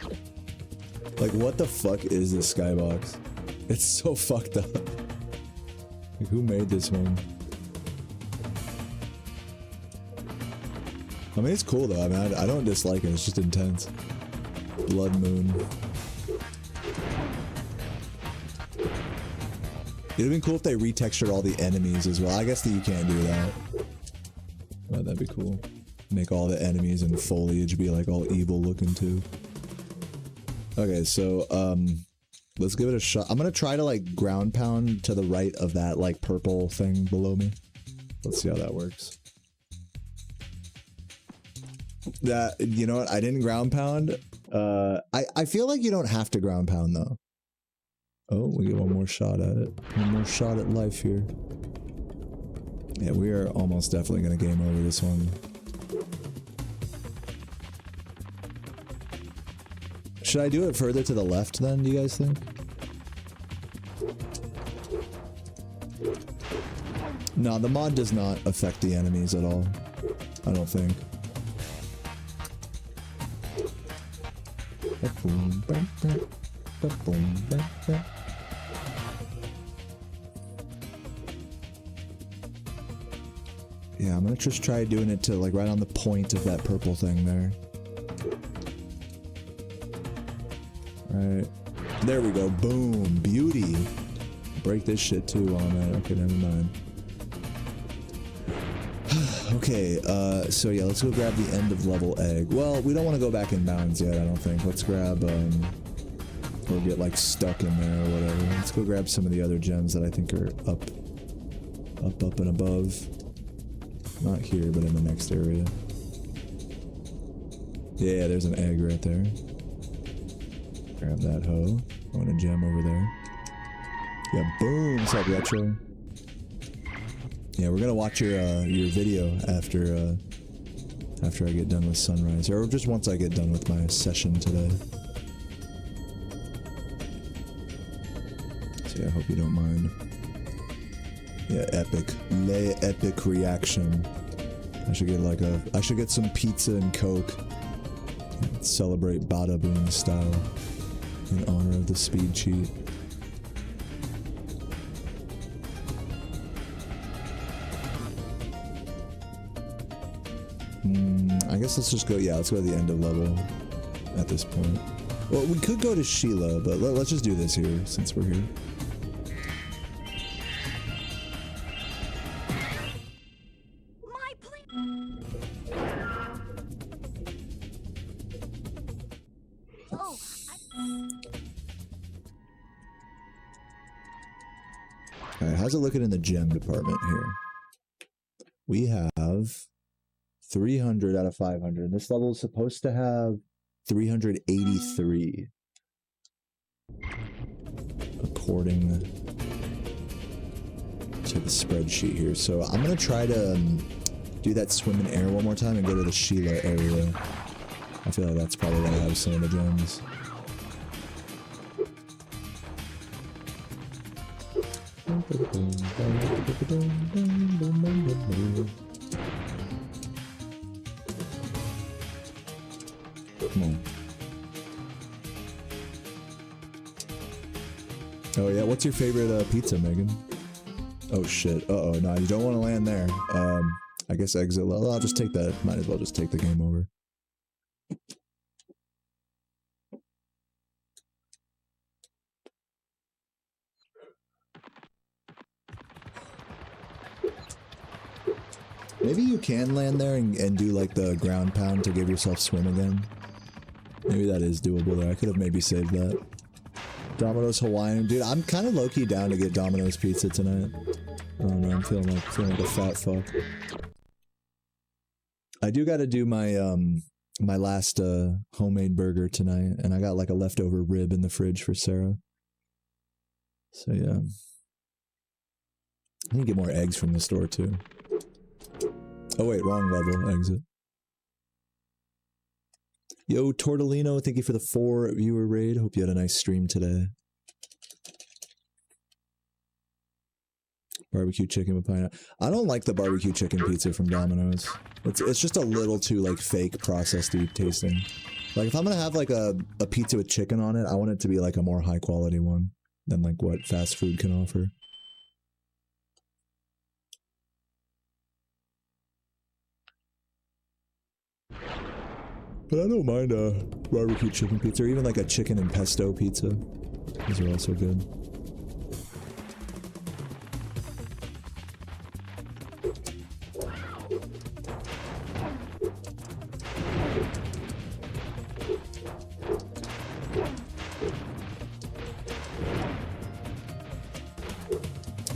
Like, what the fuck is this skybox? It's so fucked up. Like, who made this one? I mean, it's cool though. I mean, I don't dislike it, it's just intense. Blood Moon. It would've been cool if they retextured all the enemies as well. I guess that you can't do that. But that'd be cool. Make all the enemies and foliage be like all evil looking too. Okay, so let's give it a shot. I'm gonna try to like ground pound to the right of that like purple thing below me. Let's see how that works. That, you know what? I didn't ground pound. I feel like you don't have to ground pound though. Oh, we get one more shot at it. One more shot at life here. Yeah, we are almost definitely gonna game over this one. Should I do it further to the left then, do you guys think? No, the mod does not affect the enemies at all. I don't think. Yeah, I'm gonna just try doing it to like right on the point of that purple thing there. Right. There we go. Boom. Beauty. Break this shit too while I'm at it. Okay, never mind. Okay, so yeah, let's go grab the end of level egg. Well, we don't want to go back in bounds yet, I don't think. Let's grab, or get like stuck in there or whatever. Let's go grab some of the other gems that I think are up and above. Not here, but in the next area. Yeah, there's an egg right there. Grab that hoe. I want a gem over there. Yeah, boom! What's up, Retro? Yeah, we're gonna watch your video after I get done with Sunrise, or just once I get done with my session today. Okay, I hope you don't mind. Yeah, epic. Lay epic reaction. I should get like I should get some pizza and Coke. Celebrate Bada Boom style in honor of the speed cheat. I guess let's just go, yeah, let's go to the end of level at this point. Well, we could go to Sheila, but let's just do this here since we're here. My plan. Oh, Alright, how's it looking in the gem department here? We have 300 out of 500. This level is supposed to have 383. According to the spreadsheet here. So I'm going to try to do that swim in air one more time and go to the Sheila area. I feel like that's probably going to have some of the gems. Come on. Oh yeah, what's your favorite pizza, Megan? Oh shit. Uh-oh, no, you don't want to land there. I guess exit level. I'll just take that. Might as well just take the game over. Maybe you can land there and do like the ground pound to give yourself swim again. Maybe that is doable there. I could have maybe saved that. Domino's Hawaiian. Dude, I'm kind of low-key down to get Domino's pizza tonight. I don't know, I'm feeling like a fat fuck. I do gotta do my my last homemade burger tonight, and I got like a leftover rib in the fridge for Sarah. So yeah. I need to get more eggs from the store too. Oh wait, wrong level, exit. Yo, Tortellino, thank you for the 4 viewer raid. Hope you had a nice stream today. Barbecue chicken with pineapple. I don't like the barbecue chicken pizza from Domino's. It's just a little too like fake processed tasting. Like if I'm gonna have like a pizza with chicken on it, I want it to be like a more high quality one than like what fast food can offer. But I don't mind a barbecue chicken pizza, or even like a chicken and pesto pizza. These are also good.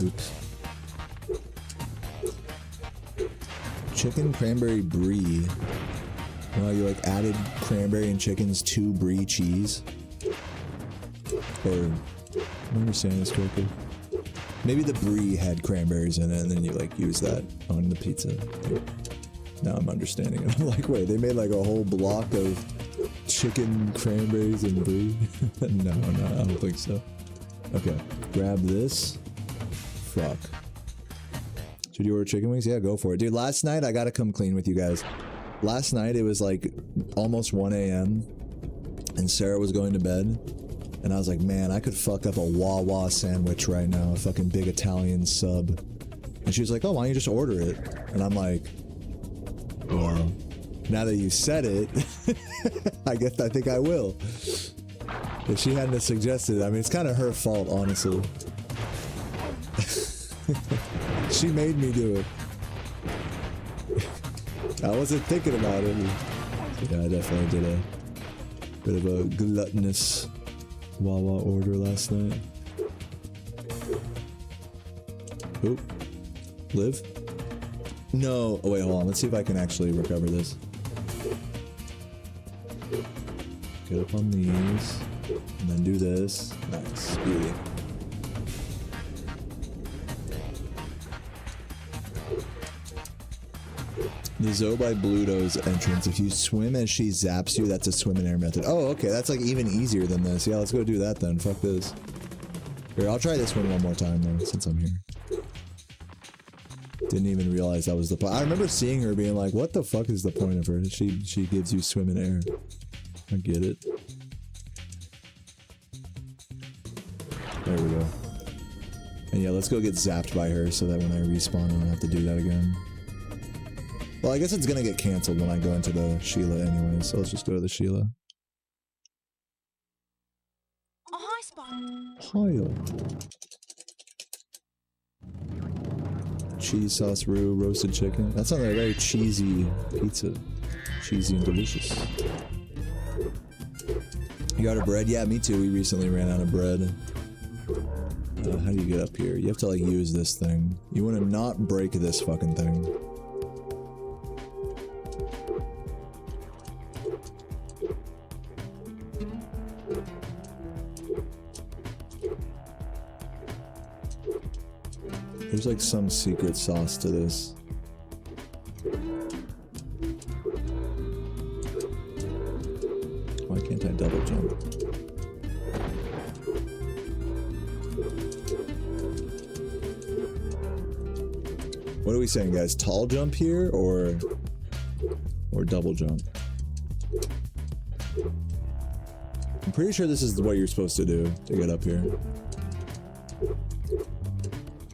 Oops. Chicken cranberry brie. Oh, you like added cranberry and chickens to brie cheese? Or, am I understanding this correctly? Maybe the brie had cranberries in it and then you like use that on the pizza. Now I'm understanding it. I'm like, wait, they made like a whole block of chicken, cranberries, and brie? No, I don't think so. Okay, grab this. Fuck. Should you order chicken wings? Yeah, go for it. Dude, last night I gotta come clean with you guys. Last night it was like almost 1 a.m. and Sarah was going to bed, and I was like, man, I could fuck up a Wawa sandwich right now, a fucking big Italian sub. And she was like, oh, why don't you just order it? And I'm like, well, now that you said it, I think I will. If she hadn't suggested it, I mean, it's kind of her fault, honestly. She made me do it. I wasn't thinking about it. Yeah, I definitely did a bit of a gluttonous Wawa order last night. Oop. Live? No. Oh, wait, hold on. Let's see if I can actually recover this. Get up on these. And then do this. Nice. Beauty. The Zoe by Bluto's entrance. If you swim as she zaps you, that's a swim in air method. Oh, okay. That's like even easier than this. Yeah, let's go do that then. Fuck this. Here, I'll try this one more time though, since I'm here. Didn't even realize that was the point. I remember seeing her being like, what the fuck is the point of her? She gives you swim in air. I get it. There we go. And yeah, let's go get zapped by her so that when I respawn I don't have to do that again. Well, I guess it's gonna get cancelled when I go into the Sheila anyway, so let's just go to the Sheila. Oh, hi, Spyro. Hiya. Cheese sauce roux, roasted chicken. That sounds like a very cheesy pizza. Cheesy and delicious. You out of bread? Yeah, me too. We recently ran out of bread. How do you get up here? You have to like use this thing. You want to not break this fucking thing. There's like some secret sauce to this. Why can't I double jump? What are we saying, guys? Tall jump here or double jump? I'm pretty sure this is what you're supposed to do to get up here.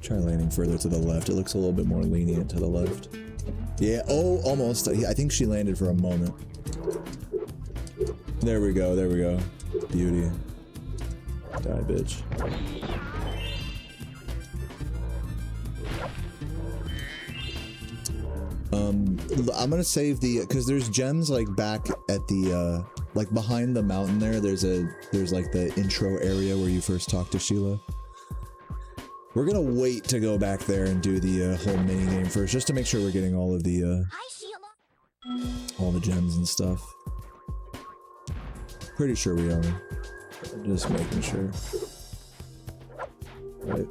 Try landing further to the left. It looks a little bit more lenient to the left. Yeah, oh, almost. I think she landed for a moment. There we go, there we go. Beauty. Die, bitch. I'm gonna save the, because there's gems like back at the, like behind the mountain there, there's like the intro area where you first talk to Sheila. We're gonna wait to go back there and do the whole mini game first, just to make sure we're getting all of the Hi, Sheila. all the gems and stuff. Pretty sure we are. Just making sure. Right.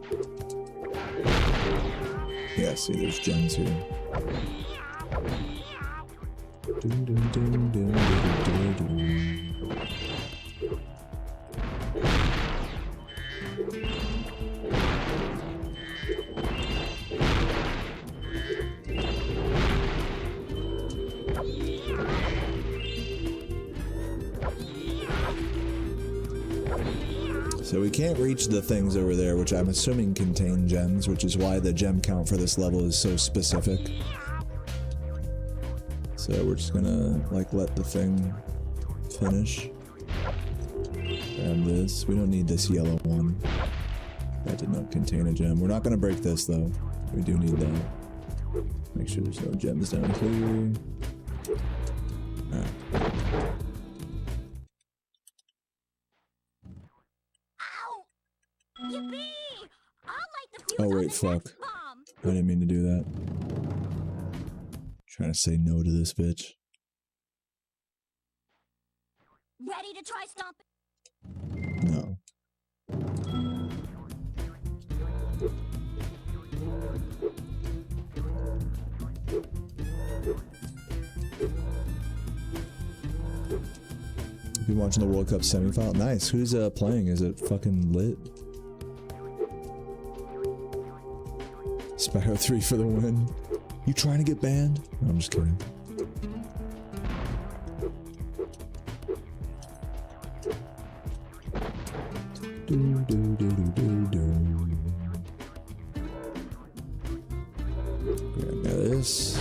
Yeah, see, there's gems here. Dun, dun, dun, dun, dun, dun, dun. So we can't reach the things over there, which I'm assuming contain gems, which is why the gem count for this level is so specific. So we're just gonna, like, let the thing finish. Grab this. We don't need this yellow one. That did not contain a gem. We're not gonna break this, though. We do need that. Make sure there's no gems down here. Alright. Yippee! I'll light the fuse Oh on wait, the fuck. next bomb. I didn't mean to do that. Trying to say no to this bitch. Ready to try stomping? No. Been watching the World Cup semifinal. Nice. Who's playing? Is it fucking lit? Spyro 3 for the win. You trying to get banned? No, I'm just kidding. Do, do, do, do, do, do. Grab this.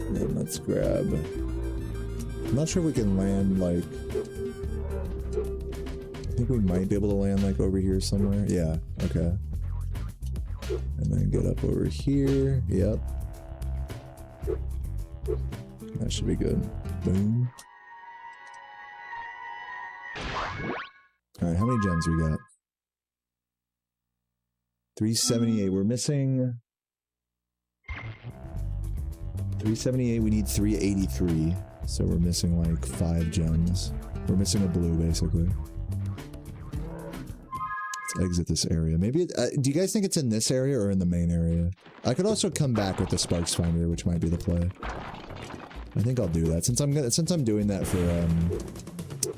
And then let's grab. I'm not sure we can land like. I think we might be able to land like over here somewhere. Yeah, okay. And then get up over here. Yep. That should be good. Boom. Alright, how many gems we got? 378. We're missing 378. We need 383. So we're missing like 5 gems. We're missing a blue, basically. Let's exit this area. Maybe do you guys think it's in this area or in the main area? I could also come back with the Sparks Finder, which might be the play. I think I'll do that since I'm doing that for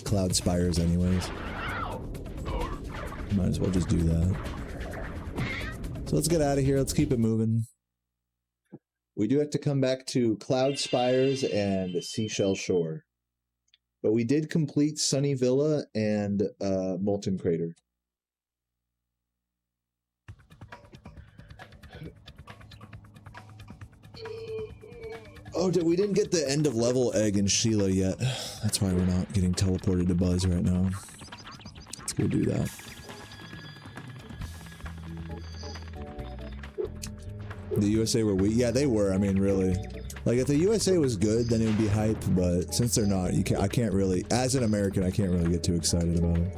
Cloud Spires anyways. Might as well just do that. So let's get out of here. Let's keep it moving. We do have to come back to Cloud Spires and Seashell Shore. But we did complete Sunny Villa and Molten Crater. Oh, we didn't get the end of level egg in Sheila yet. That's why we're not getting teleported to Buzz right now. Let's go do that. The USA were weak. Yeah, they were. I mean, really. Like, if the USA was good, then it would be hype. But since they're not, I can't really. As an American, I can't really get too excited about it.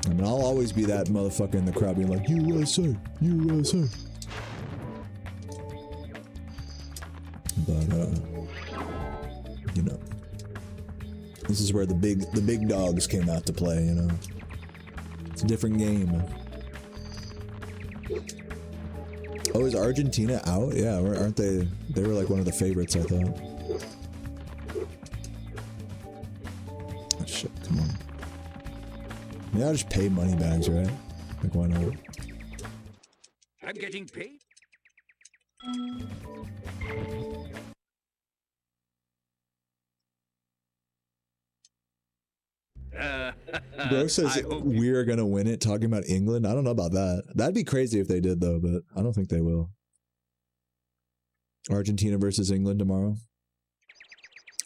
I mean, I'll always be that motherfucker in the crowd being like, USA, USA. But, you know. This is where the big dogs came out to play, you know. It's a different game. Oh, is Argentina out? Yeah, aren't they? They were like one of the favorites, I thought. Oh, shit, come on. Yeah, I'll just pay money bags, right? Like, why not? I'm getting paid. Bro says we're gonna win it, talking about England. I don't know about that. That'd be crazy if they did, though, but I don't think they will. Argentina versus England tomorrow.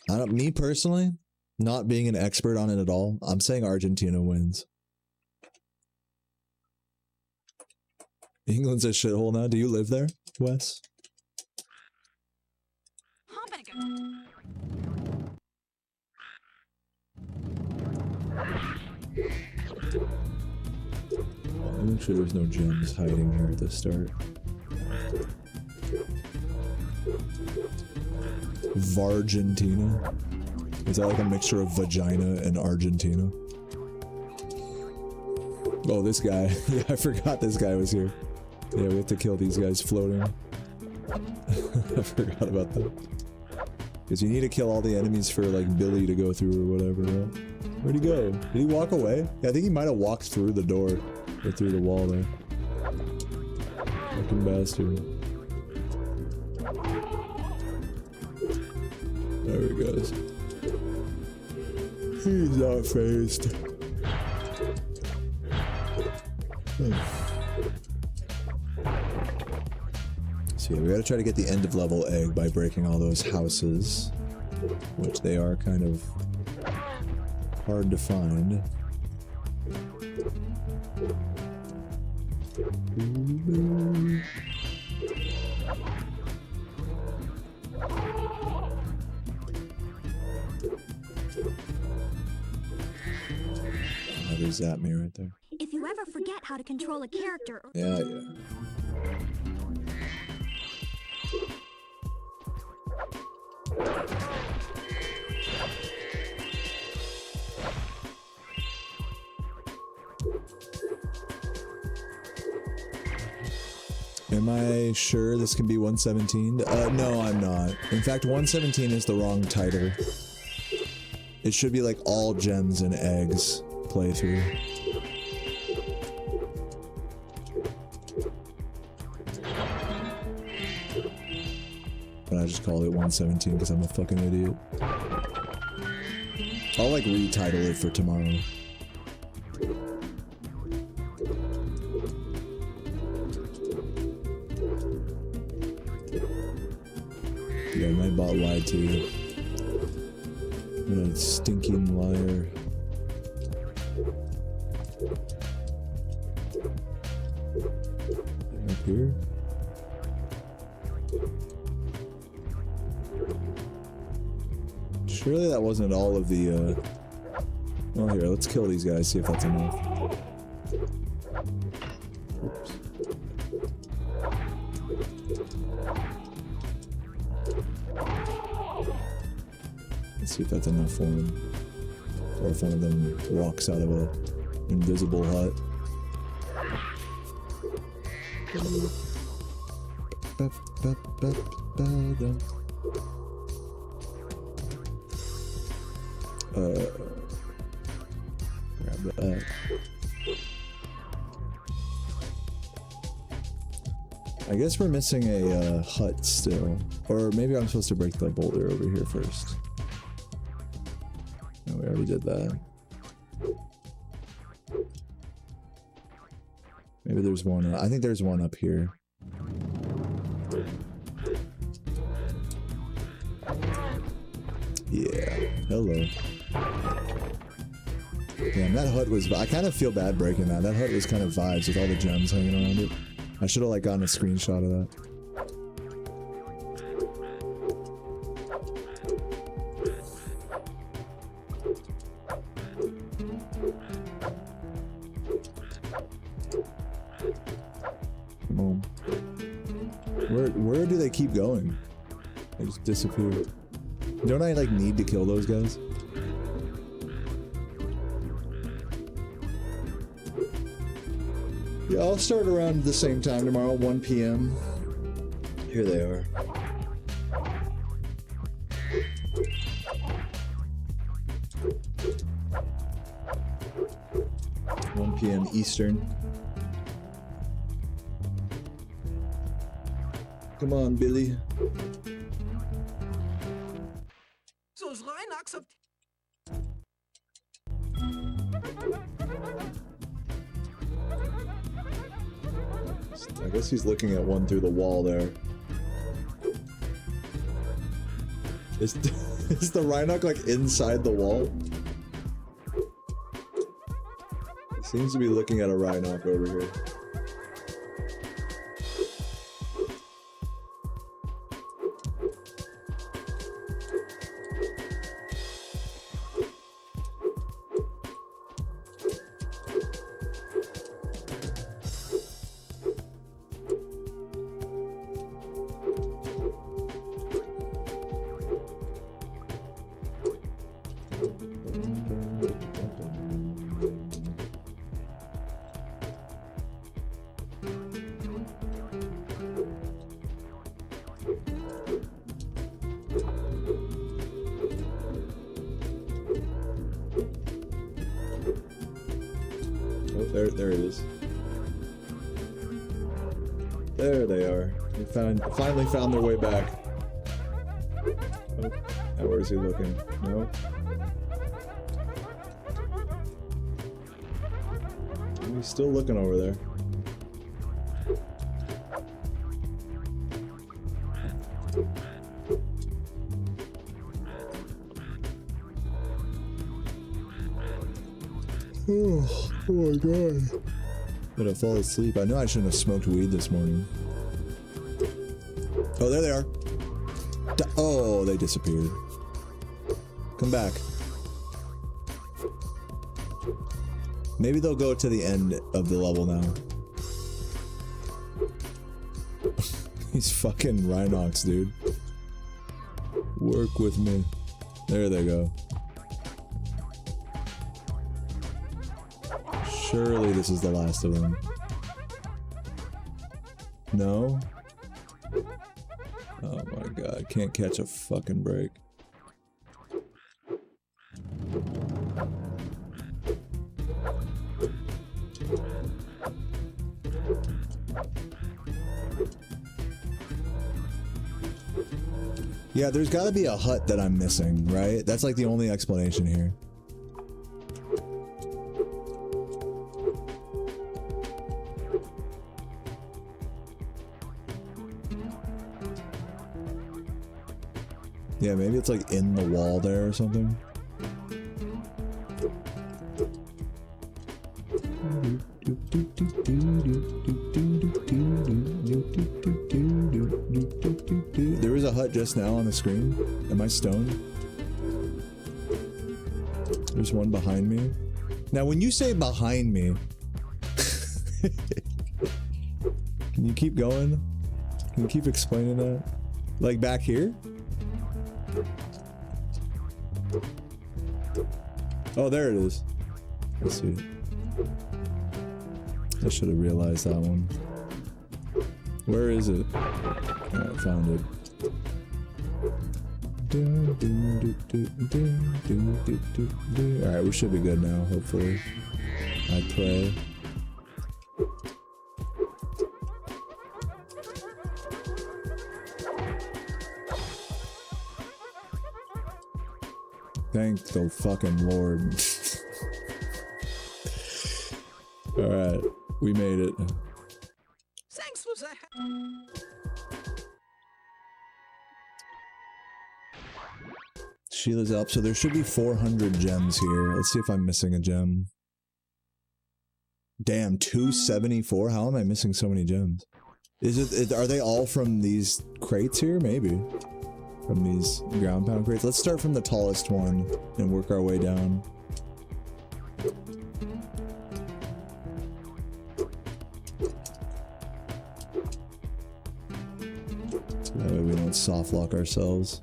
Me personally, not being an expert on it at all, I'm saying Argentina wins. England's a shithole now. Do you live there, Wes? I better go. I'll make sure there's no gems hiding here at the start. Vargentina? Is that like a mixture of vagina and Argentina? Oh, this guy. Yeah, I forgot this guy was here. Yeah, we have to kill these guys floating. I forgot about that. Because you need to kill all the enemies for, like, Billy to go through or whatever, right? Where'd he go? Did he walk away? Yeah, I think he might have walked through the door. Or through the wall there. Fucking bastard. There he goes. He's not phased. So yeah, we gotta try to get the end of level egg by breaking all those houses. Which they are kind of hard to find. Oh, there's Zapme right there. If you ever forget how to control a character... Yeah. Am I sure this can be 117? No, I'm not. In fact, 117 is the wrong title. It should be like all gems and eggs playthrough. But I just called it 117 because I'm a fucking idiot. I'll like retitle it for tomorrow. Yeah, my bot lied to you. What a stinking liar. Up here? Surely that wasn't all of the, Well, here, let's kill these guys, see if that's enough. Oops. Let's see if that's enough for him. Or if one of them walks out of a invisible hut. Grab that. I guess we're missing a hut still. Or maybe I'm supposed to break the boulder over here first. No, we already did that. Maybe there's one. I think there's one up here. Yeah. Hello. Damn, that hut was... I kind of feel bad breaking that. That hut was kind of vibes with all the gems hanging around it. I should have like gotten a screenshot of that. Come on. Where do they keep going? They just disappear. Don't I like need to kill those guys? Yeah, I'll start around the same time tomorrow, 1 p.m. Here they are. PM Eastern. Come on, Billy. Those Rhinox of... I guess he's looking at one through the wall there. Is the Rhinoc like inside the wall? He seems to be looking at a Rhinoc over here. There it is. There they are. They finally found their way back. Oh, now where is he looking? No. He's still looking over there. Oh my god. I'm gonna fall asleep. I know I shouldn't have smoked weed this morning. Oh, there they are. Oh, they disappeared. Come back. Maybe they'll go to the end of the level now. These fucking Rhinocs, dude. Work with me. There they go. Surely this is the last of them. No? Oh my god, can't catch a fucking break. Yeah, there's gotta be a hut that I'm missing, right? That's like the only explanation here. Yeah, maybe it's like in the wall there or something. There was a hut just now on the screen. Am I stoned? There's one behind me. Now, when you say behind me, can you keep going? Can you keep explaining that? Like back here? Oh, there it is. I see it. I should have realized that one. Where is it? Oh, I found it. Alright, we should be good now, hopefully. I pray. Thank the fucking Lord. Alright, we made it. Thanks for the Sheila's up, so there should be 400 gems here. Let's see if I'm missing a gem. Damn, 274? How am I missing so many gems? Are they all from these crates here? Maybe. From these ground pound crates. Let's start from the tallest one and work our way down. So that way we don't soft lock ourselves.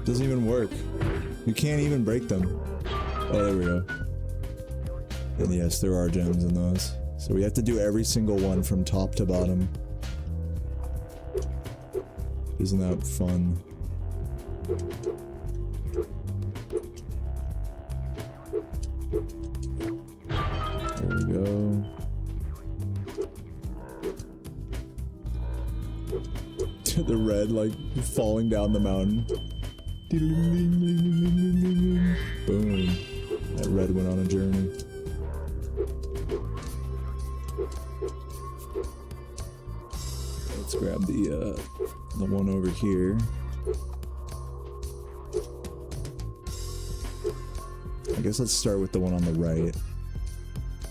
Doesn't even work. You can't even break them. Oh, there we go. And yes, there are gems in those. So we have to do every single one from top to bottom. Isn't that fun? There we go. The red, like, falling down the mountain. Boom. That red went on a journey. Let's grab the one over here. I guess let's start with the one on the right,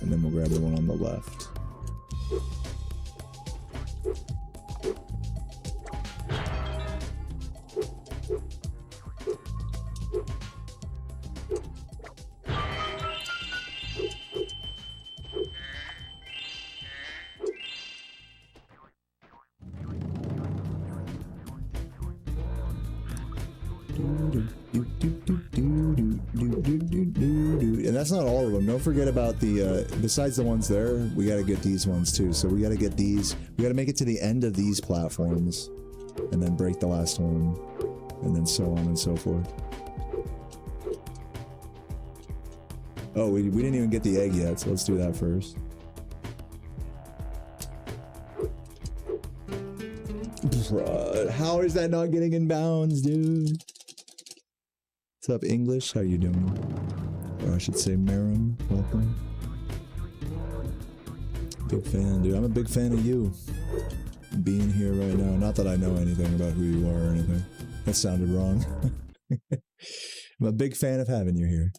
and then we'll grab the one on the left. And that's not all of them. Don't forget about the, besides the ones there, we gotta get these ones too. So we gotta get these, we gotta make it to the end of these platforms, and then break the last one, and then so on and so forth. Oh, we didn't even get the egg yet, so let's do that first. Bruh, how is that not getting in bounds, dude? What's up, English? How you doing? Or I should say Marin, welcome. Big fan, dude. I'm a big fan of you being here right now. Not that I know anything about who you are or anything. That sounded wrong. I'm a big fan of having you here.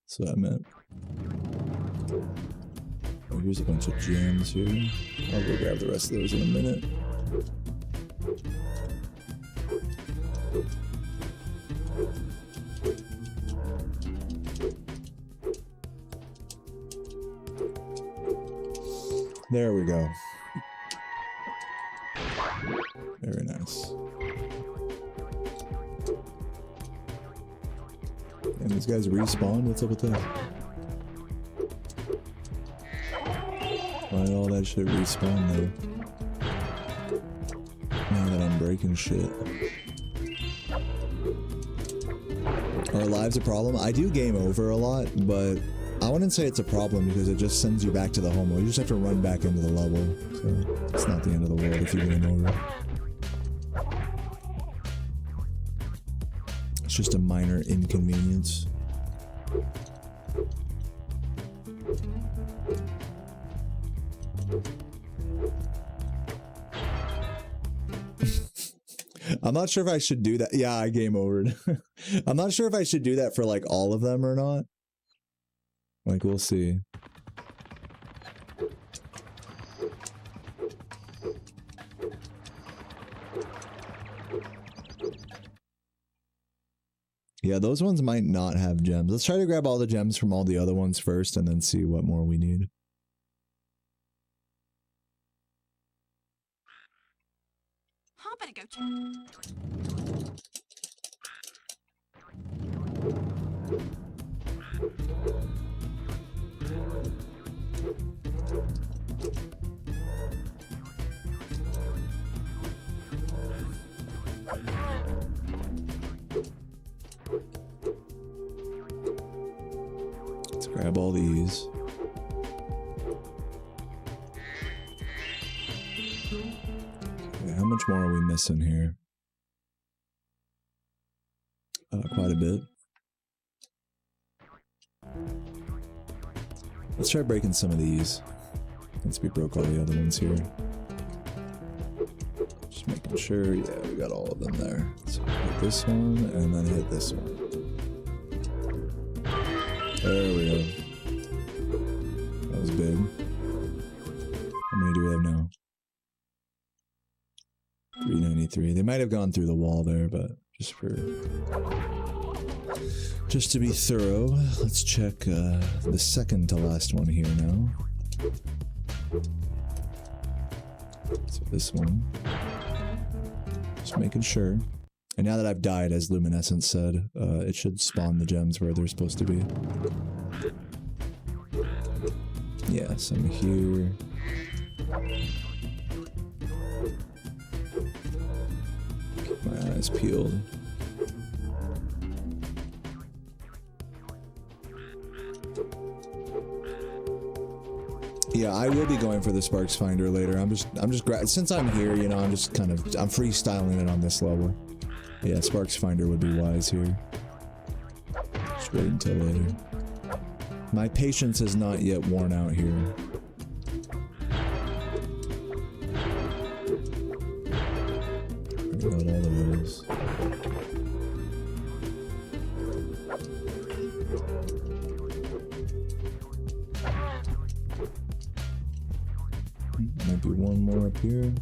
That's what I meant. Oh, here's a bunch of gems here. I'll go grab the rest of those in a minute. There we go. Very nice. And these guys respawn? What's up with that? Why did all that shit respawn though? Now that I'm breaking shit. Are lives a problem? I do game over a lot, but I wouldn't say it's a problem because it just sends you back to the home world. You just have to run back into the level. So it's not the end of the world if you game over. It's just a minor inconvenience. I'm not sure if I should do that. Yeah, I game overed. I'm not sure if I should do that for like all of them or not. Like, we'll see. Yeah, those ones might not have gems. Let's try to grab all the gems from all the other ones first and then see what more we need. I better go to... grab all these. Okay, how much more are we missing here? Quite a bit. Let's try breaking some of these. Since we broke all the other ones here. Just making sure, yeah, we got all of them there. So hit this one, and then hit this one. There we go. That was big. How many do we have now? 393. They might have gone through the wall there, but just to be thorough, let's check the second to last one here now. So this one. Just making sure. And now that I've died, as Luminescence said, it should spawn the gems where they're supposed to be. Yeah, some here. Keep my eyes peeled. Yeah, I will be going for the Sparks Finder later. Since I'm here, you know, I'm freestyling it on this level. Yeah, Sparks Finder would be wise here. Just wait until later. My patience is not yet worn out here. I got all of those. Might be one more up here.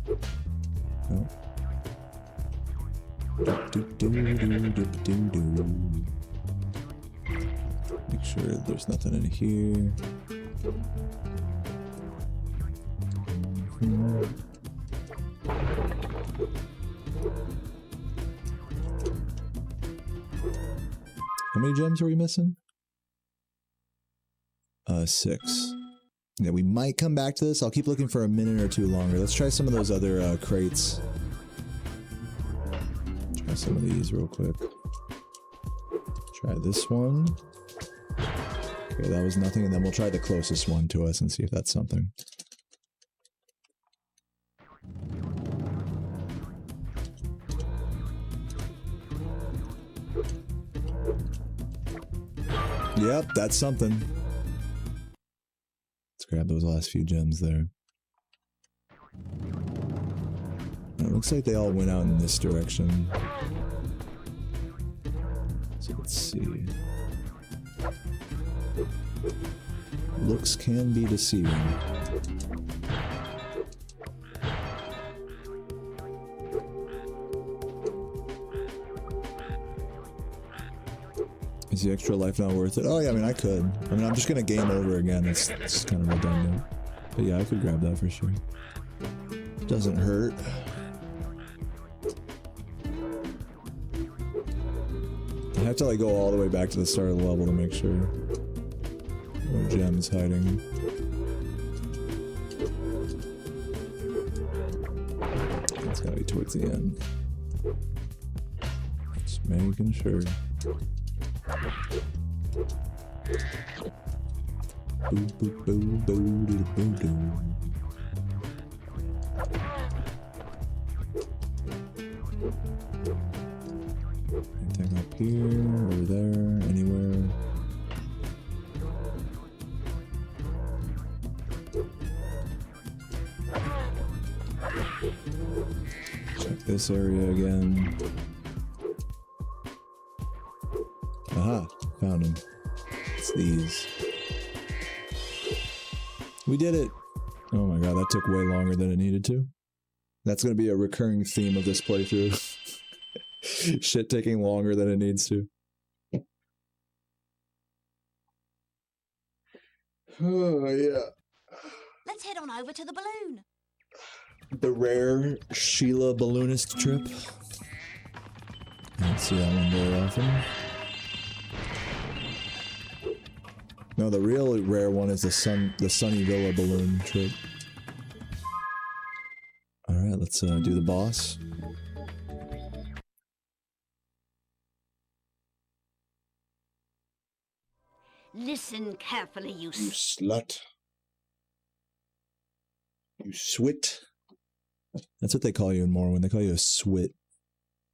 No. Make sure there's nothing in here. How many gems are we missing? 6. Yeah, we might come back to this. I'll keep looking for a minute or two longer. Let's try some of those other crates. Try some of these real quick. Try this one. Okay, that was nothing, and then we'll try the closest one to us and see if that's something. Yep, that's something. Let's grab those last few gems there. It looks like they all went out in this direction. So let's see. Looks can be deceiving. Is the extra life not worth it? Oh yeah, I mean I could. I mean I'm just gonna game over again. It's kind of redundant. But yeah, I could grab that for sure. Doesn't hurt. I have to like go all the way back to the start of the level to make sure where gem's hiding. It's gotta be towards the end. Just making sure. Boo boo boo boo doo boo doo. Anything up here, over there, anywhere? Check this area again. Aha, found him. It's these. We did it! Oh my god, that took way longer than it needed to. That's gonna be a recurring theme of this playthrough. Shit taking longer than it needs to. Oh, yeah. Let's head on over to the balloon. The rare Sheila balloonist trip. I don't see that one very often. No, the real rare one is the Sunny Villa balloon trip. Alright, let's do the boss. Listen carefully, you You slut. You swit. That's what they call you in Morrowind. They call you a swit.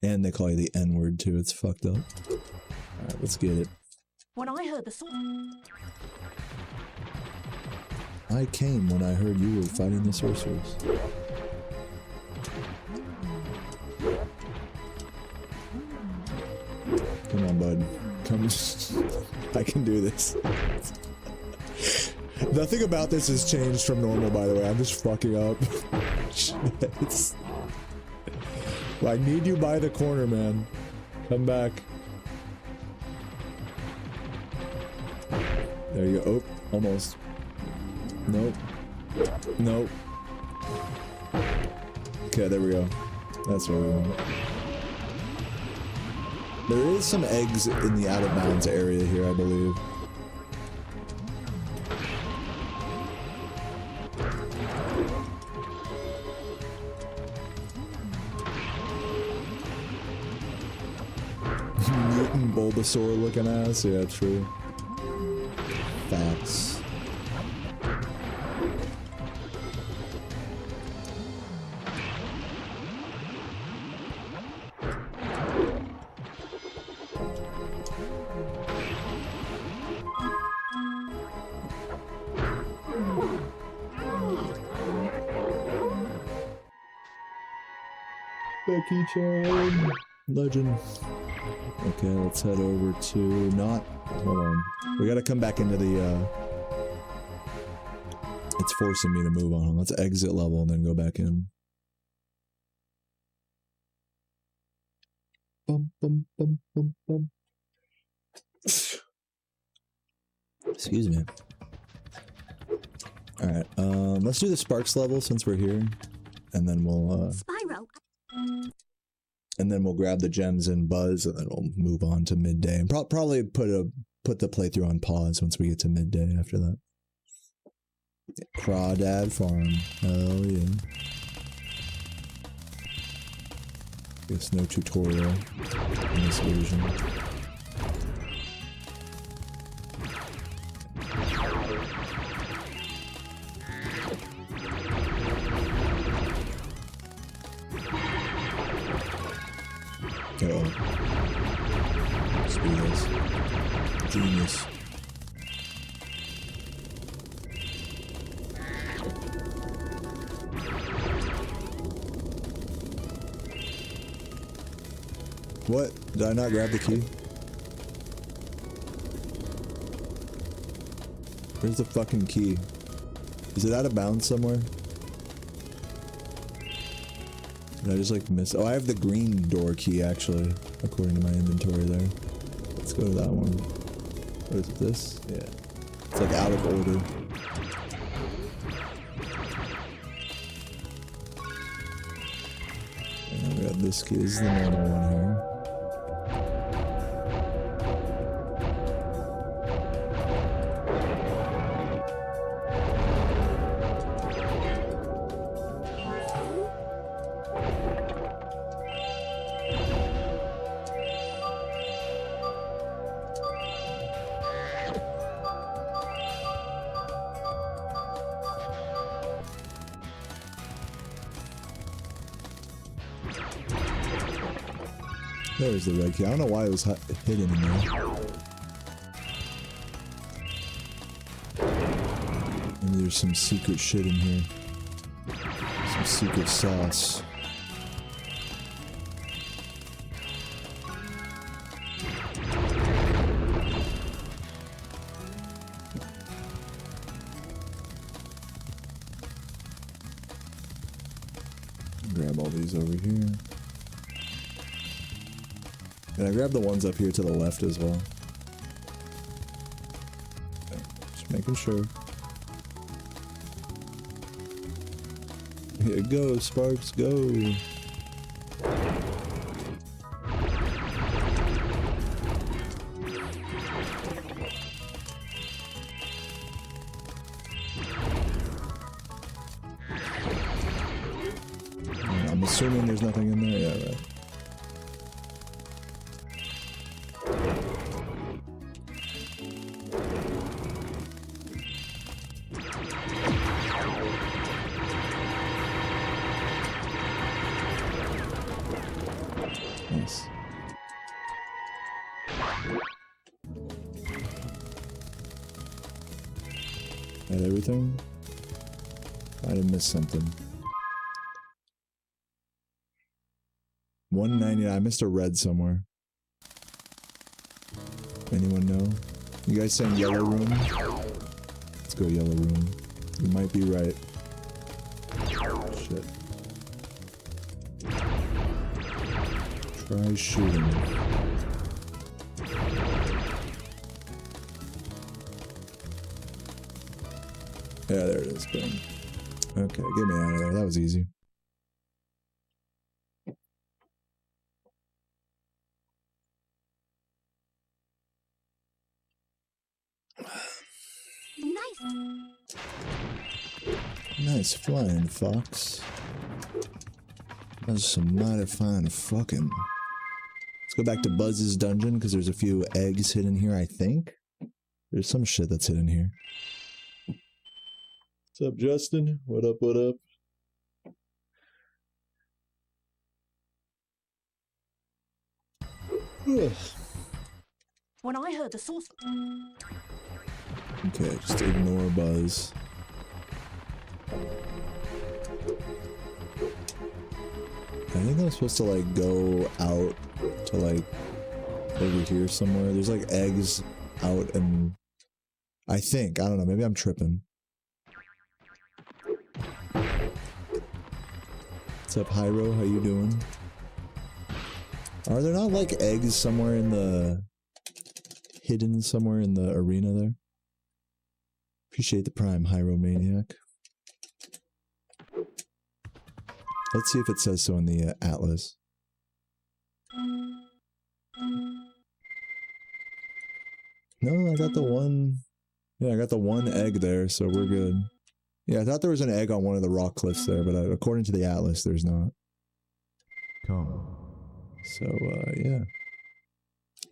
And they call you the N-word too. It's fucked up. Alright, let's get it. When I heard the I came when I heard you were fighting the sorcerers. Come on, bud. Come. I can do this. Nothing about this has changed from normal, by the way. I'm just fucking up. Shit. I need you by the corner, man. Come back. There you go. Oh, almost. Nope. Nope. Okay, there we go. That's what we want. There is some eggs in the out of bounds area here, I believe. Mutant Bulbasaur looking ass, yeah, true. Facts. Becky-chan. Legend. Okay, let's head over to not. Hold on. We gotta come back into the. It's forcing me to move on. Let's exit level and then go back in. Bum, bum, bum, bum, bum. Excuse me. Alright, let's do the Sparks level since we're here. And then we'll, Spyro. and then we'll grab the gems and Buzz, and then we'll move on to midday. And probably put the playthrough on pause once we get to midday after that. Crawdad Farm. Hell yeah. Guess no tutorial in this version. Speedos. Genius. What? Did I not grab the key? Where's the fucking key? Is it out of bounds somewhere? Did I just like miss? Oh, I have the green door key actually, according to my inventory there. Let's go to that one. What is it, this? Yeah. It's like out of order. And then we got this key. This is the normal one here. There's the red key. I don't know why it was hidden in there. Maybe there's some secret shit in here. Some secret sauce. Grab all these over here. And I grabbed the ones up here to the left as well. Okay, just making sure. Here it goes, Sparks, go! I'm assuming there's nothing in there, yeah, right. Got everything? Might have missed something. 199. I missed a red somewhere. Anyone know? You guys saying yellow room? Let's go yellow room. You might be right. Shit. Try shooting. Yeah, there it is. Boom. Okay, get me out of there. That was easy. Nice. Nice flying, Fox. That's some mighty fine fucking. Let's go back to Buzz's dungeon, because there's a few eggs hidden here, I think. There's some shit that's hidden here. What's up, Justin? What up, what up? When I heard the source... Okay, just ignore Buzz. I think I'm supposed to, like, go out to, like, over here somewhere. There's, like, eggs out and... I think. I don't know. Maybe I'm tripping. What's up, Hyro? How you doing? Are there not, like, eggs somewhere in the... hidden somewhere in the arena there? Appreciate the prime, Hyromaniac. Let's see if it says so in the atlas. No, I got the one... Yeah, I got the one egg there, so we're good. Yeah, I thought there was an egg on one of the rock cliffs there, but according to the atlas, there's not. Come. So, yeah.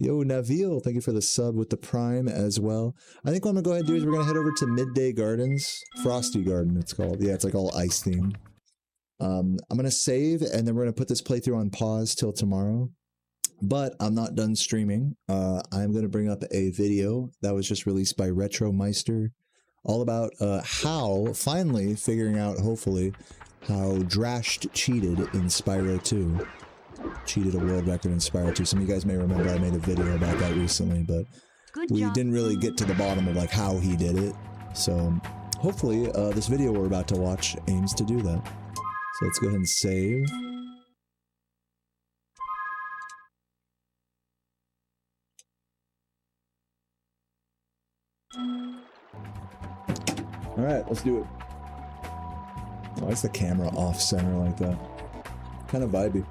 Yo, Naveel, thank you for the sub with the prime as well. I think what I'm gonna go ahead and do is we're gonna head over to Midday Gardens. Frosty Garden, it's called. Yeah, it's like all ice themed. I'm gonna save, and then we're gonna put this playthrough on pause till tomorrow. But I'm not done streaming. I'm gonna bring up a video that was just released by Retro Meister, all about how, finally figuring out, hopefully, how Drashed cheated in Spyro 2. Cheated a world record in Spyro 2. Some of you guys may remember I made a video about that recently, but we didn't really get to the bottom of like how he did it. So hopefully this video we're about to watch aims to do that. So let's go ahead and save. Alright, let's do it. Why is the camera off center like that? Kind of vibey.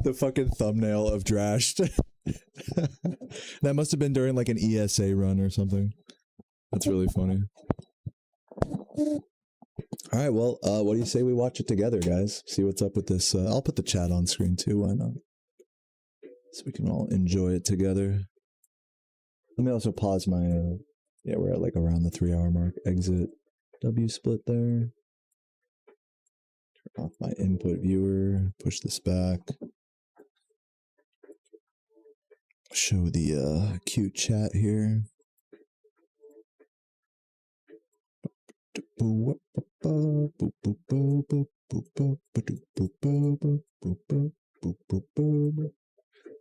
The fucking thumbnail of Drashed. That must have been during like an ESA run or something. That's really funny. Alright, well, what do you say we watch it together, guys? See what's up with this. I'll put the chat on screen too, why not? So we can all enjoy it together. Let me also pause my, yeah, we're at like around the 3-hour mark. Exit W split there. Turn off my input viewer, push this back. Show the cute chat here.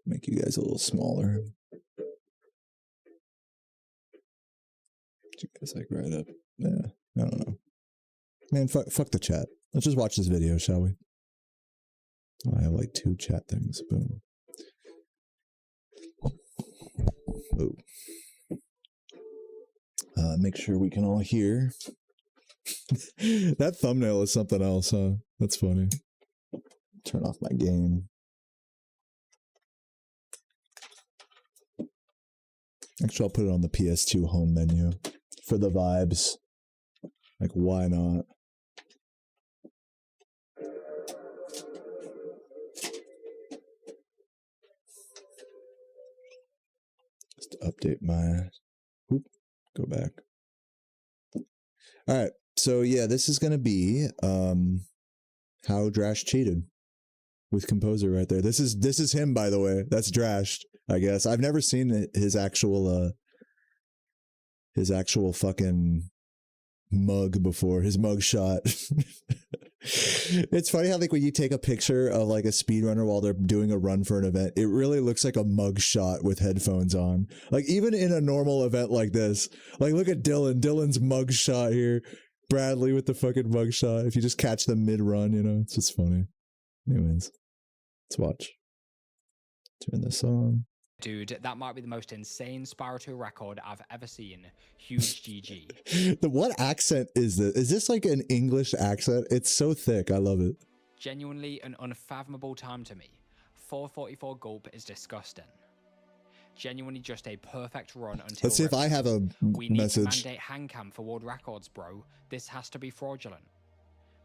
Make you guys a little smaller. You guys like right up. Yeah, I don't know. Man, fuck the chat. Let's just watch this video, shall we? Oh, I have like 2 chat things. Boom. Ooh. Make sure we can all hear. That thumbnail is something else, huh? That's funny. Turn off my game. Actually, I'll put it on the PS2 home menu for the vibes. Like, why not? Just update my... Oop, go back. All right, so yeah, this is going to be how Drash cheated with Composer right there. This is him, by the way. That's Drash, I guess. I've never seen his actual fucking mug before. His mug shot. It's funny how like when you take a picture of like a speedrunner while they're doing a run for an event, it really looks like a mug shot with headphones on. Like even in a normal event like this, like look at Dylan's mug shot here. Bradley with the fucking mug shot. If you just catch them mid-run, you know, it's just funny. Anyways, let's watch. Turn this on. Dude, that might be the most insane Spyro 2 record I've ever seen. Huge GG. What accent is this? Is this like an English accent? It's so thick. I love it. Genuinely an unfathomable time to me. 444 gulp is disgusting. Genuinely just a perfect run until... Let's see if I have a we need message. to mandate handcam for world records, bro. This has to be fraudulent.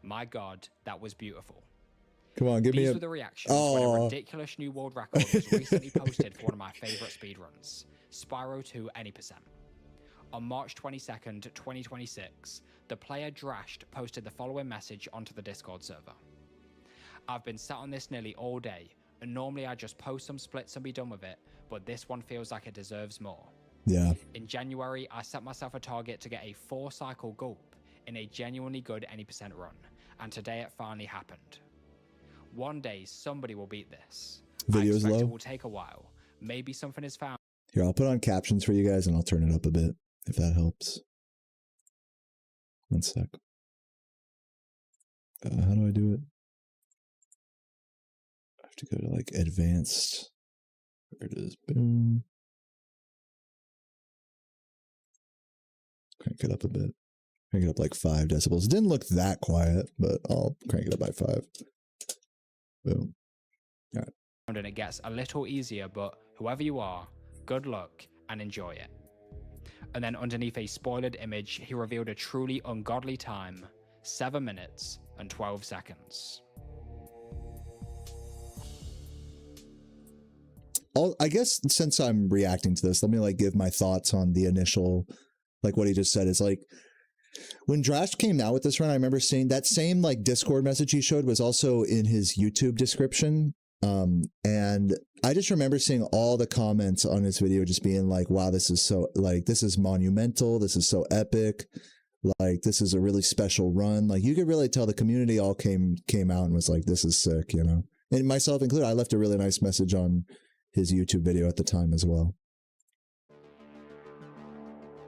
My god, that was beautiful. Come on, give me These a... were the reactions when a ridiculous new world record was recently posted for one of my favourite speedruns, Spyro 2 Any Percent. On March 22nd, 2026, the player Drashed posted the following message onto the Discord server. I've been sat on this nearly all day, and normally I just post some splits and be done with it, but this one feels like it deserves more. Yeah. In January, I set myself a target to get a 4-cycle gulp in a genuinely good Any Percent run, and today it finally happened. One day, somebody will beat this. Video's I expect low. it will take a while. Maybe something is found. Here, I'll put on captions for you guys and I'll turn it up a bit, if that helps. One sec. How do I do it? I have to go to like advanced. There it is. Boom. Crank it up a bit. Crank it up like 5 decibels. It didn't look that quiet, but I'll crank it up by 5. Boom. All right. And it gets a little easier, but whoever you are, good luck and enjoy it. And then underneath a spoiled image, he revealed a truly ungodly time, 7 minutes and 12 seconds. I guess since I'm reacting to this, let me like give my thoughts on the initial, like what he just said. Is like when Drash came out with this run, I remember seeing that same like Discord message he showed was also in his YouTube description. And I just remember seeing all the comments on his video just being like, wow, this is so like, this is monumental. This is so epic. Like, this is a really special run. Like you could really tell the community all came out and was like, this is sick, you know, and myself included. I left a really nice message on his YouTube video at the time as well.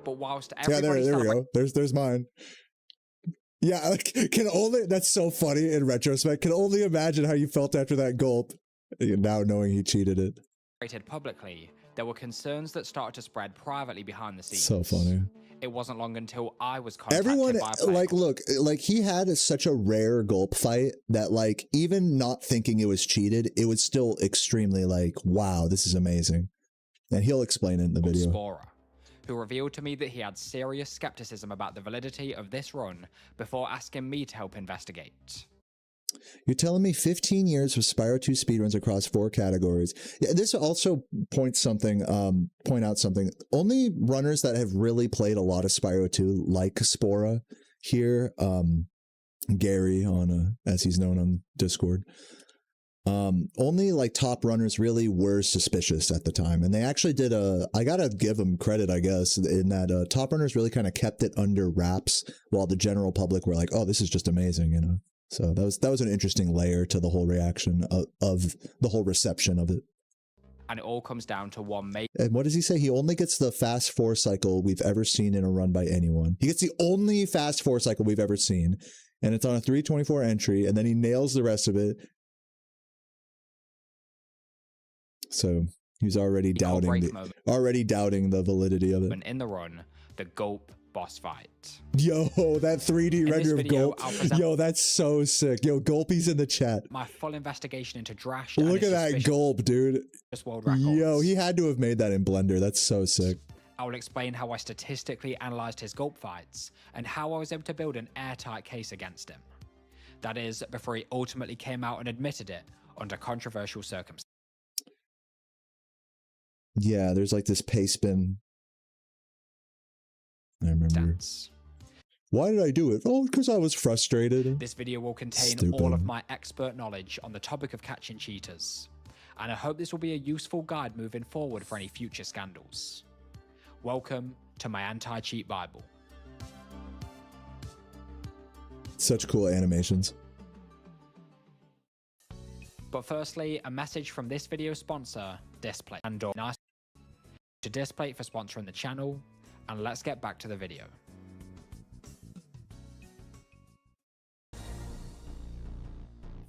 But whilst Yeah, there we go. There's mine. Yeah, like, that's so funny in retrospect. Can only imagine how you felt after that gulp, now knowing he cheated it. Publicly, there were concerns that started to spread privately behind the scenes. So funny. It wasn't long until I was contacted Everyone, by a player. like, look, like he had such a rare gulp fight that, like, even not thinking it was cheated, it was still extremely like, wow, this is amazing. And he'll explain it in the video. Spyro, who revealed to me that he had serious skepticism about the validity of this run before asking me to help investigate. You're telling me 15 years of Spyro 2 speedruns across 4 categories. Yeah, this also point out something. Only runners that have really played a lot of Spyro 2, like Spora here, Gary on as he's known on Discord. Only like top runners really were suspicious at the time, and they actually did I gotta give them credit, I guess, in that top runners really kind of kept it under wraps while the general public were like, oh, this is just amazing, you know. So that was an interesting layer to the whole reaction of the whole reception of it. And it all comes down to one major. And what does he say? He only gets the fast 4 cycle we've ever seen in a run by anyone. He gets the only fast 4 cycle we've ever seen, and it's on a 324 entry, and then he nails the rest of it. So he's already doubting the validity of it. In the run, the gulp boss fight. Yo, that 3D In render this of video, Gulp. I'll present Yo, that's so sick. Yo, Gulpy's in the chat. my full investigation into Drash. Look at that Gulp, dude. World records. Yo, he had to have made that in Blender. That's so sick. I will explain how I statistically analysed his Gulp fights and how I was able to build an airtight case against him. That is, before he ultimately came out and admitted it under controversial circumstances. Yeah, there's like this pace bin. I remember. Why did I do it? Oh, because I was frustrated. This video will contain Stupid. all of my expert knowledge on the topic of catching cheaters, and I hope this will be a useful guide moving forward for any future scandals. Welcome to my anti-cheat Bible. Such cool animations. But firstly, a message from this video sponsor, Display. And nice to Display for sponsoring the channel, and let's get back to the video.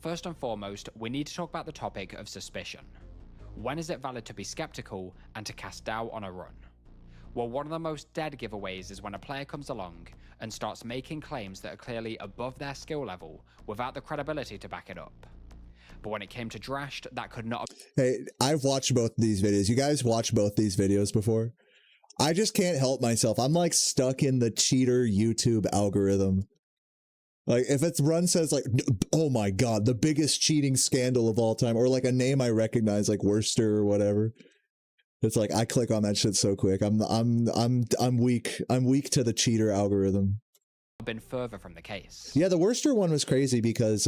First and foremost, we need to talk about the topic of suspicion. When is it valid to be skeptical and to cast doubt on a run? Well, one of the most dead giveaways is when a player comes along and starts making claims that are clearly above their skill level without the credibility to back it up. But when it came to Drashed, that could not have... Hey, I've watched both these videos. You guys watched both these videos before? I just can't help myself. I'm like stuck in the cheater YouTube algorithm. Like if its run says like, oh my God, the biggest cheating scandal of all time, or like a name I recognize like Worcester or whatever. It's like I click on that shit so quick. I'm weak. I'm weak to the cheater algorithm. been further from the case. Yeah, the Worcester one was crazy because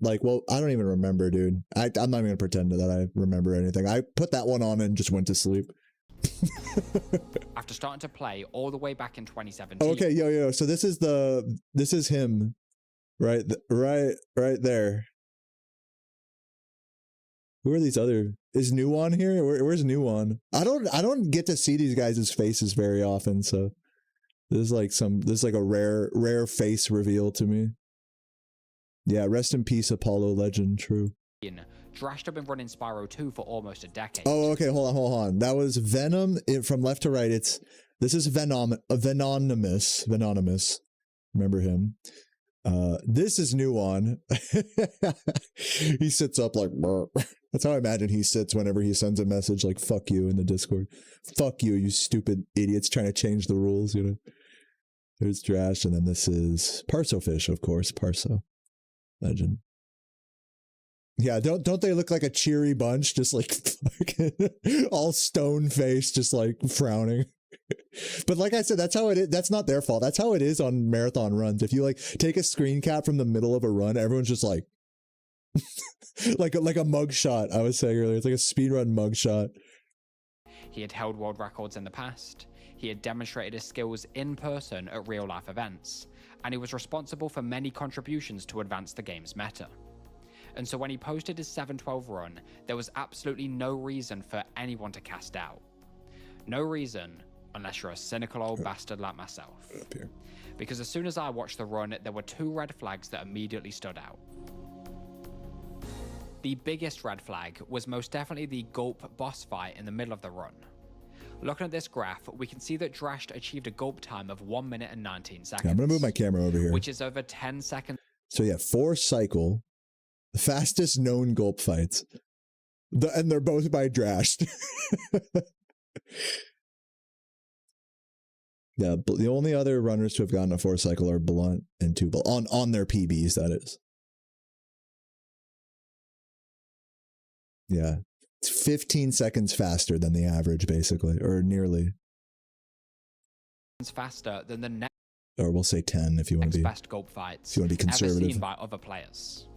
like, well, I don't even remember, dude. I'm not even gonna pretend that I remember anything. I put that one on and just went to sleep. After starting to play all the way back in 2017. Okay, yo. So this is him, right? Right there. Who are these other? Is Nuon here? Where's Nuon? I don't get to see these guys' faces very often, so this is like a rare face reveal to me. Yeah, rest in peace, Apollo legend. True. Drashed have been running Spyro 2 for almost a decade. Oh, okay. Hold on. That was Venom. From left to right, this is Venonymous. Remember him? This is Nuon. He sits up like, burr. That's how I imagine he sits whenever he sends a message like, fuck you in the Discord. Fuck you, you stupid idiots trying to change the rules, you know? There's Drash, and then this is Parsofish, of course. Parso. Legend. Yeah, don't they look like a cheery bunch? Just like all stone faced, just like frowning. But like I said, that's how it is. That's not their fault. That's how it is on marathon runs. If you like take a screen cap from the middle of a run, everyone's just like like a mug shot. I was saying earlier, it's like a speedrun mug shot. He had held world records in the past. He had demonstrated his skills in person at real life events, and he was responsible for many contributions to advance the game's meta. And so when he posted his 712 run, there was absolutely no reason for anyone to cast doubt. No reason, unless you're a cynical old bastard like myself. Up here. Because as soon as I watched the run, there were two red flags that immediately stood out. The biggest red flag was most definitely the Gulp boss fight in the middle of the run. Looking at this graph, we can see that Drashed achieved a Gulp time of 1 minute and 19 seconds. Yeah, I'm gonna move my camera over here. Which is over 10 seconds. So yeah, 4 cycle, the fastest known Gulp fights. And they're both by Drashed. Yeah, the only other runners to have gotten a 4 cycle are Blunt and Tubal on their PBs, that is. Yeah, it's 15 seconds faster than the average, basically, or nearly. Faster than the next. Or we'll say 10 if you want to be best Gulp fights if you want to be conservative. Ever seen by other players.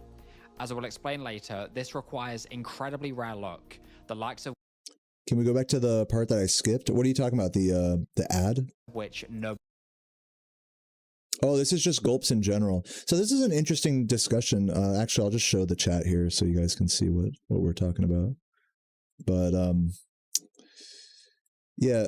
As I will explain later, this requires incredibly rare luck, the likes of. Can we go back to the part that I skipped? What are you talking about? The ad? Which no. Oh, this is just Gulps in general. So this is an interesting discussion. Actually, I'll just show the chat here so you guys can see what we're talking about. But yeah,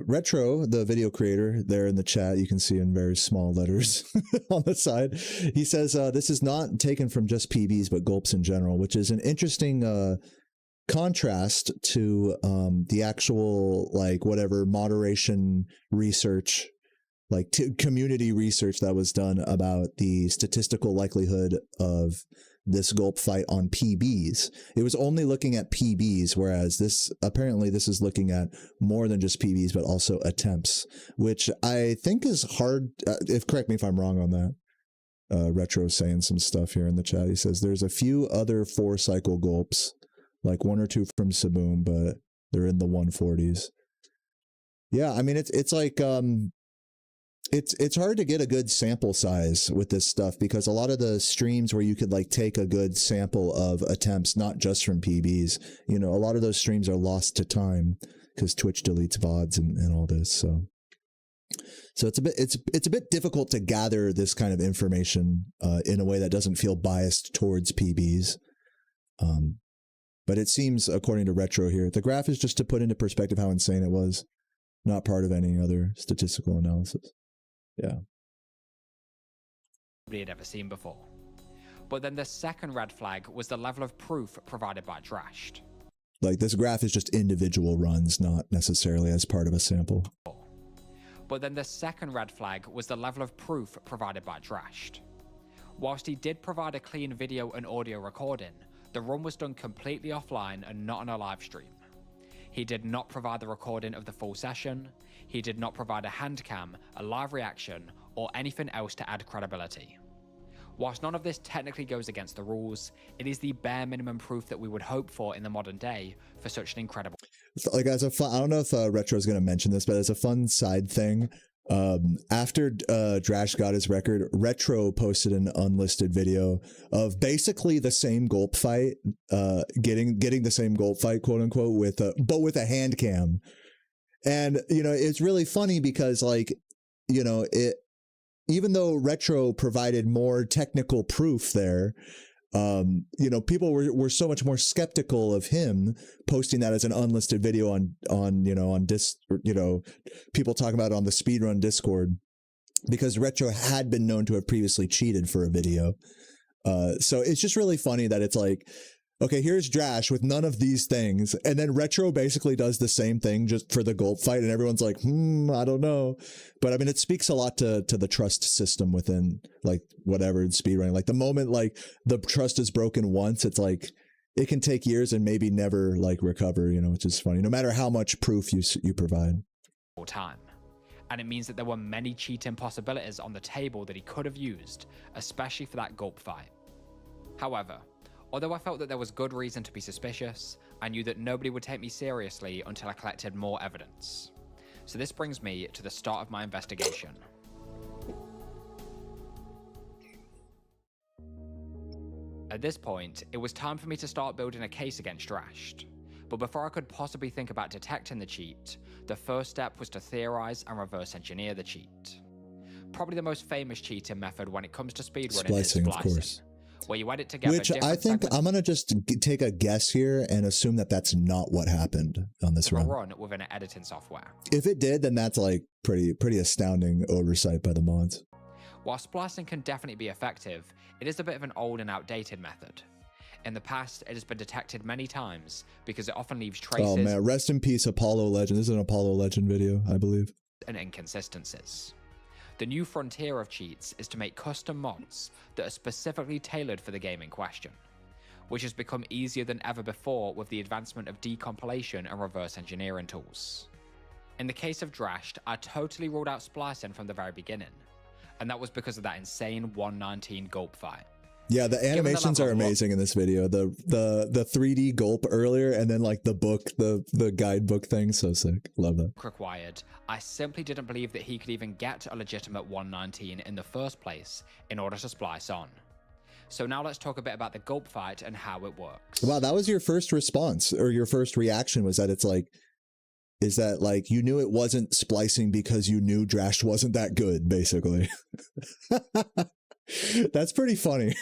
Retro, the video creator, there in the chat, you can see in very small letters on the side. He says this is not taken from just PBs, but Gulps in general, which is an interesting contrast to the actual like whatever moderation research like community research that was done about the statistical likelihood of this gulp fight on PBs. It was only looking at PBs, whereas this is looking at more than just PBs, but also attempts, which I think is hard. Correct me if I'm wrong on that. Retro saying some stuff here in the chat. He says there's a few other 4-cycle gulps, like 1 or 2 from Saboon, but they're in the 140s. Yeah, I mean it's like it's hard to get a good sample size with this stuff, because a lot of the streams where you could like take a good sample of attempts, not just from PBs, you know, a lot of those streams are lost to time because Twitch deletes VODs and all this. So it's a bit difficult to gather this kind of information in a way that doesn't feel biased towards PBs. But it seems, according to Retro here, the graph is just to put into perspective how insane it was, not part of any other statistical analysis. Yeah. Nobody had ever seen before. But then the second red flag was the level of proof provided by Drashed. Like, this graph is just individual runs, not necessarily as part of a sample. But then the second red flag was the level of proof provided by Drashed. Whilst he did provide a clean video and audio recording, the run was done completely offline and not on a live stream. He did not provide the recording of the full session. He did not provide a hand cam, a live reaction, or anything else to add credibility. Whilst none of this technically goes against the rules, it is the bare minimum proof that we would hope for in the modern day for such an incredible... Like, as a fun, I don't know if Retro is going to mention this, but as a fun side thing, after Drash got his record, Retro posted an unlisted video of basically the same gulp fight, getting the same gulp fight, quote unquote, but with a hand cam. And, you know, it's really funny because, like, you know, even though Retro provided more technical proof there, you know, people were so much more skeptical of him posting that as an unlisted video on people talking about it on the speedrun Discord, because Retro had been known to have previously cheated for a video. So it's just really funny that it's like, okay, here's Drash with none of these things, and then Retro basically does the same thing just for the gulp fight, and everyone's like, I don't know. But I mean, it speaks a lot to the trust system within, like, whatever, speedrunning. Like, the moment, like, the trust is broken once, it's like, it can take years and maybe never, like, recover, you know, which is funny, no matter how much proof you provide. Time. And it means that there were many cheating possibilities on the table that he could have used, especially for that gulp fight. However, although I felt that there was good reason to be suspicious, I knew that nobody would take me seriously until I collected more evidence. So this brings me to the start of my investigation. At this point, it was time for me to start building a case against Drashed. But before I could possibly think about detecting the cheat, the first step was to theorize and reverse engineer the cheat. Probably the most famous cheating method when it comes to speedrunning is splicing, of course. Where you edit together. Which I think I'm going to just take a guess here and assume that that's not what happened on this run. Within an editing software. If it did, then that's like pretty astounding oversight by the mods. While splicing can definitely be effective, it is a bit of an old and outdated method. In the past, it has been detected many times because it often leaves traces. Oh man, rest in peace, Apollo Legend. This is an Apollo Legend video, I believe. And inconsistencies. The new frontier of cheats is to make custom mods that are specifically tailored for the game in question, which has become easier than ever before with the advancement of decompilation and reverse engineering tools. In the case of Drashed, I totally ruled out splicing from the very beginning, and that was because of that insane 119 gulp fight. Yeah, the animations are amazing in this video. The 3D gulp earlier, and then like the book, the guidebook thing, so sick. Love that. Required. I simply didn't believe that he could even get a legitimate 119 in the first place in order to splice on. So now let's talk a bit about the gulp fight and how it works. Wow, that was your first response, or your first reaction was that it's like, is that like you knew it wasn't splicing because you knew Drash wasn't that good, basically. That's pretty funny.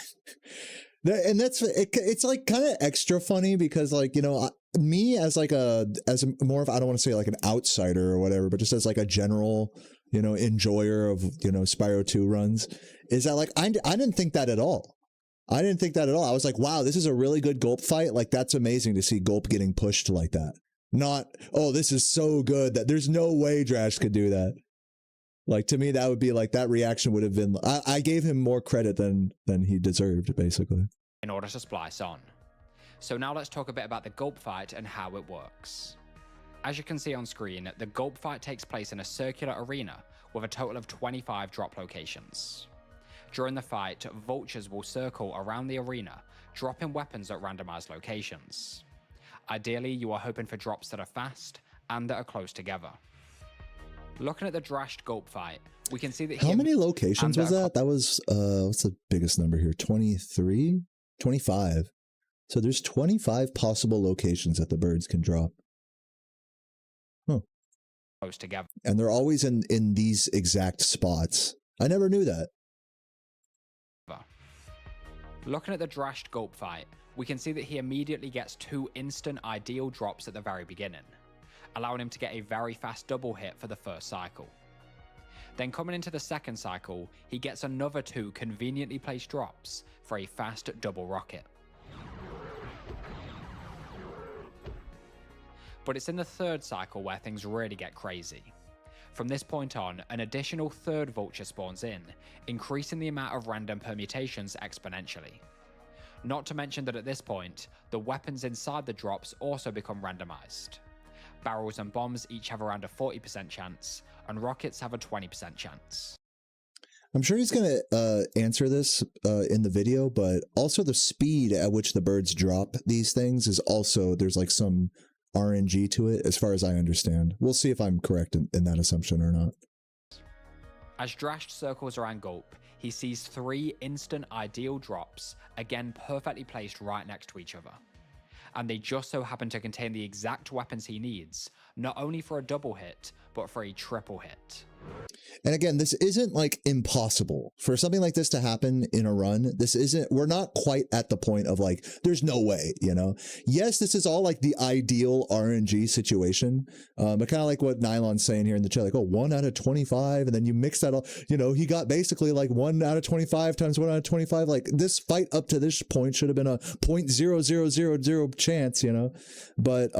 And it's like kind of extra funny because, like, you know, me as more of, I don't want to say like an outsider or whatever, but just as like a general, you know, enjoyer of, you know, Spyro 2 runs, is that like, I didn't think that at all. I didn't think that at all. I was like, wow, this is a really good gulp fight. Like, that's amazing to see gulp getting pushed like that. Not, oh, this is so good that there's no way Drash could do that. Like, to me, that would be like, that reaction would have been, I gave him more credit than he deserved, basically. In order to splice on. So now let's talk a bit about the gulp fight and how it works. As you can see on screen, the gulp fight takes place in a circular arena with a total of 25 drop locations. During the fight, vultures will circle around the arena, dropping weapons at randomized locations. Ideally, you are hoping for drops that are fast and that are close together. Looking at the Drashed gulp fight, we can see that how many locations was that? That was, what's the biggest number here? 23? 25. So there's 25 possible locations that the birds can drop. Huh. Close together. And they're always in these exact spots. I never knew that. Looking at the Drashed gulp fight, we can see that he immediately gets 2 instant ideal drops at the very beginning, allowing him to get a very fast double hit for the first cycle. Then coming into the second cycle, he gets another 2 conveniently placed drops for a fast double rocket. But it's in the third cycle where things really get crazy. From this point on, an additional third vulture spawns in, increasing the amount of random permutations exponentially. Not to mention that at this point, the weapons inside the drops also become randomized. Barrels and bombs each have around a 40% chance, and rockets have a 20% chance. I'm sure he's going to answer this in the video, but also the speed at which the birds drop these things is also, there's like some RNG to it, as far as I understand. We'll see if I'm correct in that assumption or not. As Drashed circles around Gulp, he sees 3 instant ideal drops, again perfectly placed right next to each other. And they just so happen to contain the exact weapons he needs, not only for a double hit, but for a triple hit. And again, this isn't like impossible for something like this to happen in a run. This isn't, we're not quite at the point of like, there's no way, you know? Yes, this is all like the ideal RNG situation. But kind of like what Nylon's saying here in the chat, like, oh, 1 out of 25. And then you mix that all, you know, he got basically like 1 out of 25 times 1 out of 25. Like this fight up to this point should have been a 0.0000 chance, you know? But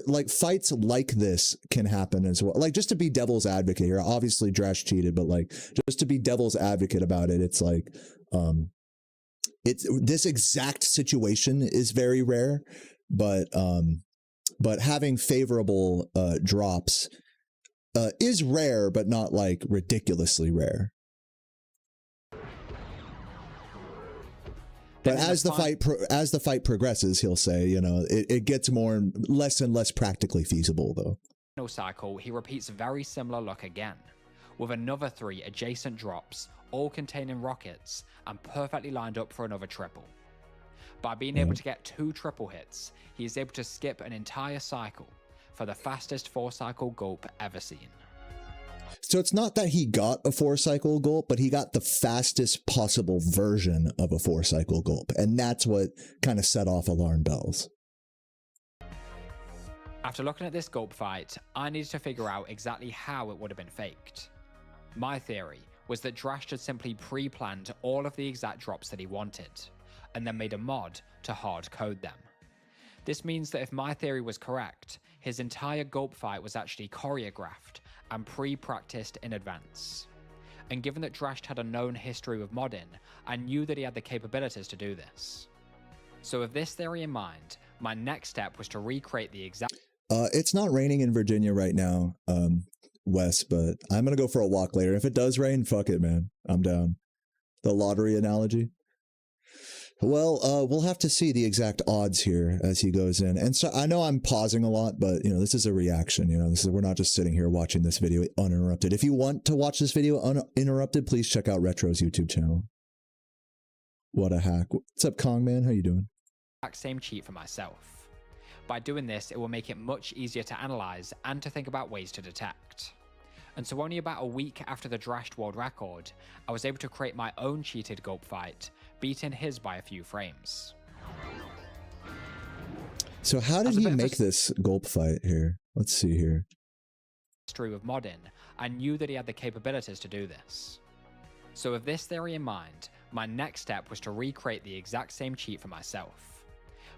like fights like this can happen as well. Like just to be devil's advocate here, obviously Drash cheated, but like just to be devil's advocate about it, it's like it's this exact situation is very rare, but having favorable drops is rare, but not like ridiculously rare. But as the fight progresses, he'll say, you know, it gets less and less practically feasible though. Cycle, he repeats very similar luck again, with another 3 adjacent drops, all containing rockets, and perfectly lined up for another triple. By being able to get 2 triple hits, he is able to skip an entire cycle for the fastest 4-cycle gulp ever seen. So it's not that he got a 4-cycle gulp, but he got the fastest possible version of a 4-cycle gulp, and that's what kind of set off alarm bells. After looking at this gulp fight, I needed to figure out exactly how it would have been faked. My theory was that Drash had simply pre-planned all of the exact drops that he wanted, and then made a mod to hard code them. This means that if my theory was correct, his entire gulp fight was actually choreographed and pre-practiced in advance. And given that Drash had a known history with modding, I knew that he had the capabilities to do this. So with this theory in mind, my next step was to recreate the exact... It's not raining in Virginia right now, Wes, but I'm going to go for a walk later. If it does rain, fuck it, man. I'm down. The lottery analogy. Well, we'll have to see the exact odds here as he goes in. And so I know I'm pausing a lot, but, you know, this is a reaction. You know, we're not just sitting here watching this video uninterrupted. If you want to watch this video uninterrupted, please check out Retro's YouTube channel. What a hack. What's up, Kong Man? How you doing? Same cheat for myself. By doing this, it will make it much easier to analyze and to think about ways to detect. And so only about a week after the Drashed world record, I was able to create my own cheated gulp fight, beating his by a few frames. So how did he make this gulp fight here? Let's see here. History with modding, I knew that he had the capabilities to do this. So with this theory in mind, my next step was to recreate the exact same cheat for myself.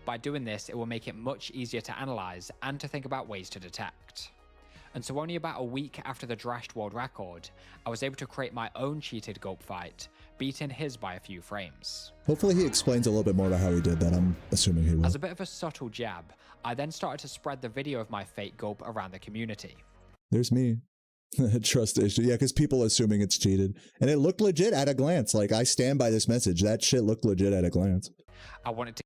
By doing this, it will make it much easier to analyze and to think about ways to detect. And so only about a week after the Drashed world record, I was able to create my own cheated gulp fight, beating his by a few frames. Hopefully he explains a little bit more about how he did that. I'm assuming he will. As a bit of a subtle jab, I then started to spread the video of my fake gulp around the community. There's me. Trust issue. Yeah, because people assuming it's cheated. And it looked legit at a glance. Like, I stand by this message. That shit looked legit at a glance. I wanted to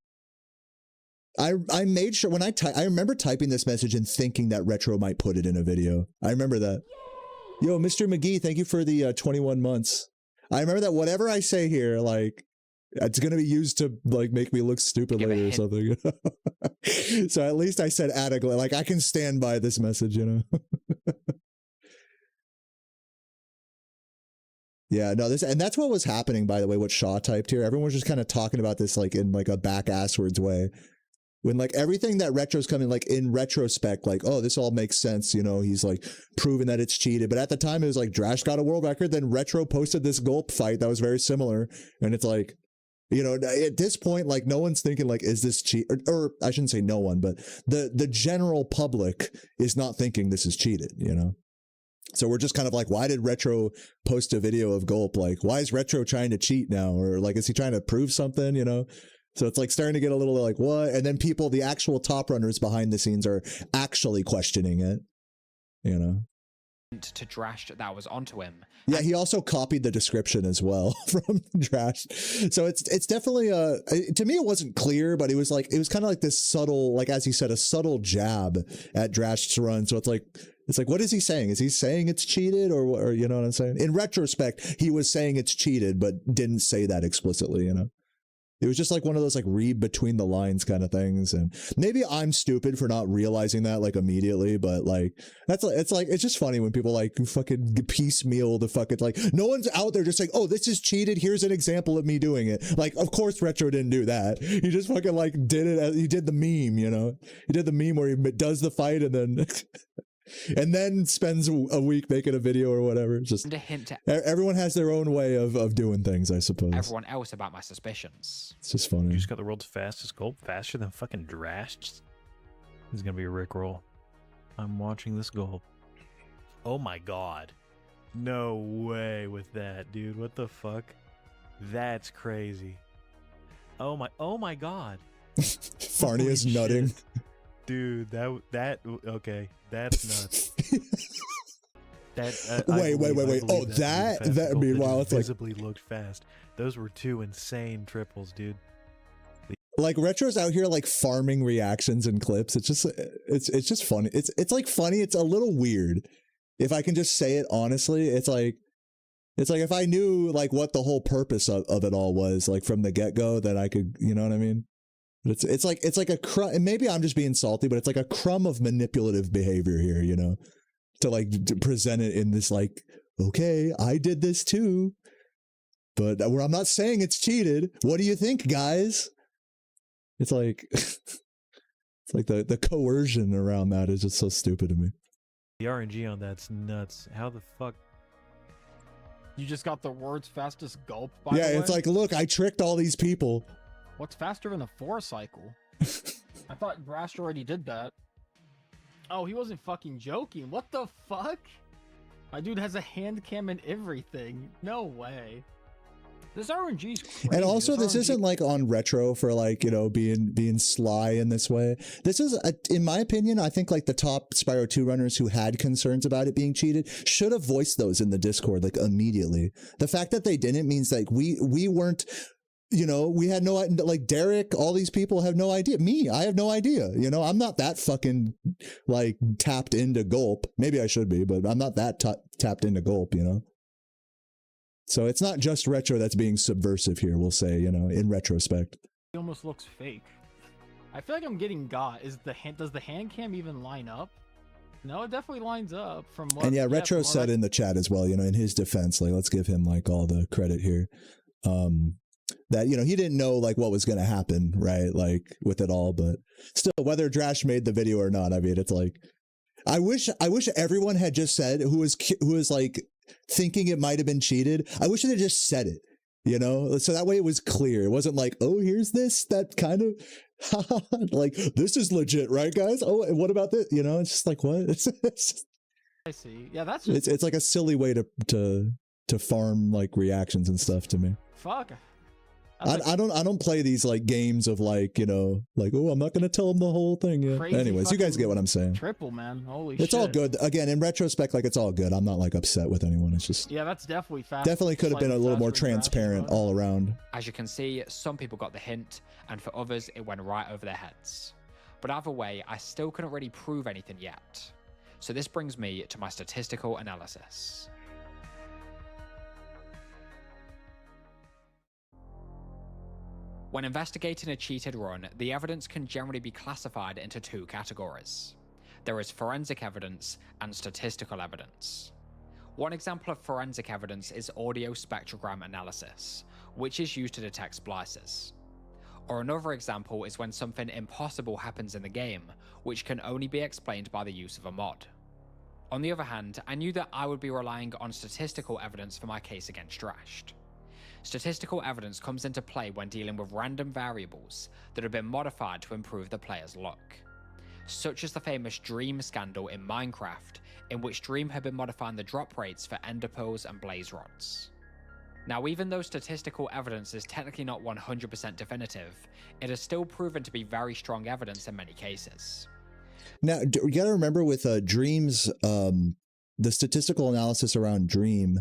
I made sure when I remember typing this message and thinking that Retro might put it in a video. I remember that. Yo, Mr. McGee, thank you for the 21 months. I remember that whatever I say here, like, it's going to be used to, like, make me look stupid later or something. So at least I said at a glance. Like, I can stand by this message, you know? Yeah, no, and that's what was happening, by the way, what Shaw typed here. Everyone was just kind of talking about this, like, in, like, a back-asswards way. When, like, everything that Retro's coming, like, in retrospect, like, oh, this all makes sense, you know, he's, like, proving that it's cheated. But at the time, it was like, Drash got a world record, then Retro posted this gulp fight that was very similar. And it's like, you know, at this point, like, no one's thinking, like, is this cheat? Or I shouldn't say no one, but the general public is not thinking this is cheated, you know? So we're just kind of like, why did Retro post a video of gulp? Like, why is Retro trying to cheat now? Or, like, is he trying to prove something, you know? So it's like starting to get a little like, what? And then people, the actual top runners behind the scenes are actually questioning it, you know? To Drash that was onto him. Yeah, he also copied the description as well from Drash. So it's definitely to me it wasn't clear, but it was kind of like this subtle, like as he said, a subtle jab at Drash's run. So it's like what is he saying? Is he saying it's cheated or you know what I'm saying? In retrospect, he was saying it's cheated, but didn't say that explicitly, you know? It was just like one of those like read between the lines kind of things. And maybe I'm stupid for not realizing that like immediately, but like, it's just funny when people like fucking piecemeal the fucking, like, no one's out there just saying, oh, this is cheated. Here's an example of me doing it. Like, of course Retro didn't do that. He just fucking like did it. He did the meme, you know, he did the meme where he does the fight and then and then spends a week making a video or whatever. Just a hint to everyone has their own way of doing things, I suppose. Everyone else about my suspicions. It's just funny. You just got the world's fastest gulp, faster than fucking Drash. This is gonna be a Rickroll. I'm watching this gulp. Oh my god. No way with that, dude. What the fuck? That's crazy. Oh my god. Farney is nutting. Shit. Dude, that okay, that's nuts. Wait. Oh, that meanwhile it's like visibly looked fast. Those were two insane triples, dude. Like Retro's out here like farming reactions and clips. It's just funny. It's like funny. It's a little weird. If I can just say it honestly, it's like if I knew like what the whole purpose of it all was, like from the get-go, that I could, you know what I mean? It's like a crumb, and maybe I'm just being salty, but it's like a crumb of manipulative behavior here, you know, to present it in this like, okay, I did this too, but I'm not saying it's cheated. What do you think, guys? It's like the coercion around that is just so stupid to me. The RNG on that's nuts. How the fuck? You just got the world's fastest gulp, by the way? Yeah, it's like, look, I tricked all these people. What's faster than a 4-cycle? I thought Drash already did that. Oh, he wasn't fucking joking. What the fuck? My dude has a hand cam and everything. No way. This RNG's crazy. And also, this isn't like on Retro for like, you know, being sly in this way. This is, in my opinion, I think like the top Spyro 2 runners who had concerns about it being cheated should have voiced those in the Discord like immediately. The fact that they didn't means like we weren't, you know, we had no, like Derek, all these people have no idea. Me, I have no idea. You know, I'm not that fucking like tapped into gulp. Maybe I should be, but I'm not that tapped into gulp, you know? So it's not just Retro that's being subversive here, we'll say, you know, in retrospect. It almost looks fake. I feel like I'm getting got. Does the hand cam even line up? No, it definitely lines up from what. And yeah, Retro said in the chat as well, you know, in his defense, like, let's give him like all the credit here. That, you know, he didn't know like what was going to happen, right? Like with it all, but still, whether Drash made the video or not, I mean, it's like, I wish everyone had just said who was like thinking it might have been cheated. I wish they had just said it, you know, so that way it was clear. It wasn't like, oh, here's this, that kind of like, this is legit, right, guys? Oh, and what about this? You know, it's just like, what? It's just, I see. Yeah, that's It's like a silly way to farm like reactions and stuff to me. fuck. I don't play these like games of like, you know, like, oh, I'm not gonna tell them the whole thing yet. Crazy Anyways, you guys get what I'm saying. Triple, man. Holy shit. It's all good. Again, in retrospect, like it's all good. I'm not like upset with anyone. It's just Yeah, that's definitely fast. definitely could have been a little more transparent all around. As you can see, some people got the hint, and for others, it went right over their heads. But either way, I still couldn't really prove anything yet. So this brings me to my statistical analysis. When investigating a cheated run, the evidence can generally be classified into two categories. There is forensic evidence and statistical evidence. One example of forensic evidence is audio spectrogram analysis, which is used to detect splices. Or another example is when something impossible happens in the game, which can only be explained by the use of a mod. On the other hand, I knew that I would be relying on statistical evidence for my case against Drashed. Statistical evidence comes into play when dealing with random variables that have been modified to improve the player's luck, such as the famous Dream scandal in Minecraft, in which Dream had been modifying the drop rates for ender pearls and blaze rods. Now, even though statistical evidence is technically not 100% definitive, it has still proven to be very strong evidence in many cases. Now, you gotta remember with Dream's, the statistical analysis around Dream,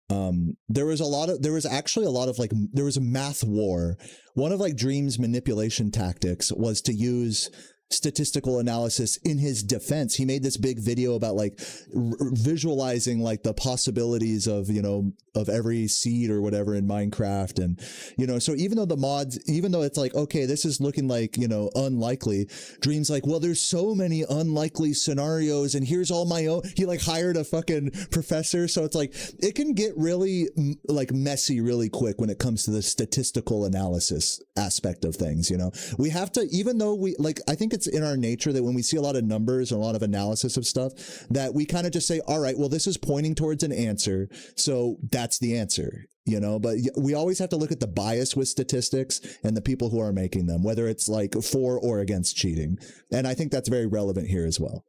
there was actually a lot of like, there was a math war. One of like Dream's manipulation tactics was to use statistical analysis in his defense. He made this big video about like visualizing like the possibilities of, you know, of every seed or whatever in Minecraft. And, you know, so even though the mods, even though it's like, okay, this is looking like, you know, unlikely, Dream's like, well, there's so many unlikely scenarios and here's all my own. He like hired a fucking professor. So it's like, it can get really like messy really quick when it comes to the statistical analysis aspect of things. You know, we have to, even though we like, I think it's in our nature that when we see a lot of numbers and a lot of analysis of stuff, that we kind of just say, all right, well, this is pointing towards an answer, so that's the answer, you know. But we always have to look at the bias with statistics and the people who are making them, whether it's like for or against cheating. And I think that's very relevant here as well.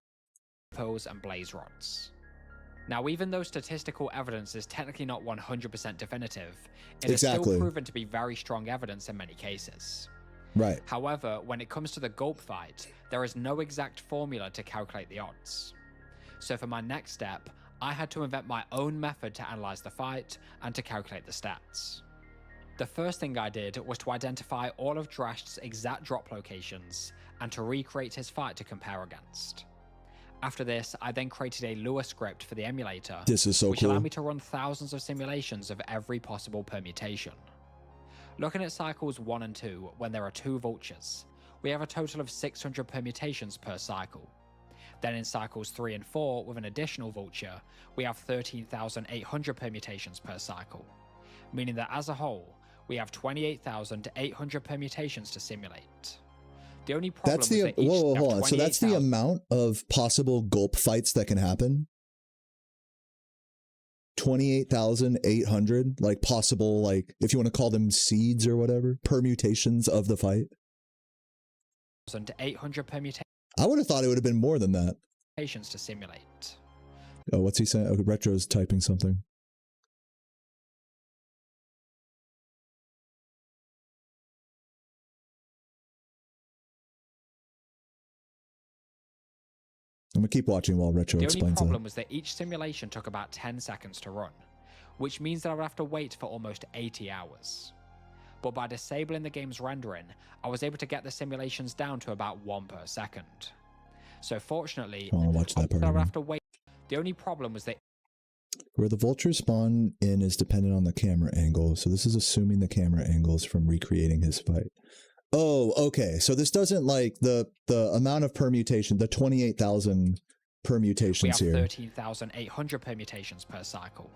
Pearls and blaze rods. Now, even though statistical evidence is technically not 100% definitive, it is still proven to be very strong evidence in many cases. Right. However, when it comes to the gulp fight, there is no exact formula to calculate the odds. So for my next step, I had to invent my own method to analyze the fight and to calculate the stats. The first thing I did was to identify all of Drasht's exact drop locations and to recreate his fight to compare against. After this, I then created a Lua script for the emulator, which allowed me to run thousands of simulations of every possible permutation. Looking at cycles 1 and 2, when there are 2 vultures, we have a total of 600 permutations per cycle. Then in cycles 3 and 4, with an additional vulture, we have 13,800 permutations per cycle, meaning that as a whole, we have 28,800 permutations to simulate. The only problem is that each hold on. So that's the amount of possible gulp fights that can happen? 28,800, like possible, like if you want to call them seeds or whatever, permutations of the fight. 800 permutations. I would have thought it would have been more than that. To simulate. Oh, what's he saying? Oh, Retro's typing something. I'm gonna keep watching while Retro explains it. The only problem was that each simulation took about 10 seconds to run, which means that I would have to wait for almost 80 hours. But by disabling the game's rendering, I was able to get the simulations down to about 1 per second. So fortunately, I'll watch that part I would have to wait. The only problem was that where the vultures spawn in is dependent on the camera angle. So this is assuming the camera angles from recreating his fight. Oh, okay. So this doesn't like the amount of permutation, the 28,000 permutations here. We have 13,800 permutations per cycle,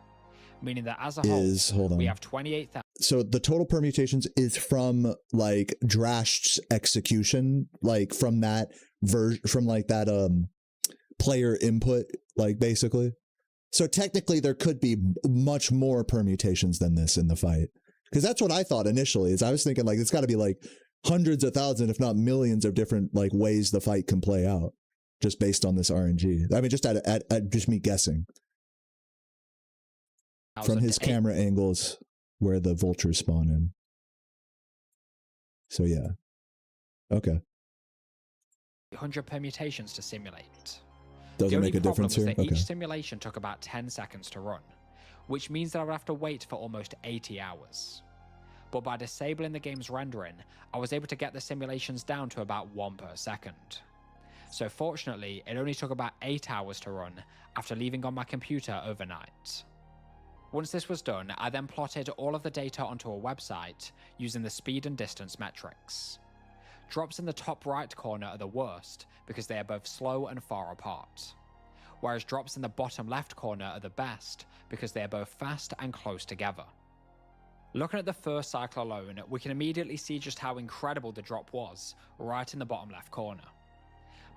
meaning that as a whole, we have 28,000. So the total permutations is from like Drasht's execution, like from that version, from like that player input, like basically. So technically there could be much more permutations than this in the fight. Because that's what I thought initially, is I was thinking like it's got to be like hundreds of thousands, if not millions of different like ways the fight can play out. just based on this RNG. I mean, just at just me guessing from his camera angles where the vultures spawn in. So yeah, okay. 100 permutations to simulate. Doesn't make a difference here. The only problem was that Okay. each simulation took about 10 seconds to run, which means that I would have to wait for almost 80 hours. But by disabling the game's rendering, I was able to get the simulations down to about 1 per second. So fortunately, it only took about 8 hours to run after leaving on my computer overnight. Once this was done, I then plotted all of the data onto a website using the speed and distance metrics. Drops in the top right corner are the worst because they are both slow and far apart, whereas drops in the bottom left corner are the best because they are both fast and close together. Looking at the first cycle alone, we can immediately see just how incredible the drop was right in the bottom left corner.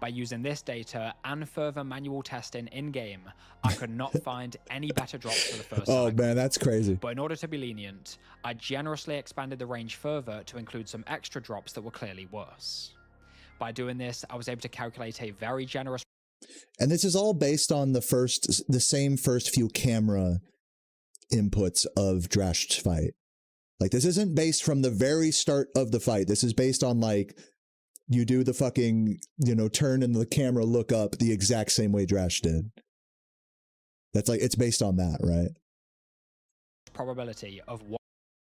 By using this data and further manual testing in-game, I could not find any better drops for the first cycle. Oh man, that's crazy. But in order to be lenient, I generously expanded the range further to include some extra drops that were clearly worse. By doing this, I was able to calculate a very generous... And this is all based on the same first few camera inputs of Drash's fight. Like, this isn't based from the very start of the fight. This is based on, like, you do the fucking, you know, turn and the camera look up the exact same way Drash did. That's like, it's based on that, right? Probability of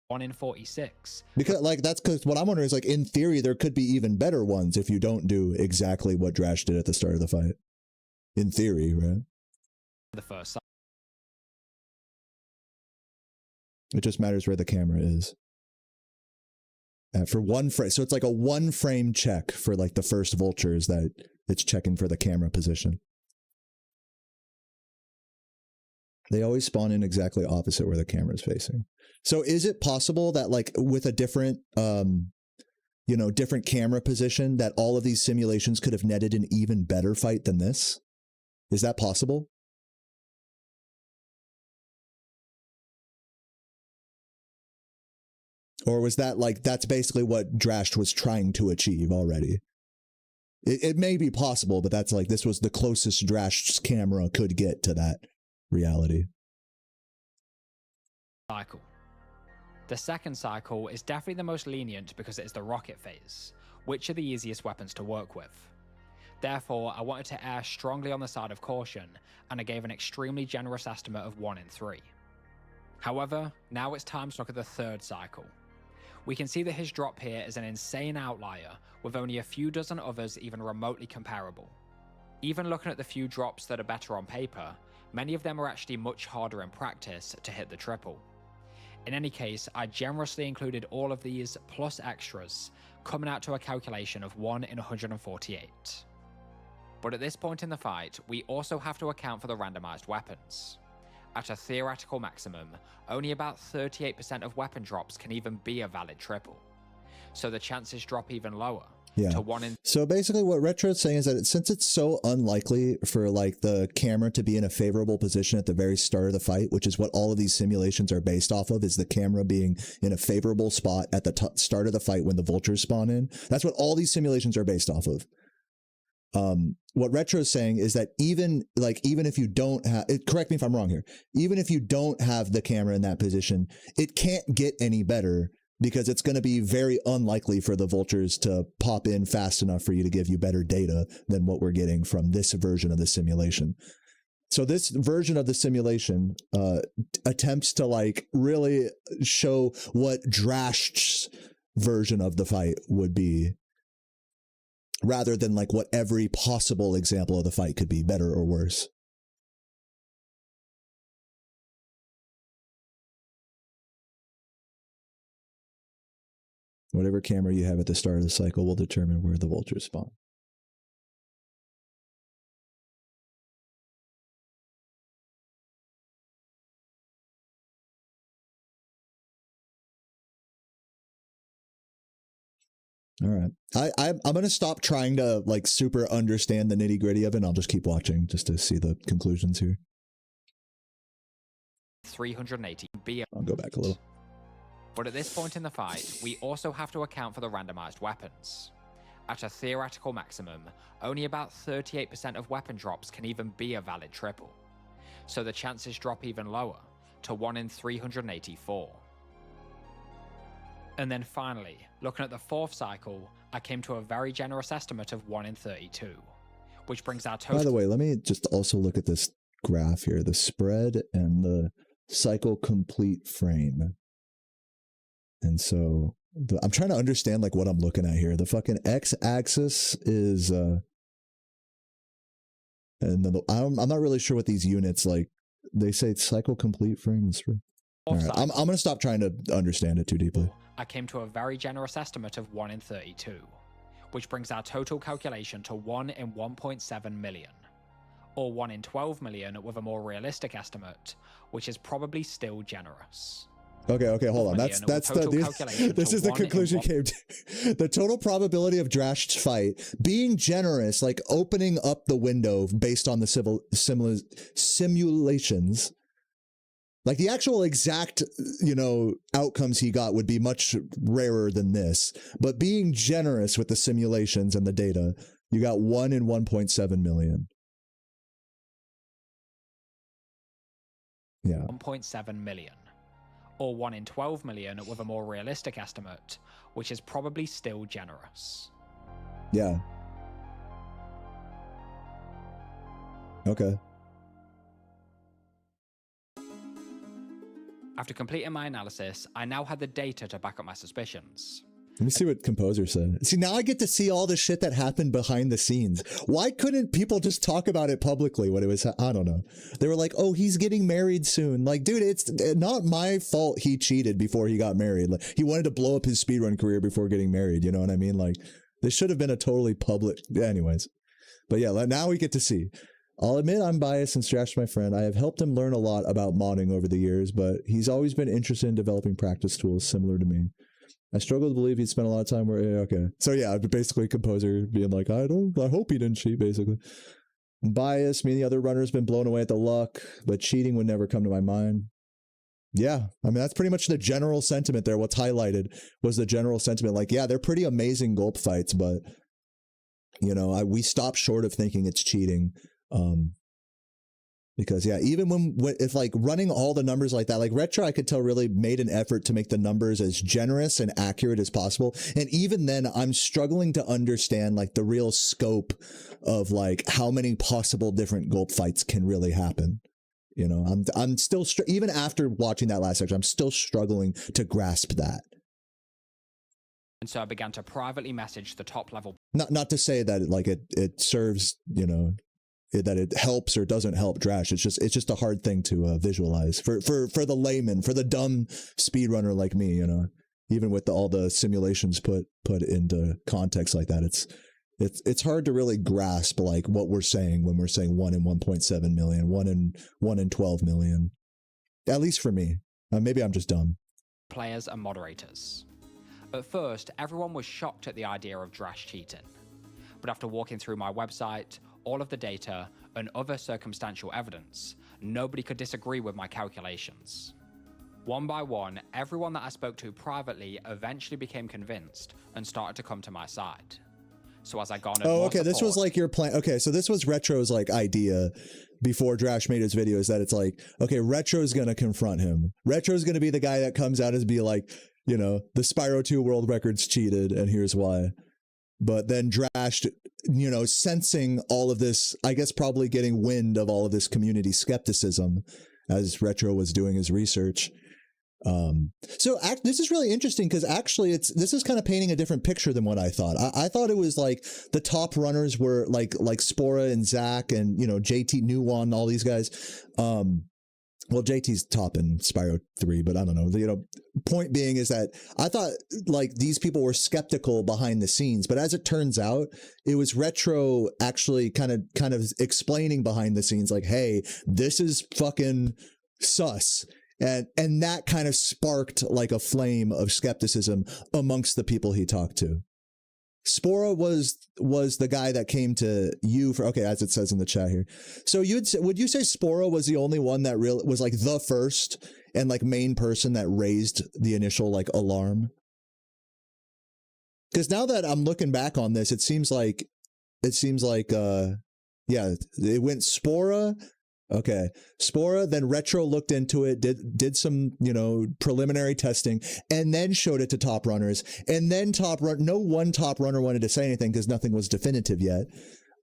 1 in 46. Because, like, that's because what I'm wondering is, like, in theory, there could be even better ones if you don't do exactly what Drash did at the start of the fight. In theory, right? The first. It just matters where the camera is. For one frame. So it's like a 1 frame check for like the first vultures that it's checking for the camera position. They always spawn in exactly opposite where the camera is facing. So is it possible that like with a different, you know, different camera position that all of these simulations could have netted an even better fight than this? Is that possible? Or was that like, that's basically what Drash was trying to achieve already? It may be possible, but that's like, this was the closest Drash's camera could get to that reality. Cycle. The second cycle is definitely the most lenient because it is the rocket phase, which are the easiest weapons to work with. Therefore, I wanted to err strongly on the side of caution, and I gave an extremely generous estimate of 1 in 3. However, now it's time to look at the third cycle. We can see that his drop here is an insane outlier, with only a few dozen others even remotely comparable. Even looking at the few drops that are better on paper, many of them are actually much harder in practice to hit the triple. In any case, I generously included all of these plus extras, coming out to a calculation of 1 in 148. But at this point in the fight, we also have to account for the randomized weapons. At a theoretical maximum, only about 38% of weapon drops can even be a valid triple. So the chances drop even lower. Yeah. To 1 in... So basically what Retro is saying is that since it's so unlikely for like the camera to be in a favorable position at the very start of the fight, which is what all of these simulations are based off of, is the camera being in a favorable spot at the start of the fight when the vultures spawn in. That's what all these simulations are based off of. What Retro is saying is that even if you don't have, correct me if I'm wrong here, even if you don't have the camera in that position, it can't get any better because it's going to be very unlikely for the vultures to pop in fast enough for you to give you better data than what we're getting from this version of the simulation. So this version of the simulation attempts to like really show what Drash's version of the fight would be, rather than like what every possible example of the fight could be, better or worse. Whatever camera you have at the start of the cycle will determine where the vultures spawn. All right. I'm going to stop trying to like super understand the nitty gritty of it. And I'll just keep watching just to see the conclusions here. 380 B. I'll go back a little. But at this point in the fight, we also have to account for the randomized weapons. At a theoretical maximum, only about 38% of weapon drops can even be a valid triple, so the chances drop even lower, to 1 in 384. And then finally, looking at the 4th cycle, I came to a very generous estimate of 1 in 32, which brings our total... By the way, let me just also look at this graph here, the spread and the cycle complete frame. And so I'm trying to understand like what I'm looking at here. The fucking x-axis is and then I'm not really sure what these units, like they say cycle complete frame and spread. All right, I'm going to stop trying to understand it too deeply. I came to a very generous estimate of 1 in 32, which brings our total calculation to 1 in 1.7 million, or 1 in 12 million with a more realistic estimate, which is probably still generous. Okay, hold on. This is the conclusion came to. The total probability of Drash's fight being generous, like opening up the window based on the simulations. Like the actual exact, outcomes he got would be much rarer than this. But being generous with the simulations and the data, you got 1 in 1.7 million. Yeah. 1.7 million. Or 1 in 12 million with a more realistic estimate, which is probably still generous. Yeah. Okay. After completing my analysis, I now had the data to back up my suspicions. Let me see what Composer said. See, now I get to see all the shit that happened behind the scenes. Why couldn't people just talk about it publicly when it was, I don't know. They were like, oh, he's getting married soon. Like, dude, it's not my fault he cheated before he got married. Like, he wanted to blow up his speedrun career before getting married. You know what I mean? Like, this should have been a totally public, anyways. But yeah, now we get to see. I'll admit I'm biased and Strash my friend. I have helped him learn a lot about modding over the years, but he's always been interested in developing practice tools similar to me. I struggle to believe he'd spent a lot of time where, okay. So yeah, basically Composer being like, I hope he didn't cheat, basically. I'm biased. Me and the other runner's been blown away at the luck, but cheating would never come to my mind. Yeah, I mean, that's pretty much the general sentiment there. What's highlighted was the general sentiment. Like, yeah, they're pretty amazing gulp fights, but, we stop short of thinking it's cheating. Because yeah, even if like running all the numbers like that, like Retro, I could tell really made an effort to make the numbers as generous and accurate as possible. And even then I'm struggling to understand like the real scope of like how many possible different gulp fights can really happen. I'm still, even after watching that last section, I'm still struggling to grasp that. And so I began to privately message the top level. Not to say that like it serves, that it helps or doesn't help Drash. It's just a hard thing to visualize for the layman, for the dumb speedrunner like me, even with all the simulations put into context like that. It's hard to really grasp like what we're saying when we're saying 1 in 1.7 million, 1 in 12 million, at least for me. Maybe I'm just dumb. Players and moderators. At first, everyone was shocked at the idea of Drash cheating. But after walking through my website, all of the data, and other circumstantial evidence, nobody could disagree with my calculations. One by one, everyone that I spoke to privately eventually became convinced and started to come to my side. So as I garnered more okay, this was like your plan. Okay, so this was Retro's like idea before Drash made his videos, that it's like, okay, Retro's gonna confront him. Retro's gonna be the guy that comes out and be like, the Spyro 2 world records cheated and here's why. But then Drash, sensing all of this, I guess probably getting wind of all of this community skepticism as Retro was doing his research. So this is really interesting because actually this is kind of painting a different picture than what I thought. I thought it was like the top runners were like Spora and Zach and, JT Nuwan, all these guys. Well, JT's top in Spyro 3, but I don't know. Point being is that I thought like these people were skeptical behind the scenes, but as it turns out, it was Retro actually kind of explaining behind the scenes, like, hey, this is fucking sus. And that kind of sparked like a flame of skepticism amongst the people he talked to. Spora was the guy that came to you for, okay, as it says in the chat here. So would you say Spora was the only one that really was like the first and like main person that raised the initial like alarm? Because now that I'm looking back on this, it seems like yeah, it went Spora. Okay, Spora, then Retro looked into it, did some, preliminary testing, and then showed it to top runners. And then no one top runner wanted to say anything because nothing was definitive yet.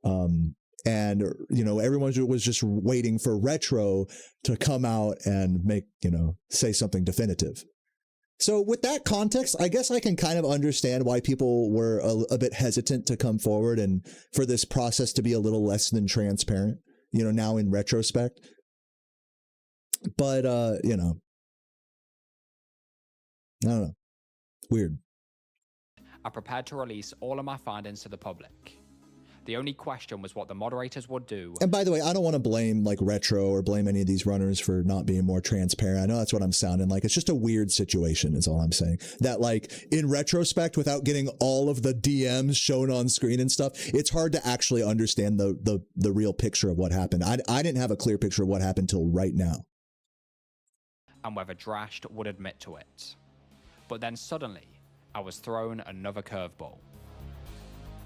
And everyone was just waiting for Retro to come out and say something definitive. So with that context, I guess I can kind of understand why people were a bit hesitant to come forward and for this process to be a little less than transparent, now in retrospect. But, I don't know. Weird. I prepared to release all of my findings to the public. The only question was what the moderators would do. And by the way, I don't want to blame Retro or blame any of these runners for not being more transparent. I know that's what I'm sounding like. It's just a weird situation is all I'm saying. That in retrospect, without getting all of the DMs shown on screen and stuff, it's hard to actually understand the real picture of what happened. I didn't have a clear picture of what happened till right now. And whether Drashed would admit to it. But then suddenly, I was thrown another curveball.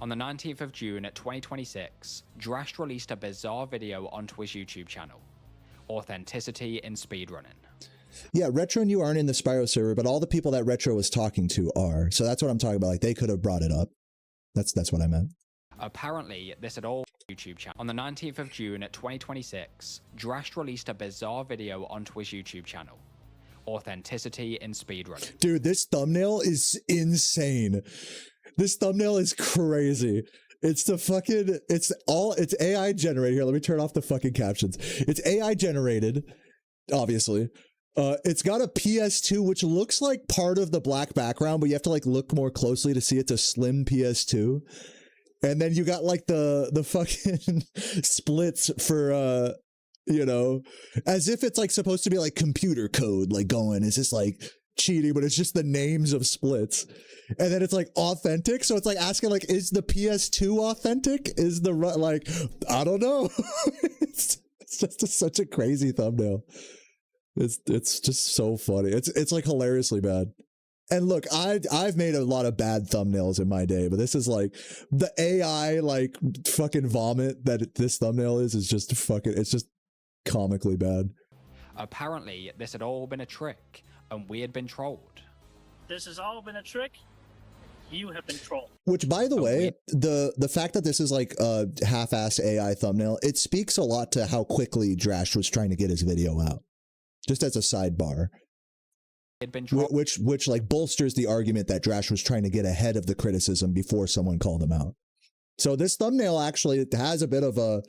On the 19th of June 2026, Drashed released a bizarre video onto his YouTube channel, Authenticity in Speedrunning. Yeah, Retro and you aren't in the Spyro server, but all the people that Retro was talking to are. So that's what I'm talking about. They could have brought it up. That's what I meant. Apparently, this had all YouTube channel. On the 19th of June 2026, Drashed released a bizarre video onto his YouTube channel, Authenticity in Speedrunning. Dude, this thumbnail is insane. This thumbnail is crazy. It's AI generated. Here, let me turn off the fucking captions. It's AI generated, obviously. It's got a PS2, which looks like part of the black background, but you have to look more closely to see it's a slim PS2. And then you got the fucking splits for, as if it's supposed to be computer code, going. It's just cheating, but it's just the names of splits. And then it's authentic. So it's asking is the PS2 authentic? Is the I don't know. It's just such a crazy thumbnail. It's just so funny. It's hilariously bad. And look, I've made a lot of bad thumbnails in my day, but this is the AI fucking vomit that this thumbnail is just fucking, it's just comically bad. Apparently, this had all been a trick, and we had been trolled. This has all been a trick. You have been trolled. Which, by the way, the fact that this is a half-ass AI thumbnail, it speaks a lot to how quickly Drash was trying to get his video out. Just as a sidebar. Which bolsters the argument that Drash was trying to get ahead of the criticism before someone called him out. So this thumbnail actually has a bit of a,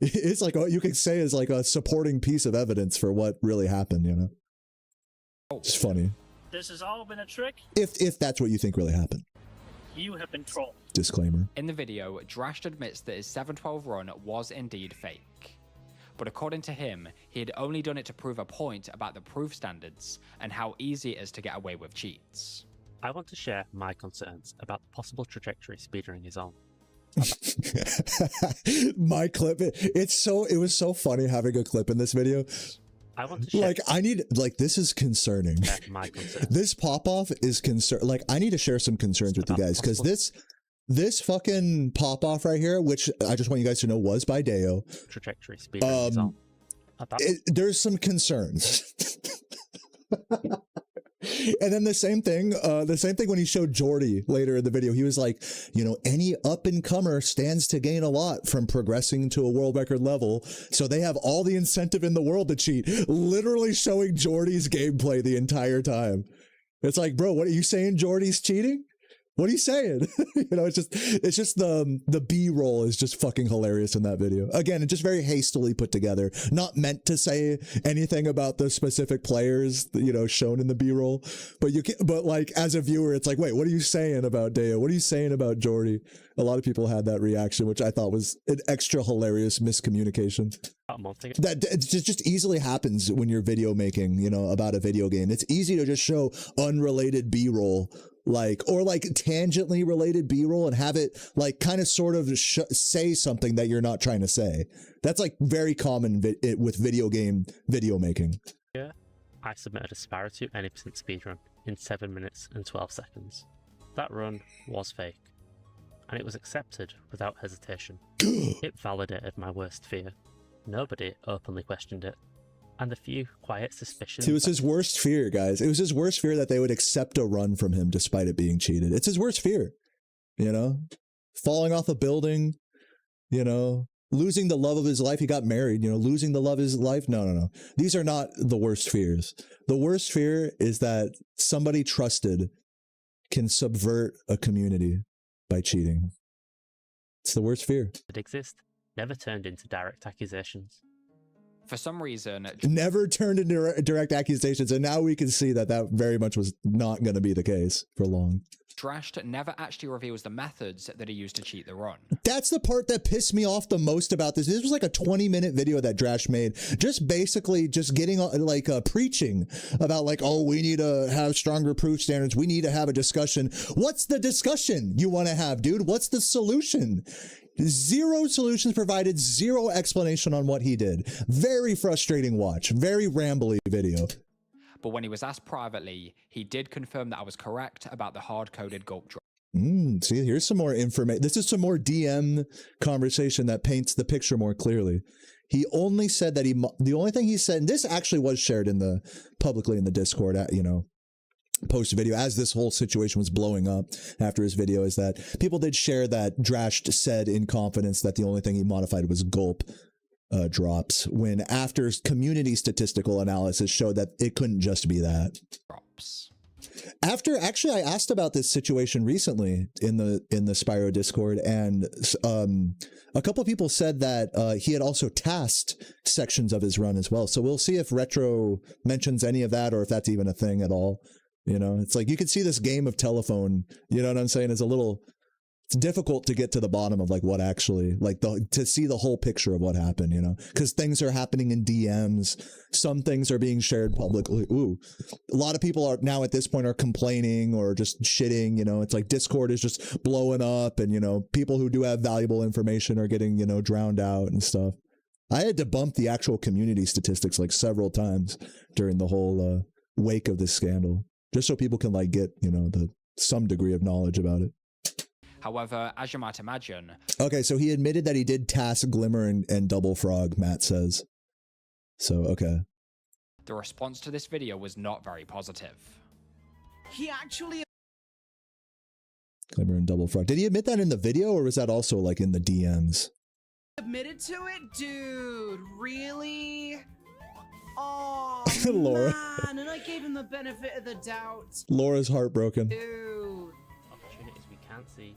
it's you could say is a supporting piece of evidence for what really happened, It's funny. This has all been a trick. If that's what you think really happened. You have been trolled. Disclaimer. In the video, Drashed admits that his 712 run was indeed fake. But according to him, he had only done it to prove a point about the proof standards and how easy it is to get away with cheats. I want to share my concerns about the possible trajectory speedrunning is on. My clip, it was so funny having a clip in this video. I want to share. This is concerning. My concerns. This pop-off is concern. I need to share some concerns with you guys because this fucking pop-off right here, which I just want you guys to know was by Deo. Trajectory speedrunning is on. There's some concerns. And then the same thing when he showed Jordy later in the video, he was like, any up-and-comer stands to gain a lot from progressing to a world record level. So they have all the incentive in the world to cheat, literally showing Jordy's gameplay the entire time. It's bro, what are you saying? Jordy's cheating? What are you saying? It's just the B-roll is just fucking hilarious in that video. Again, it's just very hastily put together, not meant to say anything about the specific players, shown in the B-roll. But as a viewer, it's wait, what are you saying about Deo? What are you saying about Jordy? A lot of people had that reaction, which I thought was an extra hilarious miscommunication. That it just easily happens when you're video making, about a video game. It's easy to just show unrelated B-roll. Or tangentially related B-roll and have it kind of sort of say something that you're not trying to say. That's very common with video making. Yeah, I submitted a Spyro 2 any% speedrun in 7 minutes and 12 seconds. That run was fake, and it was accepted without hesitation. It validated my worst fear. Nobody openly questioned it, and the few quiet suspicions... It was his worst fear, guys. It was his worst fear that they would accept a run from him despite it being cheated. It's his worst fear, you know? Falling off a building, you know? Losing the love of his life. He got married, you know, losing the love of his life. No. These are not the worst fears. The worst fear is that somebody trusted can subvert a community by cheating. It's the worst fear. That exist never turned into direct accusations. For some reason... Never turned into direct accusations, and now we can see that that very much was not going to be the case for long. Drashed never actually reveals the methods that he used to cheat the run. That's the part that pissed me off the most about this. This was like a 20-minute video that Drash made, just basically just getting like preaching about like, oh, we need to have stronger proof standards. We need to have a discussion. What's the discussion you want to have, dude? What's the solution? Zero solutions provided, zero explanation on what he did. Very frustrating watch. Very rambly video. But when he was asked privately, he did confirm that I was correct about the hard-coded gulp drop. See, here's some more information. This is some more DM conversation that paints the picture more clearly. He only said that the only thing he said, and this actually was shared in publicly in the Discord, you know, post video as this whole situation was blowing up after his video, is that people did share that Drash said in confidence that the only thing he modified was gulp drops, when after community statistical analysis showed that it couldn't just be that. Drops. After, actually, I asked about this situation recently in the Spyro Discord, and a couple of people said that he had also tasked sections of his run as well. So we'll see if Retro mentions any of that, or if that's even a thing at all. You know, it's like you can see this game of telephone, you know what I'm saying, is it's difficult to get to the bottom of like what actually, like to see the whole picture of what happened, you know, because things are happening in DMs. Some things are being shared publicly. Ooh, a lot of people are now at this point are complaining or just shitting, you know, it's like Discord is just blowing up, and, you know, people who do have valuable information are getting, you know, drowned out and stuff. I had to bump the actual community statistics like several times during the whole wake of this scandal, just so people can like get, you know, some degree of knowledge about it. However, as you might imagine... Okay, so he admitted that he did task Glimmer and Double Frog, Matt says. So, okay. The response to this video was not very positive. He actually... Glimmer and Double Frog. Did he admit that in the video, or was that also like in the DMs? admitted to it? Dude, really? Oh, Laura. man, and I gave him the benefit of the doubt. Laura's heartbroken. Dude. Opportunities we can't see,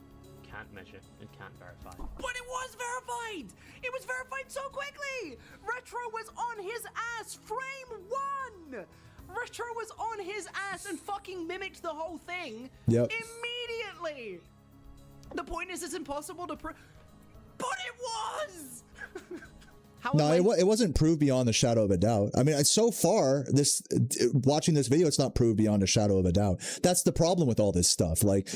can't measure, and can't verify. But it was verified! It was verified so quickly! Retro was on his ass, frame one! Retro was on his ass and fucking mimicked the whole thing. Yep. Immediately! The point is, it's impossible to prove. But it was! No, it wasn't proved beyond the shadow of a doubt. I mean, so far, watching this video, it's not proved beyond a shadow of a doubt. That's the problem with all this stuff. Like,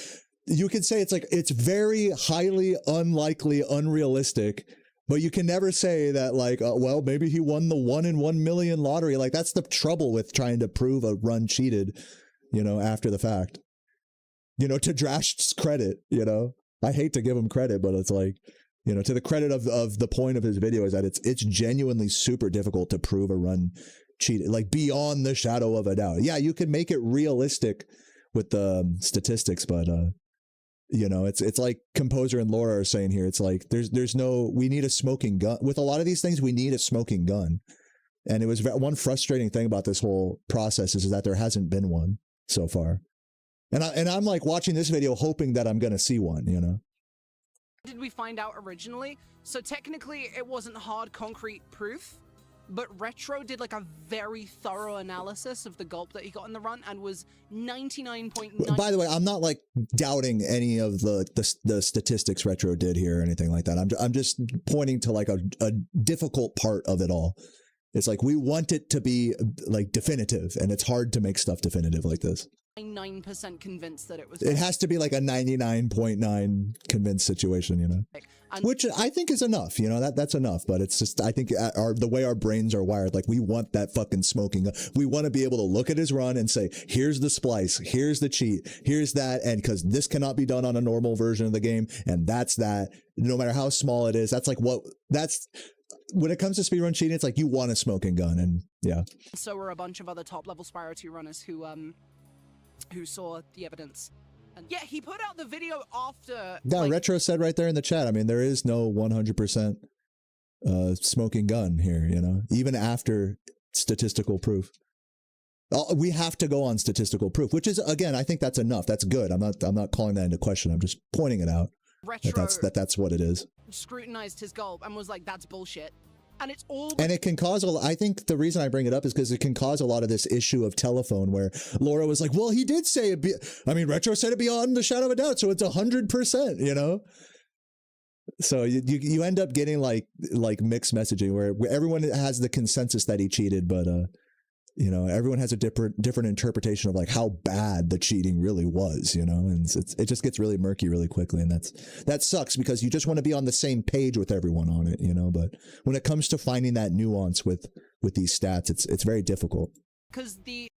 you could say it's very highly unlikely, unrealistic, but you can never say that, like, well, maybe he won the 1 in 1 million lottery. Like, that's the trouble with trying to prove a run cheated, you know, after the fact. You know, to Drash's credit, you know, I hate to give him credit, but it's like, you know, to the credit of the point of his video is that it's genuinely super difficult to prove a run cheated, like beyond the shadow of a doubt. Yeah, you can make it realistic with the statistics, but you know, it's like Composer and Laura are saying here. It's like there's no, we need a smoking gun with a lot of these things. We need a smoking gun, and it was one frustrating thing about this whole process is that there hasn't been one so far, and I'm like watching this video hoping that I'm gonna see one, you know. Did we find out originally? So technically it wasn't hard concrete proof, but Retro did like a very thorough analysis of the gulp that he got in the run and was 99.9. By the way, I'm not like doubting any of the statistics Retro did here or anything like that. I'm just pointing to like a difficult part of it all. It's like we want it to be like definitive, and it's hard to make stuff definitive like this. 9% convinced that it was. It has to be like a 99.9 convinced situation, you know, which I think is enough. You know, that's enough. But it's just, I think the way our brains are wired, like we want that fucking smoking. We want to be able to look at his run and say, here's the splice, here's the cheat, here's that. And because this cannot be done on a normal version of the game. And that's that, no matter how small it is. That's like when it comes to speedrun cheating, it's like you want a smoking gun. And yeah. So were a bunch of other top level Spyro 2 runners who saw the evidence. And yeah, he put out the video after. Yeah, like, Retro said right there in the chat, I mean, there is no 100% smoking gun here, you know, even after statistical proof. We have to go on statistical proof, which is, again, I think that's enough. That's good. I'm not calling that into question. I'm just pointing it out. Retro that's what it is. Scrutinized his gulp and was like, that's bullshit. And it's all. And it can cause I think the reason I bring it up is because it can cause a lot of this issue of telephone where Laura was like, well, he did say it. Retro said it beyond the shadow of a doubt. So it's 100%, you know? So you end up getting like mixed messaging where everyone has the consensus that he cheated, but, you know, everyone has a different interpretation of like how bad the cheating really was, you know, and it just gets really murky really quickly. And that sucks because you just want to be on the same page with everyone on it, you know, but when it comes to finding that nuance with these stats, it's very difficult. Because the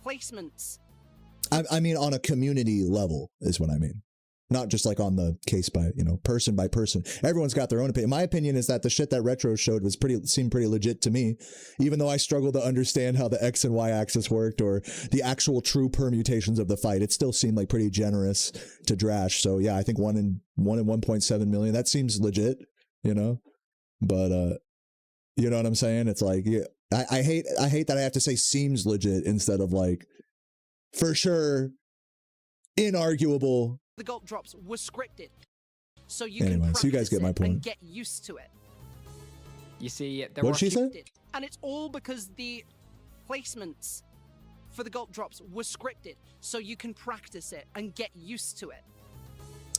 placements. I mean, on a community level is what I mean. Not just like on the case by, you know, person by person. Everyone's got their own opinion. My opinion is that the shit that Retro showed seemed pretty legit to me, even though I struggle to understand how the X and Y axis worked or the actual true permutations of the fight. It still seemed like pretty generous to Drash. So yeah, I think 1 in 1.7 million. That seems legit, you know, but, you know what I'm saying? It's like, yeah, I hate that I have to say seems legit instead of like, for sure, inarguable. The gulp drops were scripted, so you anyway, can so you guys get my point and get used to it. You see, what did she say? And it's all because the placements for the gulp drops were scripted, so you can practice it and get used to it.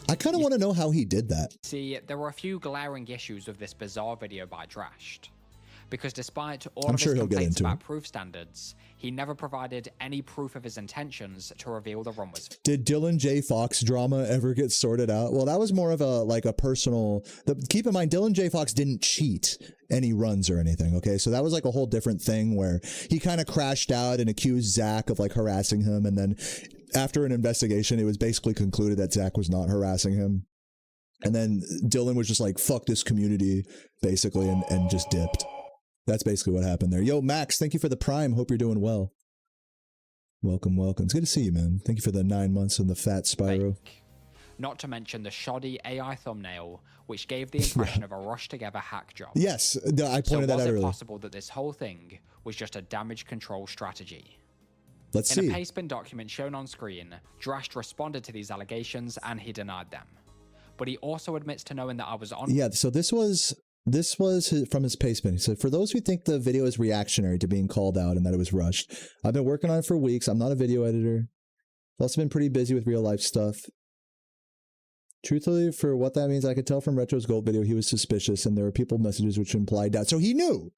I kind of want to know how he did that. See, there were a few glaring issues with this bizarre video by Drashed. Because despite all of his complaints about proof standards, he never provided any proof of his intentions to reveal the run was. Did Dylan J. Fox drama ever get sorted out? Well, that was more of a personal. Keep in mind, Dylan J. Fox didn't cheat any runs or anything. Okay, so that was like a whole different thing where he kind of crashed out and accused Zach of like harassing him, and then after an investigation, it was basically concluded that Zach was not harassing him. And then Dylan was just like, fuck this community, basically, and just dipped. That's basically what happened there. Yo, Max, thank you for the Prime. Hope you're doing well. Welcome, welcome. It's good to see you, man. Thank you for the 9 months and the fat Spyro. Not to mention the shoddy AI thumbnail, which gave the impression of a rushed-together hack job. Yes, I pointed that out earlier. Was it possible that this whole thing was just a damage control strategy? Let's see. In a pastebin document shown on screen, Drashed responded to these allegations and he denied them. But he also admits to knowing that I was on. Yeah, so this was from his pastebin. He said, for those who think the video is reactionary to being called out and that it was rushed, I've been working on it for weeks. I'm not a video editor. I've also been pretty busy with real life stuff. Truthfully, for what that means, I could tell from Retro's Gold video, he was suspicious and there were people messages which implied doubt. So he knew.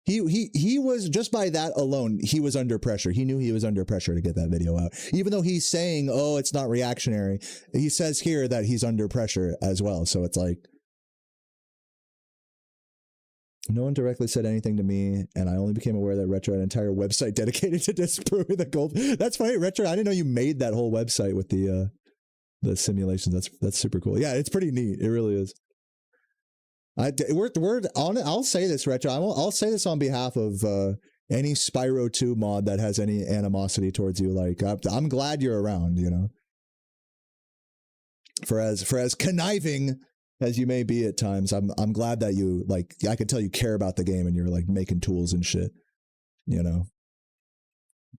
He was, just by that alone, he was under pressure. He knew he was under pressure to get that video out. Even though he's saying, oh, it's not reactionary, he says here that he's under pressure as well. So it's like, no one directly said anything to me, and I only became aware that Retro had an entire website dedicated to disproving the gold. That's funny, Retro. I didn't know you made that whole website with the simulations. That's super cool. Yeah, it's pretty neat. It really is. We're on. I'll say this, Retro. I'll say this on behalf of any Spyro 2 mod that has any animosity towards you. Like, I'm glad you're around. You know, for as conniving as you may be at times, I'm glad that you, like, I can tell you care about the game and you're like making tools and shit, you know,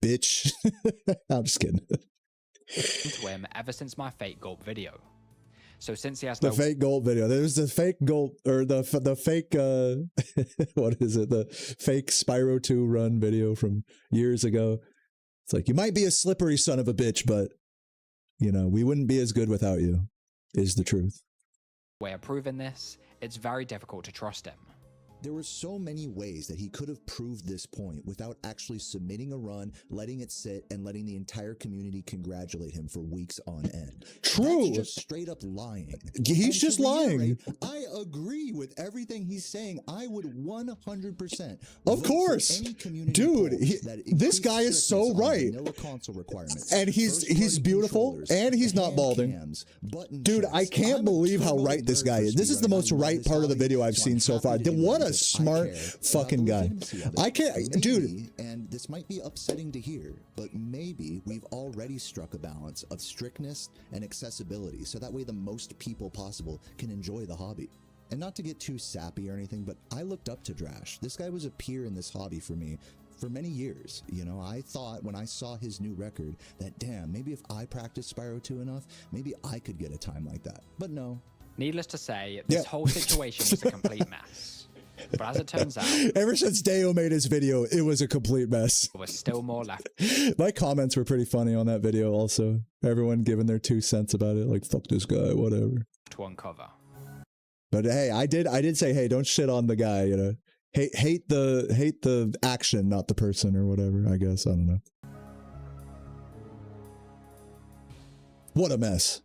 bitch. I'm just kidding. To him ever since my fake gulp video. So since he has the fake gulp video, there's the fake gulp or the fake what is it? The fake Spyro 2 run video from years ago. It's like, you might be a slippery son of a bitch, but you know, we wouldn't be as good without you, is the truth. Way of proving this, it's very difficult to trust him. There were so many ways that he could have proved this point without actually submitting a run, letting it sit, and letting the entire community congratulate him for weeks on end. True. That's just straight up lying. He's just lying. I agree with everything he's saying. I would 100%. Of course. Dude, this guy is so right. And he's beautiful, and he's not balding. Dude, I can't believe how right this guy is. This is the most right part of the video I've seen so far. What a smart fucking guy. I can't, dude. And this might be upsetting to hear, but maybe we've already struck a balance of strictness and accessibility, so that way the most people possible can enjoy the hobby. And not to get too sappy or anything, but I looked up to Drash. This guy was a peer in this hobby for me for many years. You know, I thought when I saw his new record that, damn, maybe if I practiced Spyro 2 enough, maybe I could get a time like that. But no. Needless to say, this whole situation was a complete mess. But as it turns out, ever since Deo made his video, it was a complete mess. There was still more left. My comments were pretty funny on that video also. Everyone giving their 2 cents about it, like, fuck this guy, whatever. To uncover. But hey, I did say, hey, don't shit on the guy, you know. Hate the action, not the person or whatever, I guess. I don't know. What a mess.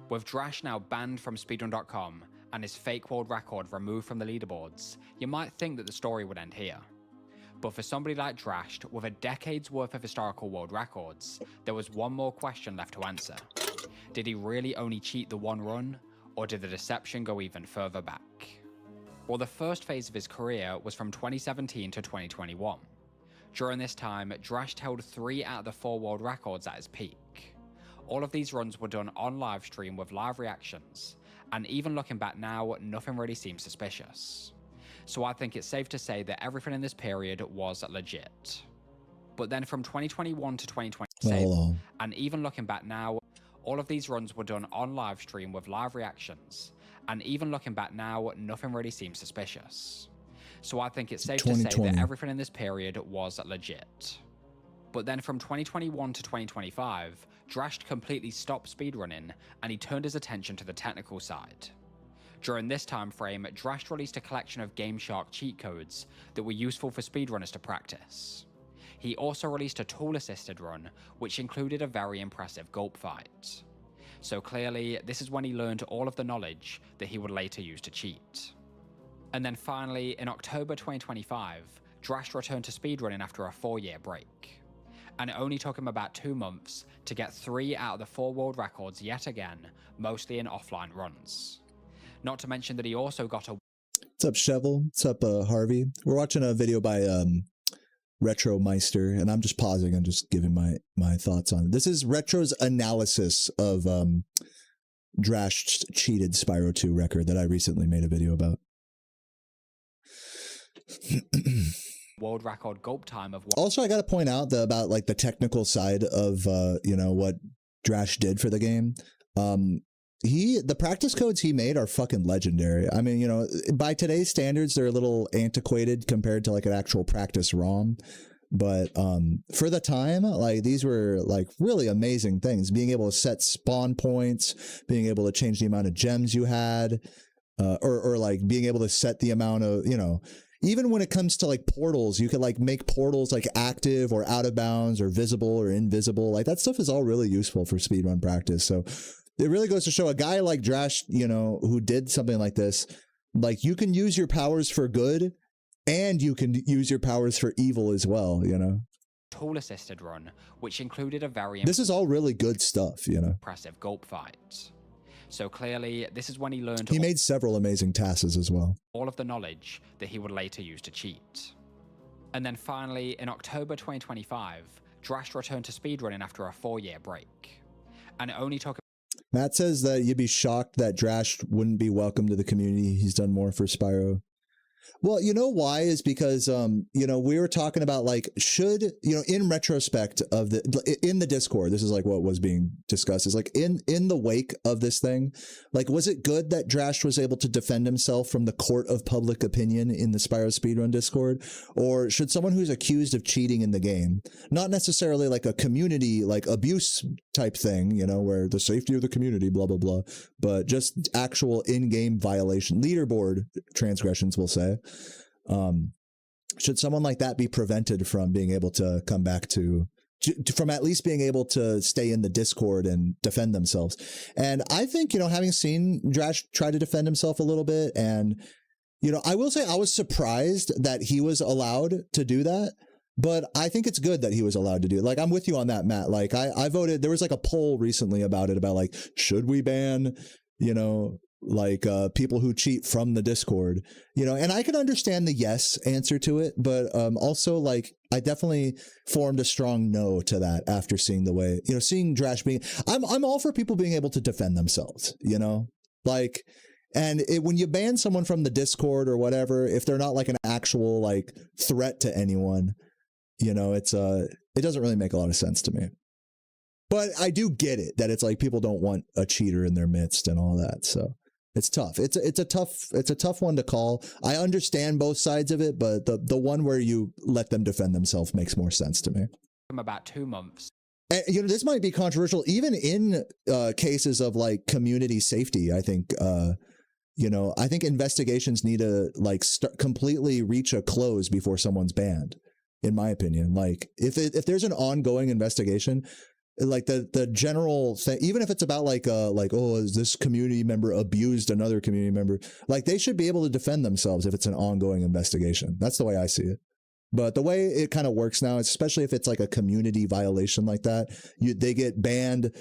With Drash now banned from speedrun.com and his fake world record removed from the leaderboards, you might think that the story would end here. But for somebody like Drash, with a decade's worth of historical world records, there was one more question left to answer. Did he really only cheat the one run, or did the deception go even further back? Well, the first phase of his career was from 2017 to 2021. During this time, Drash held 3 out of the 4 world records at his peak. All of these runs were done on live stream with live reactions, and even looking back now, nothing really seems suspicious. So I think it's safe to say that everything in this period was legit. But then from 2021 to 2027, and even looking back now, all of these runs were done on live stream with live reactions, and even looking back now, nothing really seems suspicious. So I think it's safe to say that everything in this period was legit. But then from 2021 to 2025, Drash completely stopped speedrunning, and he turned his attention to the technical side. During this time frame, Drash released a collection of GameShark cheat codes that were useful for speedrunners to practice. He also released a tool-assisted run, which included a very impressive gulp fight. So clearly, this is when he learned all of the knowledge that he would later use to cheat. And then finally, in October 2025, Drash returned to speedrunning after a 4-year break. And it only took him about 2 months to get 3 out of the 4 world records yet again, mostly in offline runs. Not to mention that he also got a... What's up, Shevel? What's up, Harvey? We're watching a video by Retro Meister, and I'm just pausing and just giving my thoughts on it. This is Retro's analysis of Drash's cheated Spyro 2 record that I recently made a video about. World record gulp time of... Also, I got to point out about like the technical side of you know, what Drash did for the game. The practice codes he made are fucking legendary. I mean, you know, by today's standards, they're a little antiquated compared to like an actual practice ROM. But for the time, like, these were like really amazing things. Being able to set spawn points, being able to change the amount of gems you had, or like being able to set the amount of, you know, even when it comes to like portals, you could like make portals like active or out of bounds or visible or invisible. Like, that stuff is all really useful for speedrun practice. So it really goes to show a guy like Drash, you know, who did something like this, like, you can use your powers for good and you can use your powers for evil as well, you know. Tool assisted run, which included a very... This is all really good stuff, you know. Impressive gulp fight. So clearly, this is when he learned... He made several amazing tasks as well. All of the knowledge that he would later use to cheat. And then finally, in October 2025, Drash returned to speedrunning after a 4-year break. And it only took... Matt says that you'd be shocked that Drash wouldn't be welcome to the community. He's done more for Spyro. Well, you know why is because you know, we were talking about like, should, you know, in retrospect of in the Discord, this is like what was being discussed, is like in the wake of this thing, like, was it good that Drash was able to defend himself from the court of public opinion in the Spyro speedrun Discord, or should someone who's accused of cheating in the game, not necessarily like a community like abuse type thing, you know, where the safety of the community, blah blah blah, but just actual in-game violation, leaderboard transgressions, we'll say. Should someone like that be prevented from being able to come back from at least being able to stay in the Discord and defend themselves? And I think, you know, having seen Drash try to defend himself a little bit, and, you know, I will say I was surprised that he was allowed to do that, but I think it's good that he was allowed to do it. Like, I'm with you on that, Matt. Like, I voted, there was like a poll recently about it, about like, should we ban, you know, like people who cheat from the Discord, you know, and I can understand the yes answer to it, but also like I definitely formed a strong no to that after seeing the way, you know, seeing Drash being, I'm all for people being able to defend themselves, you know, like, and when you ban someone from the Discord or whatever, if they're not like an actual like threat to anyone, you know, it doesn't really make a lot of sense to me. But I do get it that it's like people don't want a cheater in their midst and all that, so. It's tough. It's a tough one to call. I understand both sides of it, but the one where you let them defend themselves makes more sense to me. From about 2 months. And, you know, this might be controversial, even in cases of like community safety. I think, you know, I think investigations need to like completely reach a close before someone's banned. In my opinion, like if there's an ongoing investigation, like the general thing, even if it's about like oh, is this community member abused another community member, like they should be able to defend themselves if it's an ongoing investigation. That's the way I see it. But the way it kind of works now, especially if it's like a community violation like that, they get banned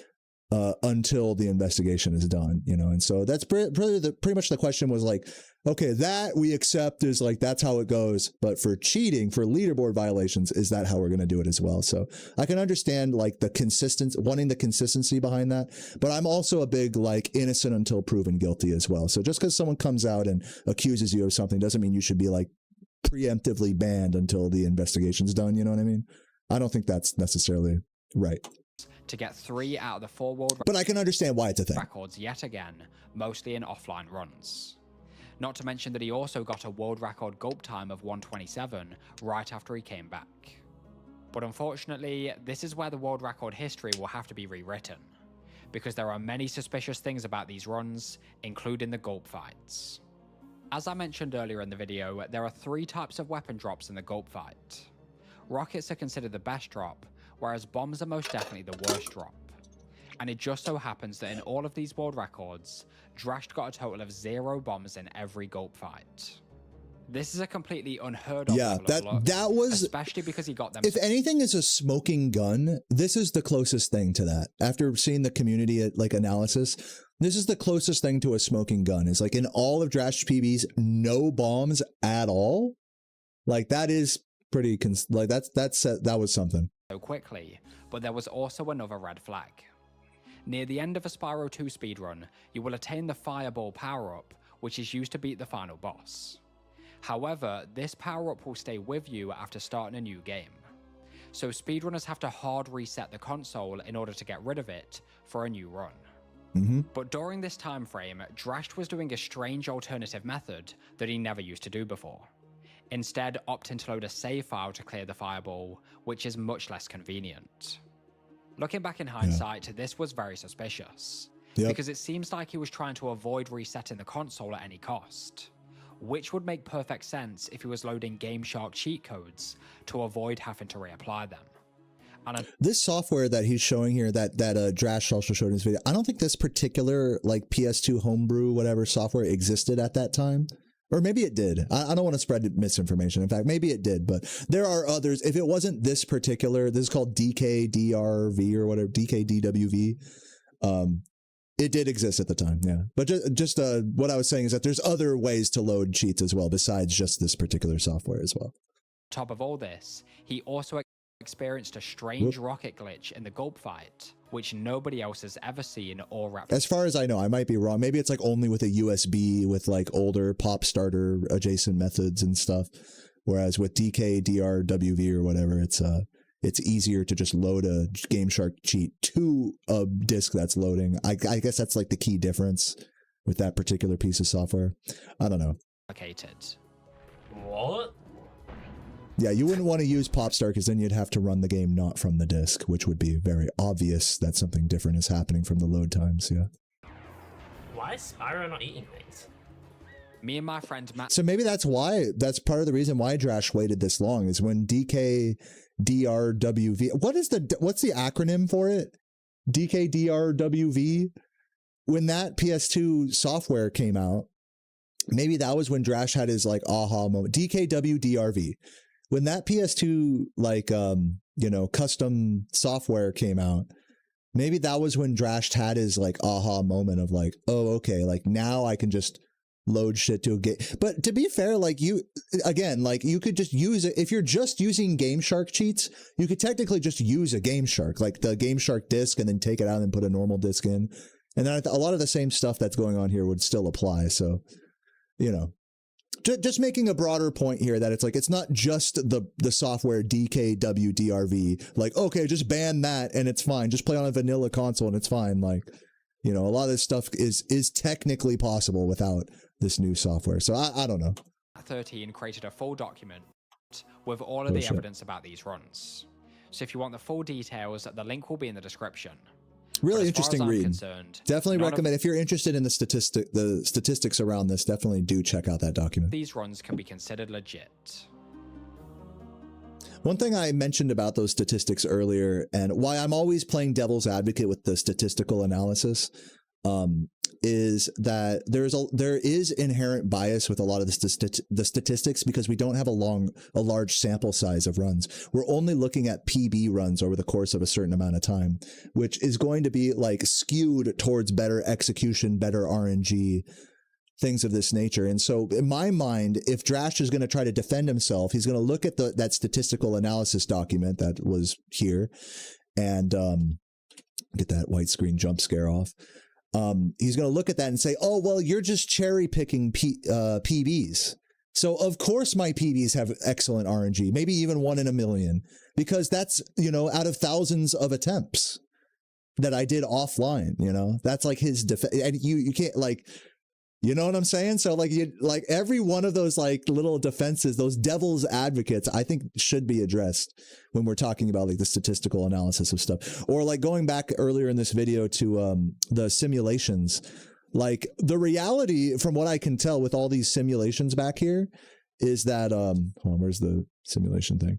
until the investigation is done, you know. And so that's pretty much the question was like, okay, that we accept is like, that's how it goes. But for cheating, for leaderboard violations, is that how we're going to do it as well? So I can understand like wanting the consistency behind that. But I'm also a big like innocent until proven guilty as well. So just because someone comes out and accuses you of something doesn't mean you should be like preemptively banned until the investigation's done. You know what I mean? I don't think that's necessarily right. To get 3 out of the 4 world but I can understand why it's a thing. Records yet again, mostly in offline runs. Not to mention that he also got a world record gulp time of 127 right after he came back. But unfortunately, this is where the world record history will have to be rewritten, because there are many suspicious things about these runs, including the gulp fights. As I mentioned earlier in the video, there are 3 types of weapon drops in the gulp fight. Rockets are considered the best drop, whereas bombs are most definitely the worst drop. And it just so happens that in all of these world records, Drash got a total of 0 bombs in every gulp fight. This is a completely unheard of level of luck, that was, especially because he got them. If anything is a smoking gun, this is the closest thing to that. After seeing the community like analysis, this is the closest thing to a smoking gun. Is like in all of Drash PBs, no bombs at all. Like that is pretty that was something. So quickly, but there was also another red flag. Near the end of a Spyro 2 speedrun, you will attain the Fireball power-up, which is used to beat the final boss. However, this power-up will stay with you after starting a new game. So speedrunners have to hard reset the console in order to get rid of it for a new run. But during this time frame, Drash was doing a strange alternative method that he never used to do before. Instead, opting to load a save file to clear the Fireball, which is much less convenient. Looking back in hindsight, this was very suspicious, because it seems like he was trying to avoid resetting the console at any cost, which would make perfect sense if he was loading GameShark cheat codes to avoid having to reapply them. And this software that he's showing here, that Drash also showed in his video, I don't think this particular like PS2 homebrew whatever software existed at that time. Or maybe it did. I don't want to spread misinformation. In fact, maybe it did, but there are others. If it wasn't this particular, this is called DKDRV or whatever, DKDWV. It did exist at the time, yeah. But just what I was saying is that there's other ways to load cheats as well, besides just this particular software as well. On top of all this, he also experienced a strange rocket glitch in the gulp fight, which nobody else has ever seen or replicated. As far as I know, I might be wrong. Maybe it's like only with a USB with like older pop starter adjacent methods and stuff. Whereas with DK, DR, WV or whatever, it's easier to just load a Game Shark cheat to a disk that's loading. I guess that's like the key difference with that particular piece of software. I don't know. What? Yeah, you wouldn't want to use Popstar because then you'd have to run the game not from the disk, which would be very obvious that something different is happening from the load times, yeah. Why is Spyro not eating things? Me and my friend Matt. So maybe that's part of the reason why Drash waited this long is when DKDRWV. What's the acronym for it? DKDRWV. When that PS2 software came out, maybe that was when Drash had his like aha moment. DKWDRV. When that PS2 like custom software came out, maybe that was when Drash had his like aha moment of like, oh, okay, like now I can just load shit to a game. But to be fair, like you could just use it if you're just using Game Shark cheats. You could technically just use a Game Shark, like the Game Shark disk, and then take it out and put a normal disk in, and then a lot of the same stuff that's going on here would still apply. So, just making a broader point here that it's like it's not just the software DKWDRV. Like, okay, just ban that and it's fine. Just play on a vanilla console and it's fine. Like, a lot of this stuff is technically possible without this new software. So I don't know. 13 created a full document with all of the evidence about these runs. So if you want the full details, the link will be in the description. Really interesting read. Definitely recommend if you're interested in the statistics around this. Definitely do check out that document. These runs can be considered legit. One thing I mentioned about those statistics earlier, and why I'm always playing devil's advocate with the statistical analysis, is that there is inherent bias with a lot of the statistics because we don't have a large sample size of runs. We're only looking at PB runs over the course of a certain amount of time, which is going to be like skewed towards better execution, better RNG, things of this nature. And so in my mind, if Drash is going to try to defend himself, he's going to look at that statistical analysis document that was here and get that white screen jump scare off. He's going to look at that and say, oh, well, you're just cherry picking PBs. So of course my PBs have excellent RNG, maybe even 1 in a million, because that's, out of thousands of attempts that I did offline, that's like his defense. And you can't like, you know what I'm saying? So like every one of those like little defenses, those devil's advocates, I think should be addressed when we're talking about like the statistical analysis of stuff. Or like going back earlier in this video to the simulations, like the reality from what I can tell with all these simulations back here is that, hold on, where's the simulation thing?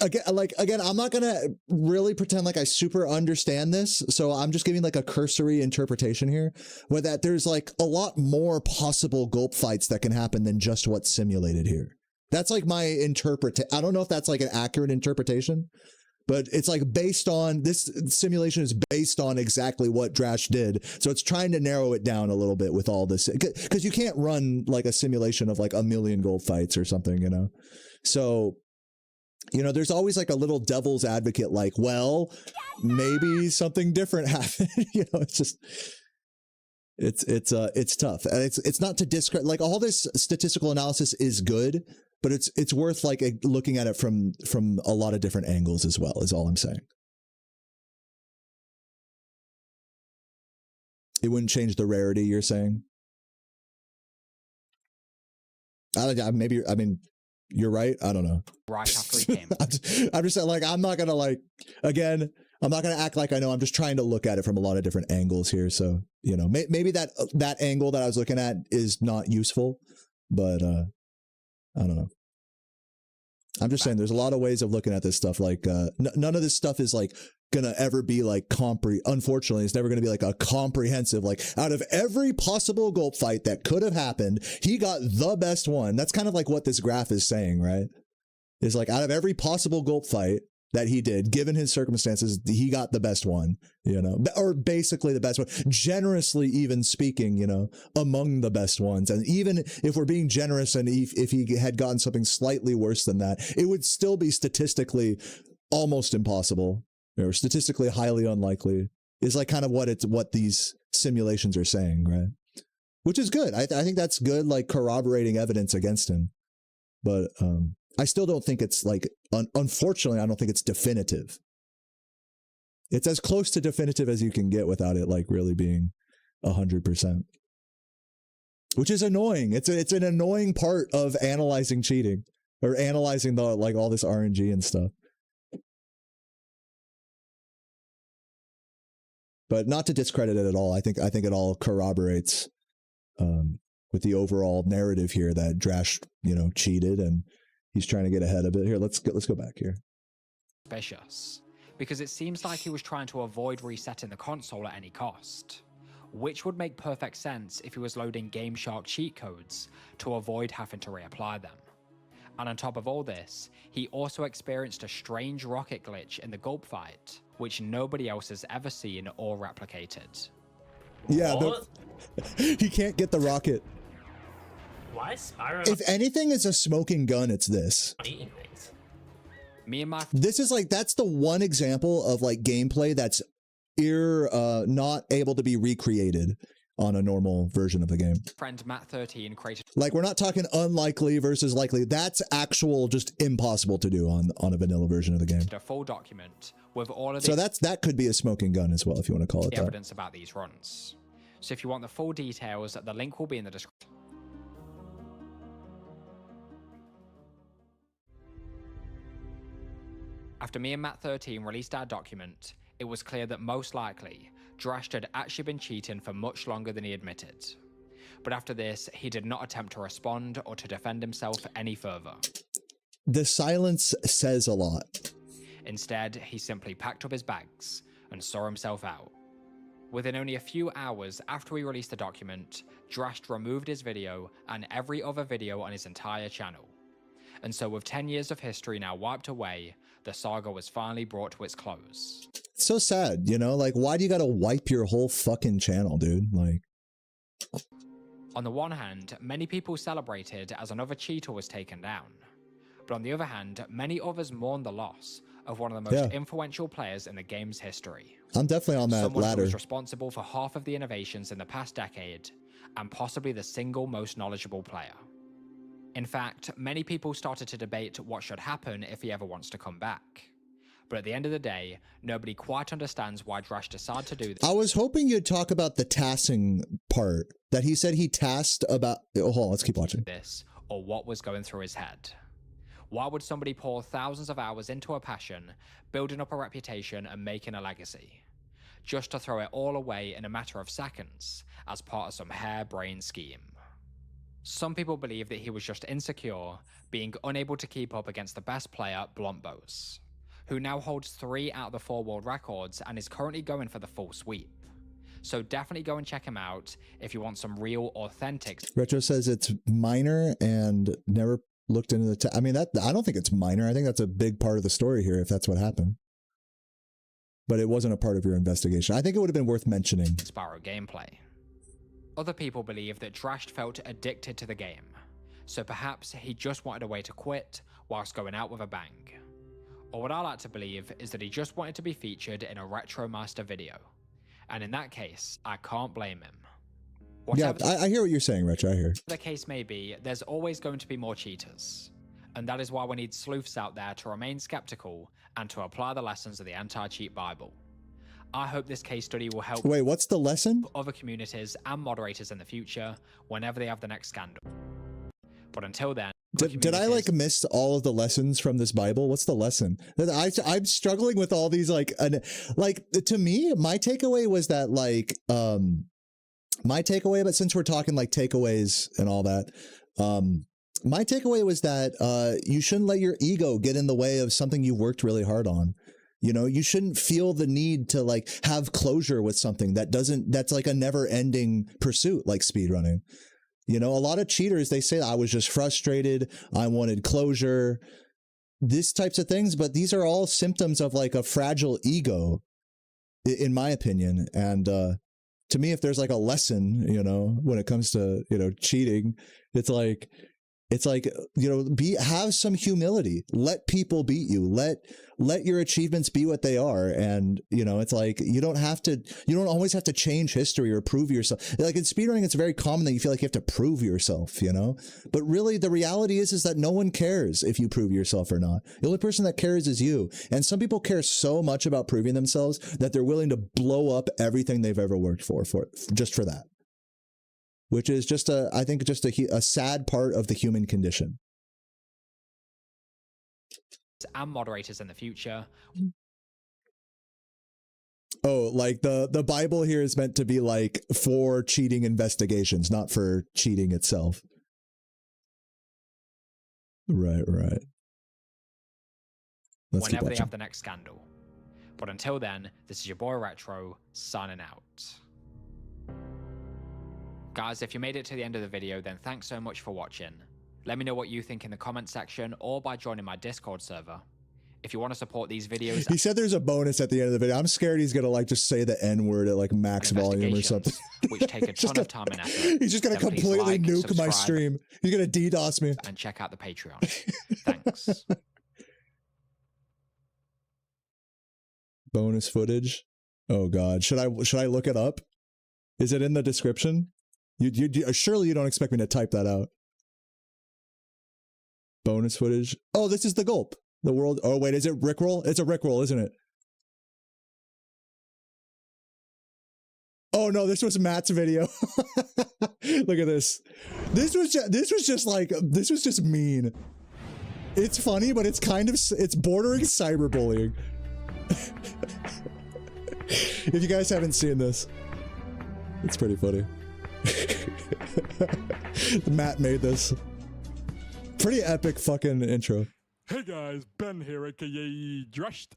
Again, I'm not going to really pretend like I super understand this. So I'm just giving like a cursory interpretation here where that there's like a lot more possible gulp fights that can happen than just what's simulated here. That's like my I don't know if that's like an accurate interpretation, but it's like based on this simulation is based on exactly what Drash did. So it's trying to narrow it down a little bit with all this because you can't run like a simulation of like 1 million gulp fights or something, So there's always like a little devil's advocate, like, well, maybe something different happened. It's just, it's tough. And it's not to discredit, like all this statistical analysis is good, but it's worth like looking at it from a lot of different angles as well, is all I'm saying. It wouldn't change the rarity, you're saying? You're right. I don't know. Right after he came. I'm just like, I'm not going to like, again, I'm not going to act like I know. I'm just trying to look at it from a lot of different angles here. So, maybe that angle that I was looking at is not useful, but I don't know. I'm just saying there's a lot of ways of looking at this stuff. Like none of this stuff is like going to ever be like unfortunately, it's never going to be like a comprehensive, like out of every possible gulp fight that could have happened, he got the best one. That's kind of like what this graph is saying, right? Is like out of every possible gulp fight, that he did, given his circumstances, he got the best one, you know, or basically the best one, generously even speaking, you know, among the best ones. And even if we're being generous and if he had gotten something slightly worse than that, it would still be statistically almost impossible or statistically highly unlikely is like kind of what these simulations are saying, right? Which is good. I think that's good, like corroborating evidence against him. But I still don't think it's like, unfortunately, I don't think it's definitive. It's as close to definitive as you can get without it like really being 100%. Which is annoying. It's an annoying part of analyzing cheating or analyzing the like all this RNG and stuff. But not to discredit it at all. I think it all corroborates with the overall narrative here that Drash, you know, cheated and he's trying to get ahead of it. Here, let's go back here. Suspicious, because it seems like he was trying to avoid resetting the console at any cost, which would make perfect sense if he was loading GameShark cheat codes to avoid having to reapply them. And on top of all this, he also experienced a strange rocket glitch in the gulp fight, which nobody else has ever seen or replicated. Yeah, he can't get the rocket. Why is Spyro? If anything is a smoking gun, it's this. Eating things. Me and my This is like, that's the one example of like gameplay that's not able to be recreated on a normal version of the game. Friend Matt13 created, like, we're not talking unlikely versus likely. That's actual, just impossible to do on a vanilla version of the game. A full document with all of So that could be a smoking gun as well, if you want to call it that. evidence about these runs. So if you want the full details, the link will be in the description. After me and Matt13 released our document, it was clear that most likely, Drash had actually been cheating for much longer than he admitted. But after this, he did not attempt to respond or to defend himself any further. The silence says a lot. Instead, he simply packed up his bags and saw himself out. Within only a few hours after we released the document, Drash removed his video and every other video on his entire channel. And so with 10 years of history now wiped away, the saga was finally brought to its close. It's so sad, you know? Like, why do you gotta wipe your whole fucking channel, dude? Like... On the one hand, many people celebrated as another cheater was taken down. But on the other hand, many others mourned the loss of one of the most influential players in the game's history. I'm definitely on that Someone ladder. who was responsible for half of the innovations in the past decade, and possibly the single most knowledgeable player. In fact, many people started to debate what should happen if he ever wants to come back. But at the end of the day, nobody quite understands why Drash decided to do this. I was hoping you'd talk about the tassing part, that he said he tasked about... Oh, hold on, let's keep watching. This, or what was going through his head. Why would somebody pour thousands of hours into a passion, building up a reputation and making a legacy, just to throw it all away in a matter of seconds as part of some harebrained scheme? Some people believe that he was just insecure, being unable to keep up against the best player, Bluntbos, who now holds 3 out of the 4 world records and is currently going for the full sweep. So definitely go and check him out if you want some real, authentic... Retro says it's minor and never looked into the... I mean, I don't think it's minor. I think that's a big part of the story here, if that's what happened. But it wasn't a part of your investigation. I think it would have been worth mentioning. Spyro gameplay. Other people believe that Drash felt addicted to the game, so perhaps he just wanted a way to quit whilst going out with a bang. Or what I like to believe is that he just wanted to be featured in a Retro Master video. And in that case, I can't blame him. Whatever I hear what you're saying, Retro, I hear. the case may be, there's always going to be more cheaters. And that is why we need sleuths out there to remain skeptical and to apply the lessons of the anti-cheat Bible. I hope this case study will help... Wait, what's the lesson? ...other communities and moderators in the future whenever they have the next scandal. But until then... Did I like miss all of the lessons from this Bible? What's the lesson? I'm struggling with all these like to me, my takeaway was that but since we're talking like takeaways and all that, my takeaway was that you shouldn't let your ego get in the way of something you've worked really hard on. You know, you shouldn't feel the need to like have closure with something that's like a never ending pursuit, like speedrunning. You know, a lot of cheaters, they say, I was just frustrated. I wanted closure. this types of things, but these are all symptoms of like a fragile ego, in my opinion. And to me, if there's like a lesson, you know, when it comes to, you know, cheating, it's like, you know, have some humility. Let people beat you. Let your achievements be what they are. And, you know, it's like, you don't always have to change history or prove yourself. Like in speedrunning, it's very common that you feel like you have to prove yourself, you know, but really the reality is that no one cares if you prove yourself or not. The only person that cares is you. And some people care so much about proving themselves that they're willing to blow up everything they've ever worked for just for that. Which is just I think just a sad part of the human condition. And moderators in the future. Oh, like the Bible here is meant to be like for cheating investigations, not for cheating itself. Right. Whenever they have the next scandal. But until then, this is your boy Retro, signing out. Guys, if you made it to the end of the video, then thanks so much for watching. Let me know what you think in the comment section or by joining my Discord server. If you want to support these videos... He said there's a bonus at the end of the video. I'm scared he's going to like just say the N-word at like max volume or something. Which take a ton of time and effort. He's just going to completely nuke my stream. He's going to DDoS me. And check out the Patreon. Thanks. Bonus footage. Oh God. Should I look it up? Is it in the description? You surely you don't expect me to type that out. Bonus footage. Oh, this is the gulp. The world. Oh wait, is it Rickroll? It's a Rickroll, isn't it? Oh no, this was Matt's video. Look at this. This was just mean. It's funny, but it's bordering cyberbullying. If you guys haven't seen this, it's pretty funny. Matt made this. Pretty epic fucking intro. Hey guys, Ben here, aka Drashed,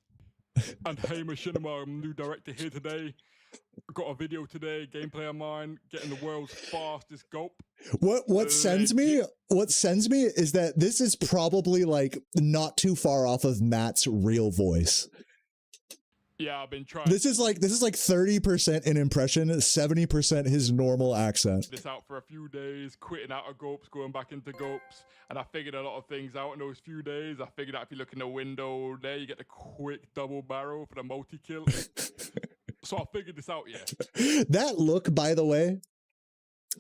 and hey Machinima, I'm new director here today. I got a video today, gameplay of mine, getting the world's fastest gulp. What sends me is that this is probably like not too far off of Matt's real voice. Yeah, I've been trying. This is like 30% an impression, 70% his normal accent. This out for a few days, quitting out of gulps, going back into gulps, and I figured a lot of things out in those few days. I figured out if you look in the window there, you get the quick double barrel for the multi-kill. So I figured this out, yeah. That look, by the way,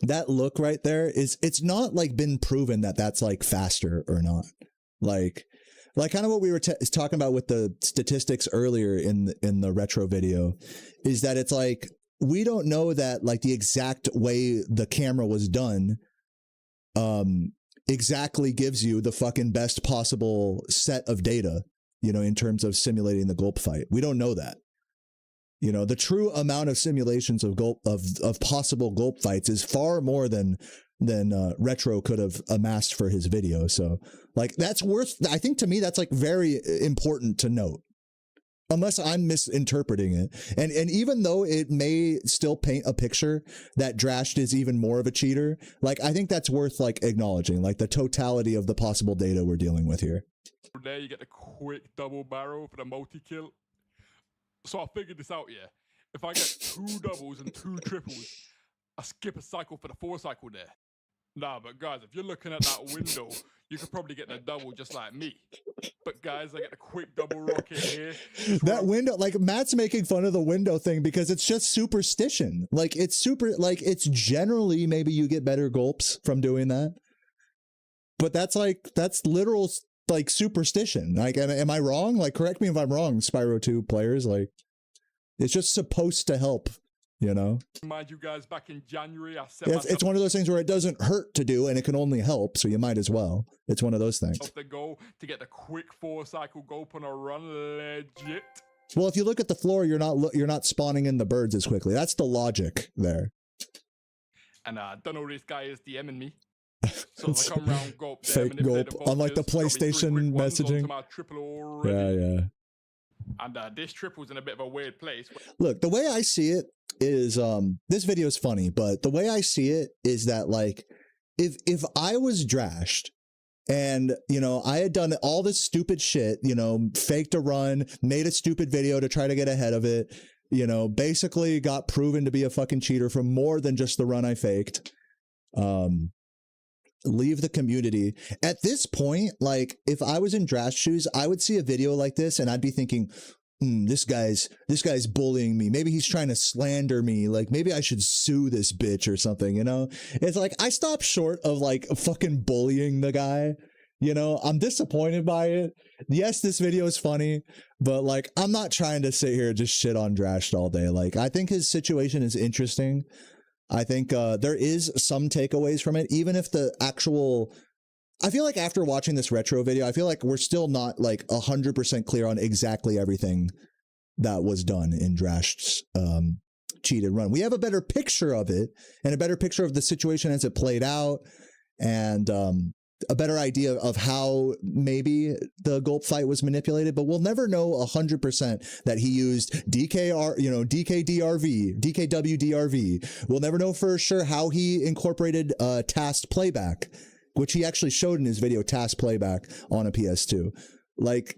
that look right there it's not like been proven that that's like faster or not. Like kind of what we were talking about with the statistics earlier in the retro video is that it's like, we don't know that like the exact way the camera was done exactly gives you the fucking best possible set of data, you know, in terms of simulating the gulp fight. We don't know that. You know, the true amount of simulations of possible gulp fights is far more than Retro could have amassed for his video. So like I think to me that's like very important to note, unless I'm misinterpreting it. And even though it may still paint a picture that Drashed is even more of a cheater, like I think that's worth like acknowledging, like the totality of the possible data we're dealing with here. There you get the quick double barrel for the multi-kill. So I figured this out, yeah. If I get 2 doubles and 2 triples, I skip a cycle for the 4 cycle there. Nah, but guys, if you're looking at that window, you could probably get the double just like me. But guys, I get a quick double rocket here. That window, like Matt's making fun of the window thing because it's just superstition. Like it's generally maybe you get better gulps from doing that. But that's literal like superstition. Like, am I wrong? Like, correct me if I'm wrong, Spyro 2 players. Like, it's just supposed to help. You know, mind you guys, back in January, I set it's one of those things where it doesn't hurt to do and it can only help, so you might as well. It's one of those things. The goal to get the quick 4 cycle gulp on a run, legit. Well, if you look at the floor, you're not spawning in the birds as quickly. That's the logic there. And I don't know who this guy is DMing me. So I come around gulp, fake gulp on like the PlayStation messaging. Yeah. And this triple's in a bit of a weird place. Look, the way I see it is, this video is funny, but the way I see it is that like, if I was Drashed And, you know, I had done all this stupid shit, you know, faked a run, made a stupid video to try to get ahead of it, you know, basically got proven to be a fucking cheater for more than just the run I faked. Leave the community. At this point, like, if I was in Drash shoes, I would see a video like this and I'd be thinking, this guy's bullying me. Maybe he's trying to slander me. Like, maybe I should sue this bitch or something, you know? It's like, I stopped short of, like, fucking bullying the guy. You know, I'm disappointed by it. Yes, this video is funny, but, like, I'm not trying to sit here and just shit on Drash all day. Like, I think his situation is interesting. I think there is some takeaways from it, even if the actual... I feel like after watching this retro video, I feel like we're still not like 100% clear on exactly everything that was done in Drash's cheated run. We have a better picture of it and a better picture of the situation as it played out, and a better idea of how maybe the gulp fight was manipulated, but we'll never know 100% that he used DKWDRV. We'll never know for sure how he incorporated tasked playback, which he actually showed in his video, task playback on a PS2. Like,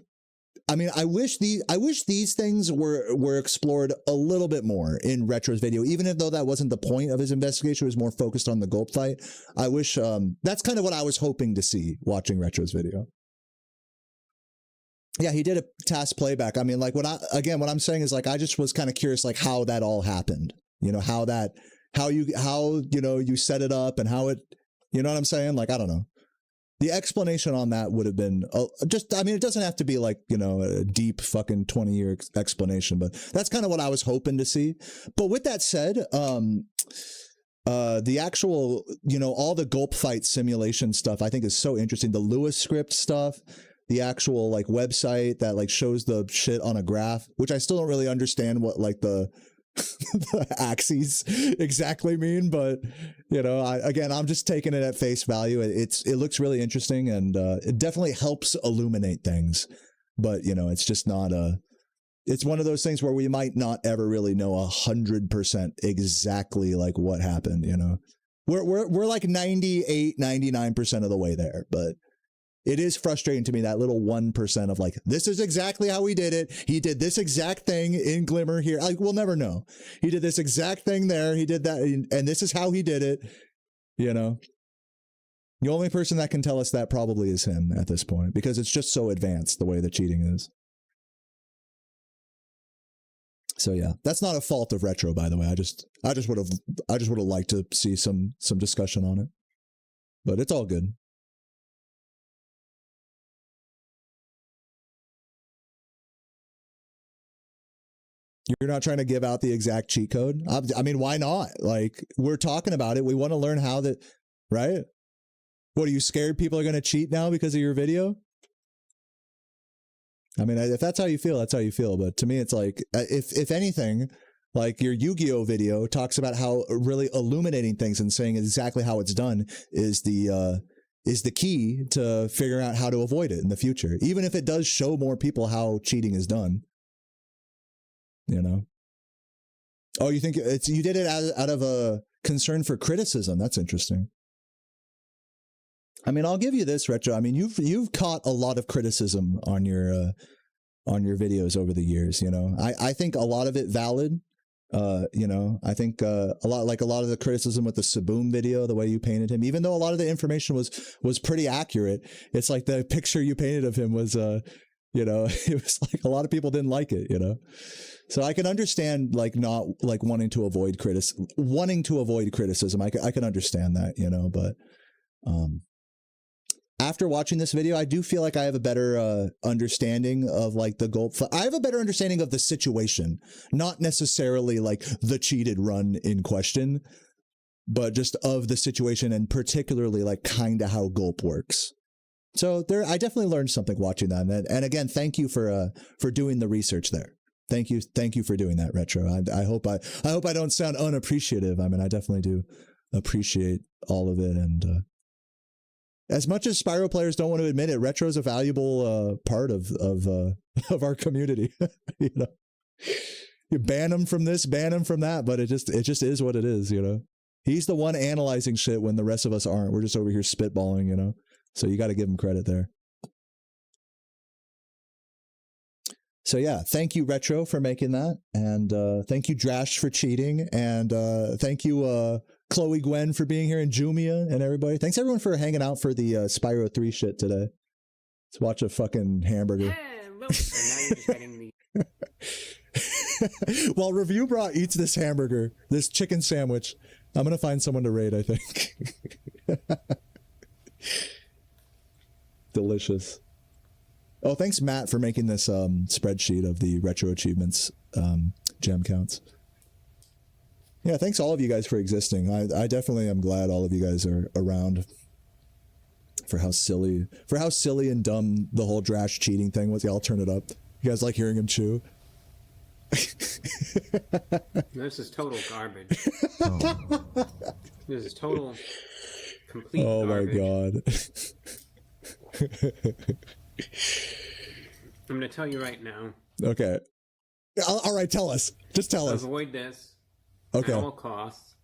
I mean, I wish these things were explored a little bit more in Retro's video, even if though that wasn't the point of his investigation. It was more focused on the gulp fight. I wish, that's kind of what I was hoping to see watching Retro's video. Yeah, he did a task playback. I mean, like, what I'm saying is, like, I just was kind of curious, like, how that all happened, you know, how you set it up and how it, you know what I'm saying? Like, I don't know. The explanation on that would have been I mean, it doesn't have to be like, you know, a deep fucking 20-year explanation, but that's kind of what I was hoping to see. But with that said, the actual, you know, all the gulp fight simulation stuff, I think is so interesting. The Lewis script stuff, the actual like website that like shows the shit on a graph, which I still don't really understand what like the axes exactly mean, but you know, I'm just taking it at face value. It looks really interesting, and it definitely helps illuminate things, but you know, it's just not it's one of those things where we might not ever really know 100% exactly like what happened. You know, we're like 99% of the way there, but it is frustrating to me, that little 1% of like, this is exactly how we did it. He did this exact thing in Glimmer here. Like, we'll never know. He did this exact thing there. He did that. And this is how he did it. You know, the only person that can tell us that probably is him at this point, because it's just so advanced the way the cheating is. So yeah, that's not a fault of Retro, by the way. I just would have liked to see some discussion on it, but it's all good. You're not trying to give out the exact cheat code? I mean, why not? Like, we're talking about it. We want to learn how that, right? What, are you scared people are going to cheat now because of your video? I mean, if that's how you feel, that's how you feel. But to me, it's like, if anything, like your Yu-Gi-Oh video talks about how really illuminating things and saying exactly how it's done is the key to figuring out how to avoid it in the future, even if it does show more people how cheating is done. You know? Oh, you think you did it out of a concern for criticism? That's interesting. I mean, I'll give you this, Retro. I mean, you've caught a lot of criticism on your videos over the years. You know, I think a lot of it valid. You know, I think a lot of the criticism with the Saboom video, the way you painted him, even though a lot of the information was pretty accurate, it's like the picture you painted of him was you know, it was like a lot of people didn't like it, you know. So I can understand like not like wanting to avoid criticism. I can understand that, you know, but after watching this video, I do feel like I have a better understanding of like the gulp. I have a better understanding of the situation, not necessarily like the cheated run in question, but just of the situation, and particularly like kind of how gulp works. So I definitely learned something watching that. And again, thank you for doing the research there. Thank you for doing that, Retro. I hope I don't sound unappreciative. I mean, I definitely do appreciate all of it. And as much as Spyro players don't want to admit it, Retro is a valuable part of our community. You know, you ban him from this, ban him from that, but it just is what it is. You know, he's the one analyzing shit when the rest of us aren't. We're just over here spitballing. You know. So you got to give him credit there. So yeah, thank you Retro for making that, and thank you Drash for cheating, and thank you Chloe Gwen for being here, and Jumia and everybody. Thanks everyone for hanging out for the Spyro 3 shit today. Let's watch a fucking hamburger. Hello. And now you're just getting the While Review Bra eats this hamburger, this chicken sandwich, I'm gonna find someone to raid, I think. Delicious. Oh, thanks Matt for making this spreadsheet of the retro achievements gem counts. Yeah, thanks all of you guys for existing. I definitely am glad all of you guys are around. For how silly and dumb the whole Drash cheating thing was. Y'all turn it up. You guys like hearing him chew? This is total garbage. This is total, complete garbage. Oh my god. I'm going to tell you right now. Okay. All right, tell us. Just tell us. Avoid this at all costs.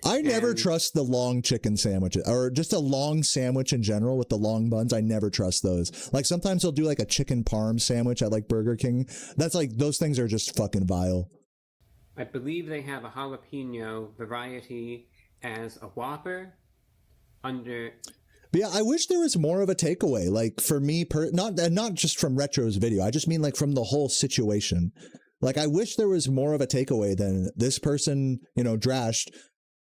I never trust the long chicken sandwiches, or just a long sandwich in general with the long buns. I never trust those. Like sometimes they'll do like a chicken parm sandwich at like Burger King. That's like, those things are just fucking vile. I believe they have a jalapeno variety as a Whopper under... But yeah, I wish there was more of a takeaway. Like for me, not just from Retro's video. I just mean like from the whole situation. Like I wish there was more of a takeaway than this person, Drashed,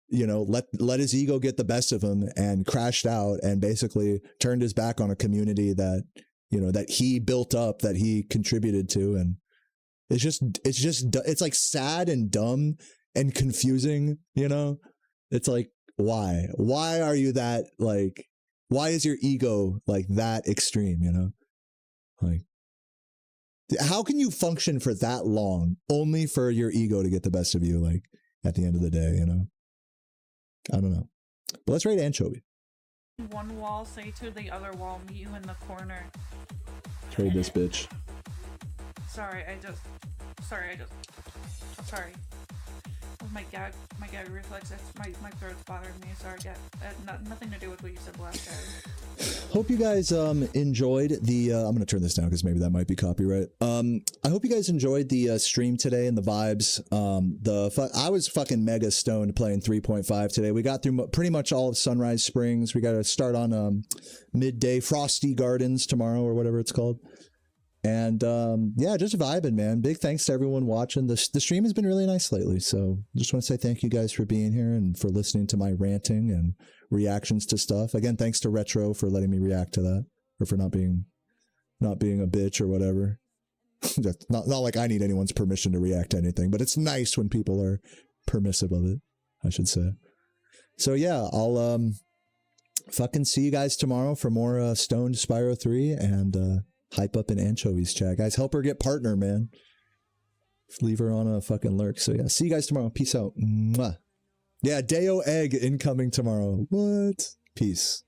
let his ego get the best of him and crashed out and basically turned his back on a community that, that he built up, that he contributed to. And it's like sad and dumb and confusing, it's like, why are you that, like, why is your ego like that extreme, like, how can you function for that long only for your ego to get the best of you? Like at the end of the day, I don't know. But let's rate Anchovy. One wall say to the other wall, meet you in the corner. Trade this bitch. Sorry. My gag reflex. My throat's bothering me. Sorry, nothing to do with what you said last time. Hope you guys enjoyed the. I'm gonna turn this down because maybe that might be copyright. I hope you guys enjoyed the stream today and the vibes. I was fucking mega stoned playing 3.5 today. We got through pretty much all of Sunrise Springs. We got to start on Midday Frosty Gardens tomorrow or whatever it's called. And yeah, just vibing, man. Big thanks to everyone watching. The stream has been really nice lately. So just want to say thank you guys for being here and for listening to my ranting and reactions to stuff. Again, thanks to Retro for letting me react to that, or for not being a bitch or whatever. not like I need anyone's permission to react to anything, but it's nice when people are permissive of it, I should say. So yeah, I'll fucking see you guys tomorrow for more Stoned Spyro 3 and hype up in Anchovies chat. Guys, help her get partner, man. Leave her on a fucking lurk. So yeah, see you guys tomorrow. Peace out. Mwah. Yeah, Deo egg incoming tomorrow. What? Peace.